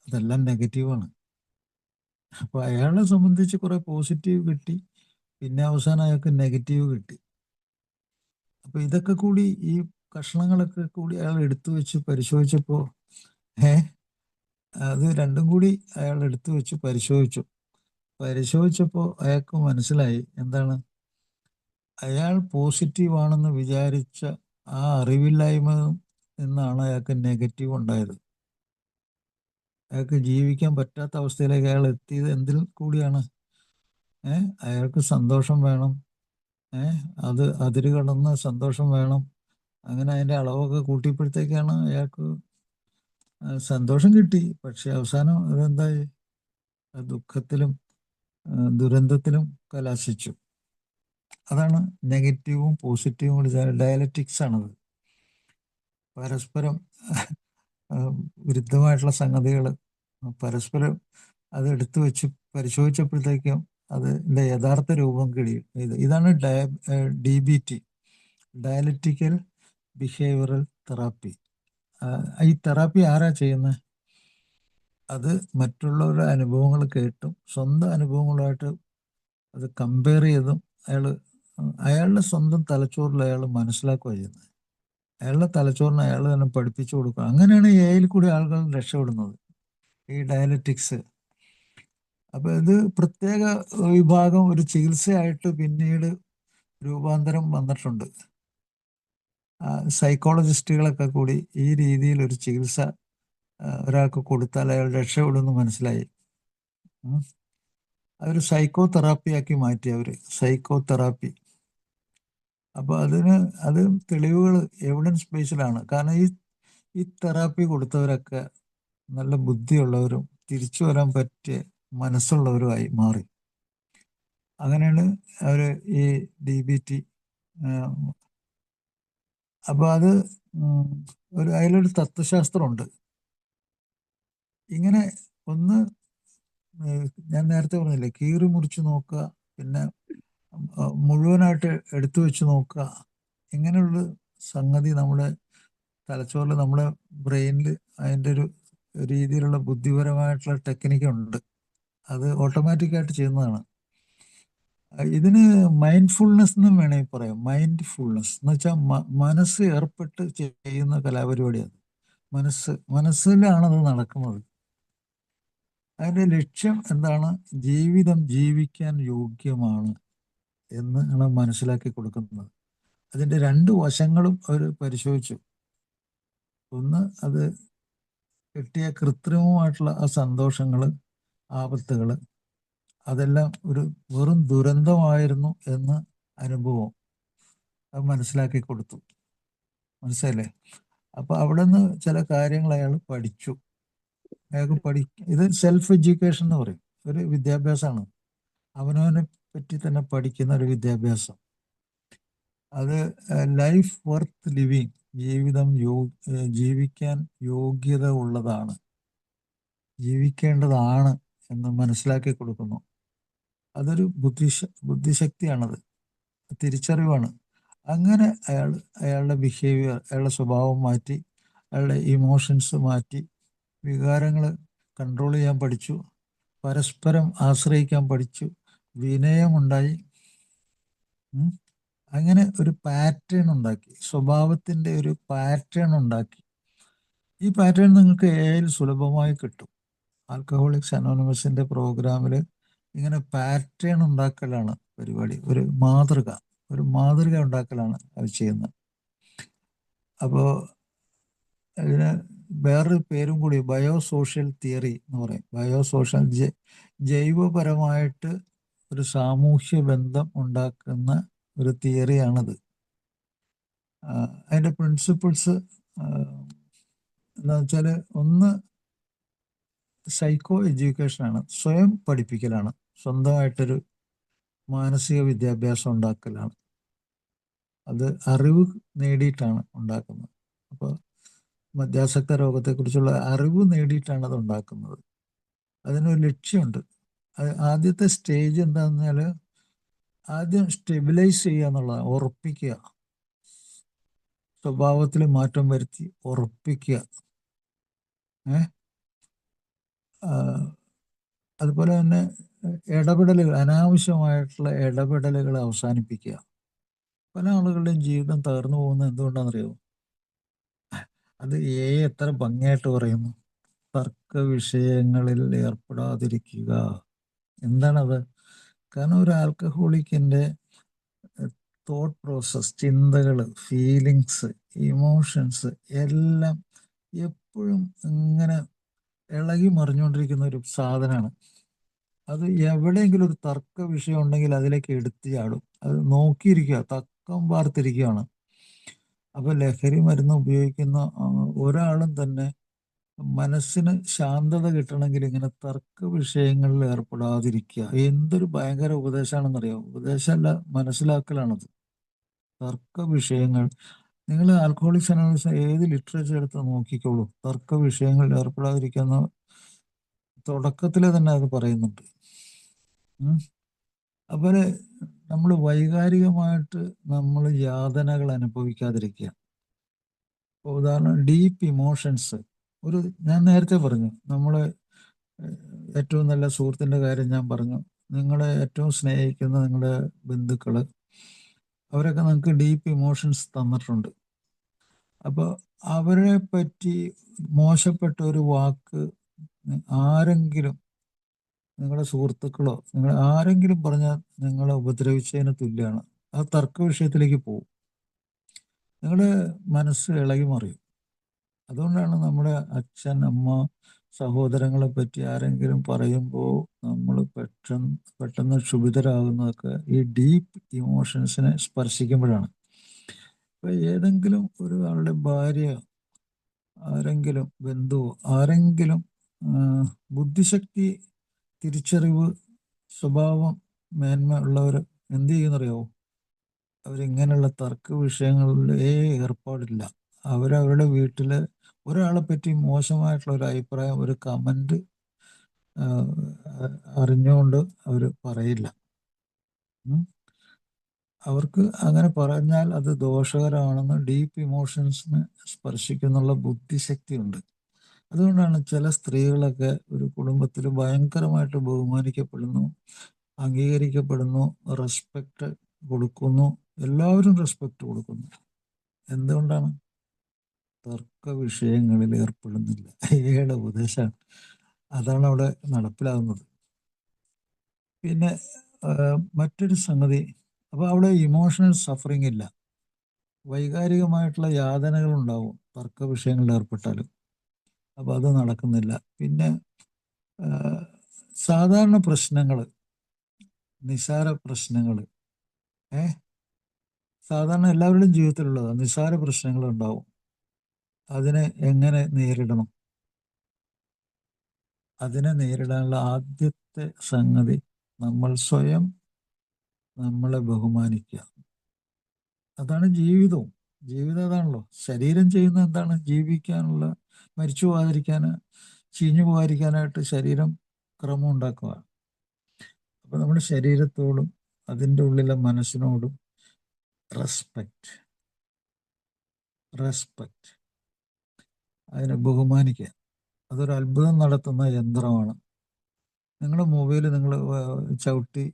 അതെല്ലാം നെഗറ്റീവാണ്. അപ്പോൾ അയാളെ സംബന്ധിച്ച് കുറെ പോസിറ്റീവ് കിട്ടി, പിന്നെ അവസാനം അയാൾക്ക് നെഗറ്റീവ് കിട്ടി. അപ്പോൾ ഇതൊക്കെ കൂടി, ഈ കഷ്ണങ്ങളൊക്കെ കൂടി അയാൾ എടുത്തു വെച്ച് പരിശോധിച്ചപ്പോൾ അത് രണ്ടും കൂടി അയാൾ എടുത്തു വെച്ച് പരിശോധിച്ചപ്പോൾ അയാൾക്ക് മനസ്സിലായി എന്താണ്? അയാൾ പോസിറ്റീവാണെന്ന് വിചാരിച്ച ആ അറിവില്ലായ്മ നിന്നാണ് അയാൾക്ക് നെഗറ്റീവ് ഉണ്ടായത്. അയാൾക്ക് ജീവിക്കാൻ പറ്റാത്ത അവസ്ഥയിലേക്ക് അയാൾ എത്തിയത് എന്തിൽ കൂടിയാണ്? അയാൾക്ക് സന്തോഷം വേണം, അത് അതിര് കടന്ന് സന്തോഷം വേണം. അങ്ങനെ അതിൻ്റെ അളവൊക്കെ കൂട്ടിയപ്പോഴത്തേക്കാണ് അയാൾക്ക് സന്തോഷം കിട്ടി. പക്ഷെ അവസാനം അതെന്തായി? ദുഃഖത്തിലും ദുരന്തത്തിലും കലാശിച്ചു. അതാണ് നെഗറ്റീവും പോസിറ്റീവും കൂടി ഡയലക്റ്റിക്സ് ആണത്. പരസ്പരം വിരുദ്ധമായിട്ടുള്ള സംഗതികൾ പരസ്പരം അത് എടുത്തു വെച്ച് പരിശോധിച്ചപ്പോഴത്തേക്കും അതിൻ്റെ യഥാർത്ഥ രൂപം കിടിയും. ഇതാണ് DBT, ഡയലക്റ്റിക്കൽ ബിഹേവിയറൽ തെറാപ്പി. ഈ തെറാപ്പി ആരാ ചെയ്യുന്നത്? അത് മറ്റുള്ളവരുടെ അനുഭവങ്ങൾ കേട്ടും സ്വന്തം അനുഭവങ്ങളുമായിട്ട് അത് കമ്പയർ ചെയ്തും അയാളുടെ സ്വന്തം തലച്ചോറിൽ അയാൾ മനസ്സിലാക്കുക ചെയ്യുന്നത്. അയാളുടെ തലച്ചോറിന് അയാൾ തന്നെ പഠിപ്പിച്ചു കൊടുക്കുക. അങ്ങനെയാണ് AI കൂടി ആളുകൾ രക്ഷപ്പെടുന്നത്, ഈ ഡയലക്റ്റിക്സ്. അപ്പോൾ ഇത് പ്രത്യേക വിഭാഗം ഒരു ചികിത്സയായിട്ട് പിന്നീട് രൂപാന്തരം വന്നിട്ടുണ്ട്. സൈക്കോളജിസ്റ്റുകളൊക്കെ കൂടി ഈ രീതിയിൽ ഒരു ചികിത്സ ഒരാൾക്ക് കൊടുത്താൽ അയാൾ രക്ഷപ്പെടുമെന്ന് മനസ്സിലായി. അതൊരു സൈക്കോ തെറാപ്പിയാക്കി മാറ്റി അവർ, സൈക്കോ തെറാപ്പി. അപ്പോൾ അത് തെളിവുകൾ എവിഡൻസ് ബേസ്ഡിലാണ്. കാരണം ഈ തെറാപ്പി കൊടുത്തവരൊക്കെ നല്ല ബുദ്ധിയുള്ളവരും തിരിച്ചു വരാൻ പറ്റിയ മനസ്സുള്ളവരുമായി മാറി. അങ്ങനെയാണ് അവർ ഈ DBT. അപ്പോൾ അത് അതിലൊരു തത്വശാസ്ത്രമുണ്ട്. ഇങ്ങനെ ഒന്ന് ഞാൻ നേരത്തെ പറഞ്ഞില്ലേ, കീറി മുറിച്ച് നോക്കുക, പിന്നെ മുഴുവനായിട്ട് എടുത്തു വെച്ച് നോക്കുക. ഇങ്ങനെയുള്ള സംഗതി നമ്മുടെ തലച്ചോറിൽ, നമ്മുടെ ബ്രെയിനിൽ അതിൻ്റെ ഒരു രീതിയിലുള്ള ബുദ്ധിപരമായിട്ടുള്ള ടെക്നിക്കുണ്ട്. അത് ഓട്ടോമാറ്റിക്കായിട്ട് ചെയ്യുന്നതാണ്. ഇതിന് മൈൻഡ്ഫുൾനെസ് എന്നും വേണമെങ്കിൽ പറയാം. മൈൻഡ്ഫുൾനെസ് എന്ന് വെച്ചാൽ മനസ്സ് ഏർപ്പെട്ട് ചെയ്യുന്ന കലാപരിപാടിയാണ്. മനസ്സിലാണത് നടക്കുന്നത്. അതിൻ്റെ ലക്ഷ്യം എന്താണ്? ജീവിതം ജീവിക്കാൻ യോഗ്യമാണ് എന്നാണ് മനസ്സിലാക്കി കൊടുക്കുന്നത്. അതിൻ്റെ രണ്ട് വശങ്ങളും അവർ പരിശോധിച്ചു. ഒന്ന്, അത് കിട്ടിയ കൃത്രിമമായിട്ടുള്ള ആ സന്തോഷങ്ങൾ, ആപത്തുകൾ, അതെല്ലാം ഒരു വെറും ദുരന്തമായിരുന്നു എന്ന് അനുഭവം. അത് മനസ്സിലാക്കി കൊടുത്തു. മനസ്സിലല്ലേ? അപ്പൊ അവിടെ നിന്ന് ചില കാര്യങ്ങൾ അയാൾ പഠിച്ചു. അയാൾക്ക് ഇത് സെൽഫ് എഡ്യൂക്കേഷൻ എന്ന് പറയും. ഒരു വിദ്യാഭ്യാസമാണ്. അവനവനെ പറ്റി തന്നെ പഠിക്കുന്ന ഒരു വിദ്യാഭ്യാസം. അത് ലൈഫ് വർത്ത് ലിവിങ്, ജീവിതം ജീവിക്കാൻ യോഗ്യത ഉള്ളതാണ്, ജീവിക്കേണ്ടതാണ് എന്ന് മനസ്സിലാക്കി കൊടുക്കുന്നു. അതൊരു ബുദ്ധിശക്തിയാണത്, തിരിച്ചറിവാണ്. അങ്ങനെ അയാളുടെ ബിഹേവിയർ, അയാളുടെ സ്വഭാവം മാറ്റി, അയാളുടെ ഇമോഷൻസ് മാറ്റി, വികാരങ്ങൾ കൺട്രോൾ ചെയ്യാൻ പഠിച്ചു, പരസ്പരം ആശ്രയിക്കാൻ പഠിച്ചു, വിനയമുണ്ടായി. അങ്ങനെ ഒരു പാറ്റേൺ ഉണ്ടാക്കി, സ്വഭാവത്തിൻ്റെ ഒരു പാറ്റേൺ ഉണ്ടാക്കി. ഈ പാറ്റേൺ നിങ്ങൾക്ക് AI സുലഭമായി കിട്ടും. ആൽക്കഹോളിക്സ് അനോണിമസിൻ്റെ പ്രോഗ്രാമിൽ ഇങ്ങനെ പാറ്റേൺ ഉണ്ടാക്കലാണ് പരിപാടി. ഒരു മാതൃക ഉണ്ടാക്കലാണ് അത് ചെയ്യുന്നത്. അപ്പോൾ ഇതിന് വേറൊരു പേരും കൂടി ബയോസോഷ്യൽ തിയറി എന്ന് പറയും. ബയോസോഷ്യൽ ജൈവപരമായിട്ട് ഒരു സാമൂഹ്യ ബന്ധം ഉണ്ടാക്കുന്ന ഒരു തിയറിയാണിത്. അതിൻ്റെ പ്രിൻസിപ്പിൾസ് എന്താ വെച്ചാൽ, ഒന്ന് സൈക്കോ എഡ്യൂക്കേഷനാണ്, സ്വയം പഠിപ്പിക്കലാണ്, സ്വന്തമായിട്ടൊരു മാനസിക വിദ്യാഭ്യാസം ഉണ്ടാക്കലാണ്. അത് അറിവ് നേടിയിട്ടാണ് ഉണ്ടാക്കുന്നത്. അപ്പോൾ മദ്യാസക്ത രോഗത്തെക്കുറിച്ചുള്ള അറിവ് നേടിയിട്ടാണ് അത് ഉണ്ടാക്കുന്നത്. അതിനൊരു ലക്ഷ്യമുണ്ട്. ആദ്യത്തെ സ്റ്റേജ് എന്താണെന്ന് പറഞ്ഞാൽ, ആദ്യം സ്റ്റെബിലൈസ് ചെയ്യുക എന്നുള്ളതാണ്, ഉറപ്പിക്കുക, സ്വഭാവത്തിൽ മാറ്റം വരുത്തി ഉറപ്പിക്കുക. അതുപോലെ തന്നെ അനാവശ്യമായിട്ടുള്ള ഇടപെടലുകൾ അവസാനിപ്പിക്കുക. പല ആളുകളുടെയും ജീവിതം തകർന്നു പോകുന്നത് എന്തുകൊണ്ടാണെന്നറിയോ? അത് എത്ര ഭംഗിയായിട്ട് പറയുന്നു, തർക്ക വിഷയങ്ങളിൽ ഏർപ്പെടാതിരിക്കുക. എന്താണത്? കാരണം ഒരു ആൽക്കഹോളിക്കിൻ്റെ തോട്ട് പ്രോസസ്, ചിന്തകൾ, ഫീലിങ്സ്, ഇമോഷൻസ് എല്ലാം എപ്പോഴും ഇങ്ങനെ ഇളകി മറിഞ്ഞുകൊണ്ടിരിക്കുന്ന ഒരു സാധനമാണ്. അത് എവിടെയെങ്കിലും ഒരു തർക്ക വിഷയം ഉണ്ടെങ്കിൽ അതിലേക്ക് എടുത്തു ചാടും. അത് നോക്കിയിരിക്കുക, തക്കം പാർത്തിരിക്കുകയാണ്. അപ്പോൾ ലഹരി മരുന്ന് ഉപയോഗിക്കുന്ന ഒരാളും തന്നെ മനസ്സിന് ശാന്തത കിട്ടണമെങ്കിൽ ഇങ്ങനെ തർക്ക വിഷയങ്ങളിൽ ഏർപ്പെടാതിരിക്കുക. എന്തൊരു ഭയങ്കര ഉപദേശമാണെന്നറിയാം. ഉപദേശമല്ല, മനസ്സിലാക്കലാണത്. തർക്ക വിഷയങ്ങൾ, നിങ്ങൾ ആൽക്കഹോളിക്സ് അനോണിമസ് ഏത് ലിറ്ററേച്ചർ എടുത്ത് നോക്കിക്കോളൂ, തർക്ക വിഷയങ്ങളിൽ ഏർപ്പെടാതിരിക്കുന്ന തുടക്കത്തിൽ തന്നെ അത് പറയുന്നുണ്ട്. അതുപോലെ നമ്മൾ വൈകാരികമായിട്ട് നമ്മൾ യാതനകൾ അനുഭവിക്കാതിരിക്കുക. ഉദാഹരണം, ഡീപ്പ് ഇമോഷൻസ്. ഞാൻ നേരത്തെ പറഞ്ഞു, നമ്മളെ ഏറ്റവും നല്ല സുഹൃത്തിൻ്റെ കാര്യം ഞാൻ പറഞ്ഞു. നിങ്ങളെ ഏറ്റവും സ്നേഹിക്കുന്ന നിങ്ങളുടെ ബന്ധുക്കൾ, അവരൊക്കെ നിങ്ങൾക്ക് ഡീപ്പ് ഇമോഷൻസ് തന്നിട്ടുണ്ട്. അപ്പോൾ അവരെ പറ്റി മോശപ്പെട്ട ഒരു വാക്ക് ആരെങ്കിലും, നിങ്ങളുടെ സുഹൃത്തുക്കളോ നിങ്ങൾ ആരെങ്കിലും പറഞ്ഞാൽ നിങ്ങളെ ഉപദ്രവിച്ചതിന് തുല്യമാണ്. ആ തർക്ക വിഷയത്തിലേക്ക് പോകും, നിങ്ങളുടെ മനസ്സ് ഇളകി മറിയും. അതുകൊണ്ടാണ് നമ്മുടെ അച്ഛൻ, അമ്മ, സഹോദരങ്ങളെ പറ്റി ആരെങ്കിലും പറയുമ്പോൾ നമ്മൾ പെട്ടെന്ന് ക്ഷുഭിതരാകുന്നതൊക്കെ ഈ ഡീപ്പ് ഇമോഷൻസിനെ സ്പർശിക്കുമ്പോഴാണ്. ഇപ്പം ഏതെങ്കിലും ഒരാളുടെ ഭാര്യ, ആരെങ്കിലും ബന്ധുവോ, ആരെങ്കിലും ബുദ്ധിശക്തി, തിരിച്ചറിവ്, സ്വഭാവം മേന്മ ഉള്ളവർ എന്ത് ചെയ്യുന്നറിയാവോ? അവരിങ്ങനെയുള്ള തർക്ക വിഷയങ്ങളിൽ ഏർപ്പാടില്ല. അവരവരുടെ വീട്ടിൽ ഒരാളെ പറ്റി മോശമായിട്ടുള്ള ഒരു അഭിപ്രായം, ഒരു കമൻറ്റ് അറിഞ്ഞുകൊണ്ട് അവർ പറയില്ല. അവർക്ക് അങ്ങനെ പറഞ്ഞാൽ അത് ദോഷകരമാണെന്ന് ഡീപ്പ് ഇമോഷൻസിനെ സ്പർശിക്കുന്നുള്ള ബുദ്ധിശക്തി ഉണ്ട്. അതുകൊണ്ടാണ് ചില സ്ത്രീകളൊക്കെ ഒരു കുടുംബത്തിൽ ഭയങ്കരമായിട്ട് ബഹുമാനിക്കപ്പെടുന്നു, അംഗീകരിക്കപ്പെടുന്നു, റെസ്പെക്റ്റ് കൊടുക്കുന്നു, എല്ലാവരും റെസ്പെക്റ്റ് കൊടുക്കുന്നു. എന്തുകൊണ്ടാണ്? തർക്ക വിഷയങ്ങളിൽ ഏർപ്പെടുന്നില്ല. ഏയുടെ ഉപദേശമാണ്, അതാണ് അവിടെ നടപ്പിലാകുന്നത്. പിന്നെ മറ്റൊരു സംഗതി, അപ്പോൾ അവിടെ ഇമോഷണൽ സഫറിങ് ഇല്ല, വൈകാരികമായിട്ടുള്ള യാതനകൾ ഉണ്ടാവും തർക്ക വിഷയങ്ങളിൽ ഏർപ്പെട്ടാലും. അപ്പോൾ അത് നടക്കുന്നില്ല. പിന്നെ സാധാരണ പ്രശ്നങ്ങൾ, നിസാര പ്രശ്നങ്ങൾ, സാധാരണ എല്ലാവരുടെയും ജീവിതത്തിലുള്ളതാണ്. നിസ്സാര പ്രശ്നങ്ങളുണ്ടാവും. അതിനെ എങ്ങനെ നേരിടണം? അതിനെ നേരിടാനുള്ള ആദ്യത്തെ സംഗതി നമ്മൾ സ്വയം നമ്മളെ ബഹുമാനിക്കുക. അതാണ് ജീവിതവും. ജീവിതം അതാണല്ലോ. ശരീരം ചെയ്യുന്ന എന്താണ്? ജീവിക്കാനുള്ള, മരിച്ചു പോകാതിരിക്കാൻ, ചീഞ്ഞു പോകാതിരിക്കാനായിട്ട് ശരീരം ക്രമം ഉണ്ടാക്കുക. അപ്പൊ നമ്മുടെ ശരീരത്തോടും അതിൻ്റെ ഉള്ളിലെ മനസ്സിനോടും റെസ്പെക്റ്റ് അതിനെ ബഹുമാനിക്കുക. അതൊരു അത്ഭുതം നടത്തുന്ന യന്ത്രമാണ്. നിങ്ങളുടെ മൊബൈൽ നിങ്ങൾ ചവിട്ടി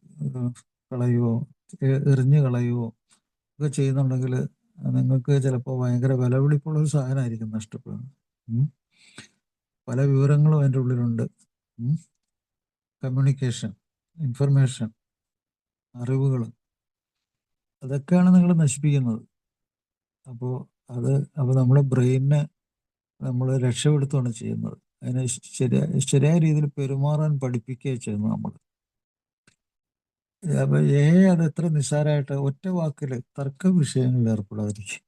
കളയുവോ എറിഞ്ഞു കളയുവോ ഒക്കെ ചെയ്യുന്നുണ്ടെങ്കിൽ നിങ്ങൾക്ക് ചിലപ്പോൾ ഭയങ്കര വിലപിടിപ്പുള്ള ഒരു സാധനമായിരിക്കും നഷ്ടപ്പെടുന്നത്. പല വിവരങ്ങളും അതിൻ്റെ ഉള്ളിലുണ്ട്. കമ്മ്യൂണിക്കേഷൻ, ഇൻഫർമേഷൻ, അറിവുകൾ, അതൊക്കെയാണ് നിങ്ങൾ നശിപ്പിക്കുന്നത്. അപ്പോൾ നമ്മുടെ ബ്രെയിനിനെ നമ്മൾ രക്ഷപ്പെടുത്തുകയാണ് ചെയ്യുന്നത്. അതിനെ ശരിയായ രീതിയിൽ പെരുമാറാൻ പഠിപ്പിക്കുകയാണ് ചെയ്യുന്നത് നമ്മൾ. അപ്പൊ അത് എത്ര നിസ്സാരമായിട്ട് ഒറ്റ വാക്കിൽ തർക്ക വിഷയങ്ങളിൽ ഏർപ്പെടാതിരിക്കും.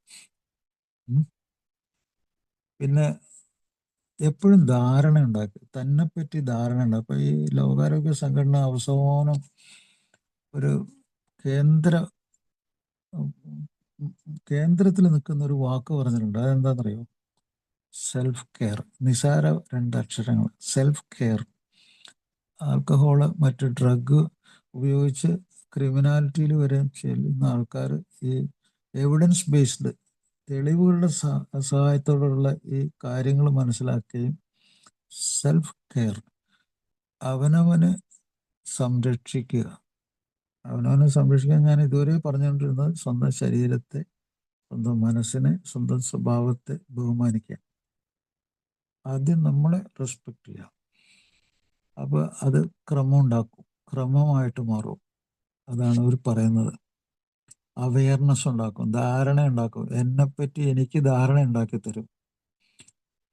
പിന്നെ എപ്പോഴും ധാരണ ഉണ്ടാക്കുക, തന്നെപ്പറ്റി ധാരണ ഉണ്ടാക്കുക. അപ്പൊ ഈ ലോകാരോഗ്യ സംഘടന അവസാനം ഒരു കേന്ദ്രത്തിൽ നിൽക്കുന്ന ഒരു വാക്ക് പറഞ്ഞിട്ടുണ്ട്. അതെന്താണെന്നറിയോ? Self care. നിസാര 2 അക്ഷരങ്ങൾ. Self care. ആൽക്കഹോള്, മറ്റ് ഡ്രഗ് ഉപയോഗിച്ച് ക്രിമിനാലിറ്റിയിൽ വരെ ചെല്ലുന്ന ആൾക്കാർ ഈ എവിഡൻസ് ബേസ്ഡ് തെളിവുകളുടെ സഹായത്തോടുള്ള ഈ കാര്യങ്ങൾ മനസ്സിലാക്കുകയും സെൽഫ് കെയർ, അവനവനെ സംരക്ഷിക്കുക. ഞാൻ ഇതുവരെ പറഞ്ഞുകൊണ്ടിരുന്നത് സ്വന്തം ശരീരത്തെ, സ്വന്തം മനസ്സിനെ, സ്വന്തം സ്വഭാവത്തെ ബഹുമാനിക്കുക. ആദ്യം നമ്മളെ റെസ്പെക്ട് ചെയ്യുക. അപ്പോൾ അത് ക്രമം ഉണ്ടാക്കും, ക്രമമായിട്ട് മാറും. അതാണ് അവർ പറയുന്നത്. അവയർനെസ് ഉണ്ടാക്കും, ധാരണ ഉണ്ടാക്കും. എന്നെപ്പറ്റി എനിക്ക് ധാരണ ഉണ്ടാക്കി തരും,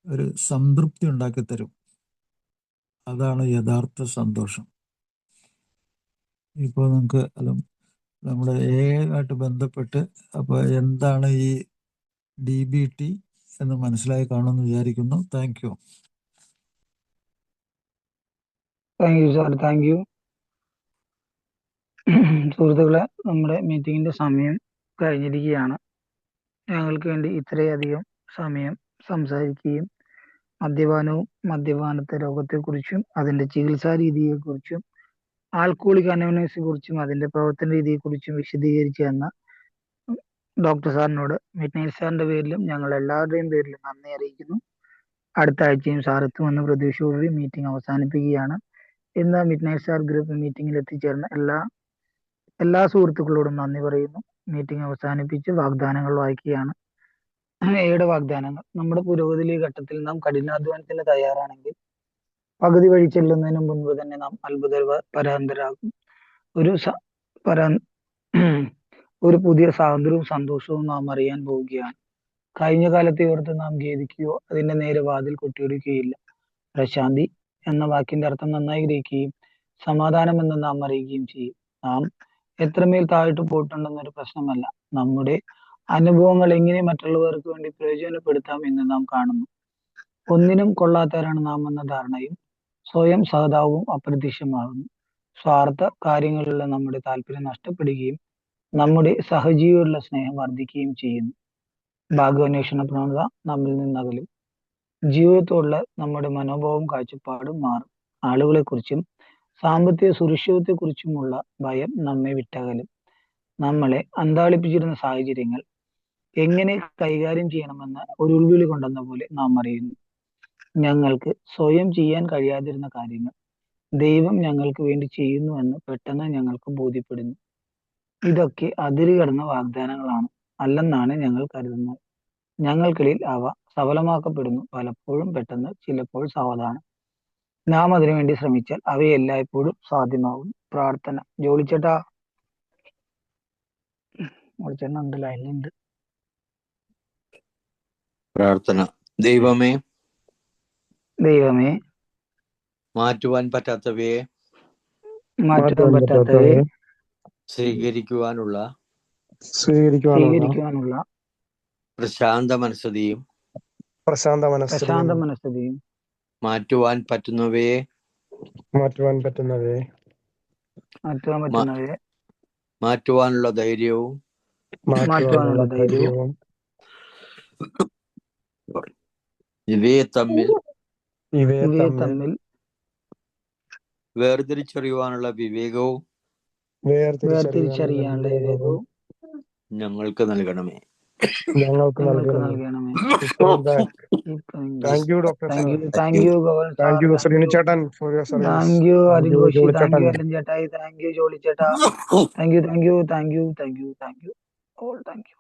ഒരു സംതൃപ്തി ഉണ്ടാക്കി തരും. അതാണ് യഥാർത്ഥ സന്തോഷം. ഇപ്പോൾ നമുക്ക് നമ്മുടെ ആയിട്ട് ബന്ധപ്പെട്ട് അപ്പോൾ എന്താണ് ഈ DBT എന്ന് മനസ്സിലായി കാണുമെന്ന് വിചാരിക്കുന്നു. Thank you. Sir, thank you. സുഹൃത്തുക്കളെ, നമ്മുടെ മീറ്റിങ്ങിന്റെ സമയം കഴിഞ്ഞിരിക്കുകയാണ്. ഞങ്ങൾക്ക് വേണ്ടി ഇത്രയധികം സമയം സംസാരിക്കുകയും മദ്യപാനവും മദ്യപാനത്തെ രോഗത്തെക്കുറിച്ചും അതിന്റെ ചികിത്സാ രീതിയെക്കുറിച്ചും ആൽക്കഹോളിക് അനോണിമസിനെ കുറിച്ചും അതിന്റെ പ്രവർത്തന രീതിയെക്കുറിച്ചും വിശദീകരിച്ചു തന്ന ഡോക്ടർ സാറിനോട് മിഡ്നൈറ്റ് സാറിന്റെ പേരിലും ഞങ്ങൾ എല്ലാവരുടെയും പേരിലും നന്ദി അറിയിക്കുന്നു. അടുത്ത ആഴ്ചയും സാർ എത്തുമെന്ന പ്രതീക്ഷയോടുകൂടി മീറ്റിംഗ് അവസാനിപ്പിക്കുകയാണ്. ഇന്ന് മിഡ്നൈറ്റ് സാർ ഗ്രൂപ്പ് മീറ്റിംഗിൽ എത്തിച്ചേർന്ന എല്ലാ സുഹൃത്തുക്കളോടും നന്ദി പറയുന്നു. മീറ്റിംഗ് അവസാനിപ്പിച്ച് വാഗ്ദാനങ്ങൾ വായിക്കുകയാണ്. 7 വാഗ്ദാനങ്ങൾ. നമ്മുടെ പുരോഗതി ഘട്ടത്തിൽ നാം കഠിനാധ്വാനത്തിന് തയ്യാറാണെങ്കിൽ പകുതി വഴി ചെല്ലുന്നതിന് മുൻപ് തന്നെ നാം പരാന്തരാകും. ഒരു പുതിയ സ്വാതന്ത്ര്യവും സന്തോഷവും നാം അറിയാൻ പോവുകയാണ്. കഴിഞ്ഞ കാലത്തെ ഓർത്ത് നാം ഖേദിക്കുകയോ അതിന്റെ നേരെ വാതിൽ കൊട്ടിയിടുകയില്ല. പ്രശാന്തി എന്ന വാക്കിന്റെ അർത്ഥം നന്നായി ഗ്രഹിക്കുകയും സമാധാനം എന്ന് നാം അറിയുകയും ചെയ്യും. നാം എത്രമേൽ താഴ്ത്തു പോയിട്ടുണ്ടെന്നൊരു പ്രശ്നമല്ല, നമ്മുടെ അനുഭവങ്ങൾ എങ്ങനെ മറ്റുള്ളവർക്ക് വേണ്ടി പ്രയോജനപ്പെടുത്താം എന്ന് നാം കാണുന്നു. ഒന്നിനും കൊള്ളാത്തവരാണ് നാം എന്ന ധാരണയും സ്വയം സഹതാപവും അപ്രത്യക്ഷമാകുന്നു. സ്വാർത്ഥ കാര്യങ്ങളിലുള്ള നമ്മുടെ താല്പര്യം നഷ്ടപ്പെടുകയും നമ്മുടെ സഹജീവികളുടെ സ്നേഹം വർദ്ധിക്കുകയും ചെയ്യുന്നു. ഭാഗ്യാന്വേഷണ പ്രവണത നമ്മിൽ നിന്നകലും. ജീവിതത്തോടുള്ള നമ്മുടെ മനോഭാവവും കാഴ്ചപ്പാടും മാറും. ആളുകളെക്കുറിച്ചും സാമ്പത്തിക സുരക്ഷിതത്വത്തെക്കുറിച്ചുമുള്ള ഭയം നമ്മെ വിട്ടകലും. നമ്മളെ അന്താളിപ്പിച്ചിരുന്ന സാഹചര്യങ്ങൾ എങ്ങനെ കൈകാര്യം ചെയ്യണമെന്ന് ഒരു ഉൾവിളി കൊണ്ടെന്ന പോലെ നാം അറിയുന്നു. ഞങ്ങൾക്ക് സ്വയം ചെയ്യാൻ കഴിയാതിരുന്ന കാര്യങ്ങൾ ദൈവം ഞങ്ങൾക്ക് വേണ്ടി ചെയ്യുന്നുവെന്ന് പെട്ടെന്ന് ഞങ്ങൾക്ക് ബോധ്യപ്പെടുന്നു. ഇതൊക്കെ അതിരുകടന്ന വാഗ്ദാനങ്ങളാണ് അല്ലെന്നാണ് ഞങ്ങൾ കരുതുന്നത്. ഞങ്ങൾക്കിടയിൽ അവ സഫലമാക്കപ്പെടുന്നു, പലപ്പോഴും പെട്ടെന്ന്, ചിലപ്പോൾ സാവധാനം. നാം അതിനുവേണ്ടി ശ്രമിച്ചാൽ അവയെല്ലായ്പ്പോഴും സാധ്യമാകും. പ്രാർത്ഥന. ജോളിച്ചേട്ടാ ഉണ്ട്, ലൈനിലുണ്ട്. പ്രാർത്ഥന. ദൈവമേ, മാറ്റുവാൻ പറ്റാത്തവയെ സ്വീകരിക്കുവാനുള്ള സ്വീകരിക്കുവാനുള്ള പ്രശാന്ത മനസ്സതിയും പ്രശാന്ത മനസ്സതിയും മാറ്റുവാൻ പറ്റുന്നവയെ മാറ്റുവാനുള്ള ധൈര്യവും ഇവയെ തമ്മിൽ വേർതിരിച്ചറിയുവാനുള്ള വിവേകവും ഞങ്ങൾക്ക് നൽകണമേ. Thank you, Dr. Thank you, Govan. Thank you, Srinithan, for your service. Thank you, Arun Joshi. Thank you, Alan Jatai. Thank you, Joli Cheta. Thank you. All thank you.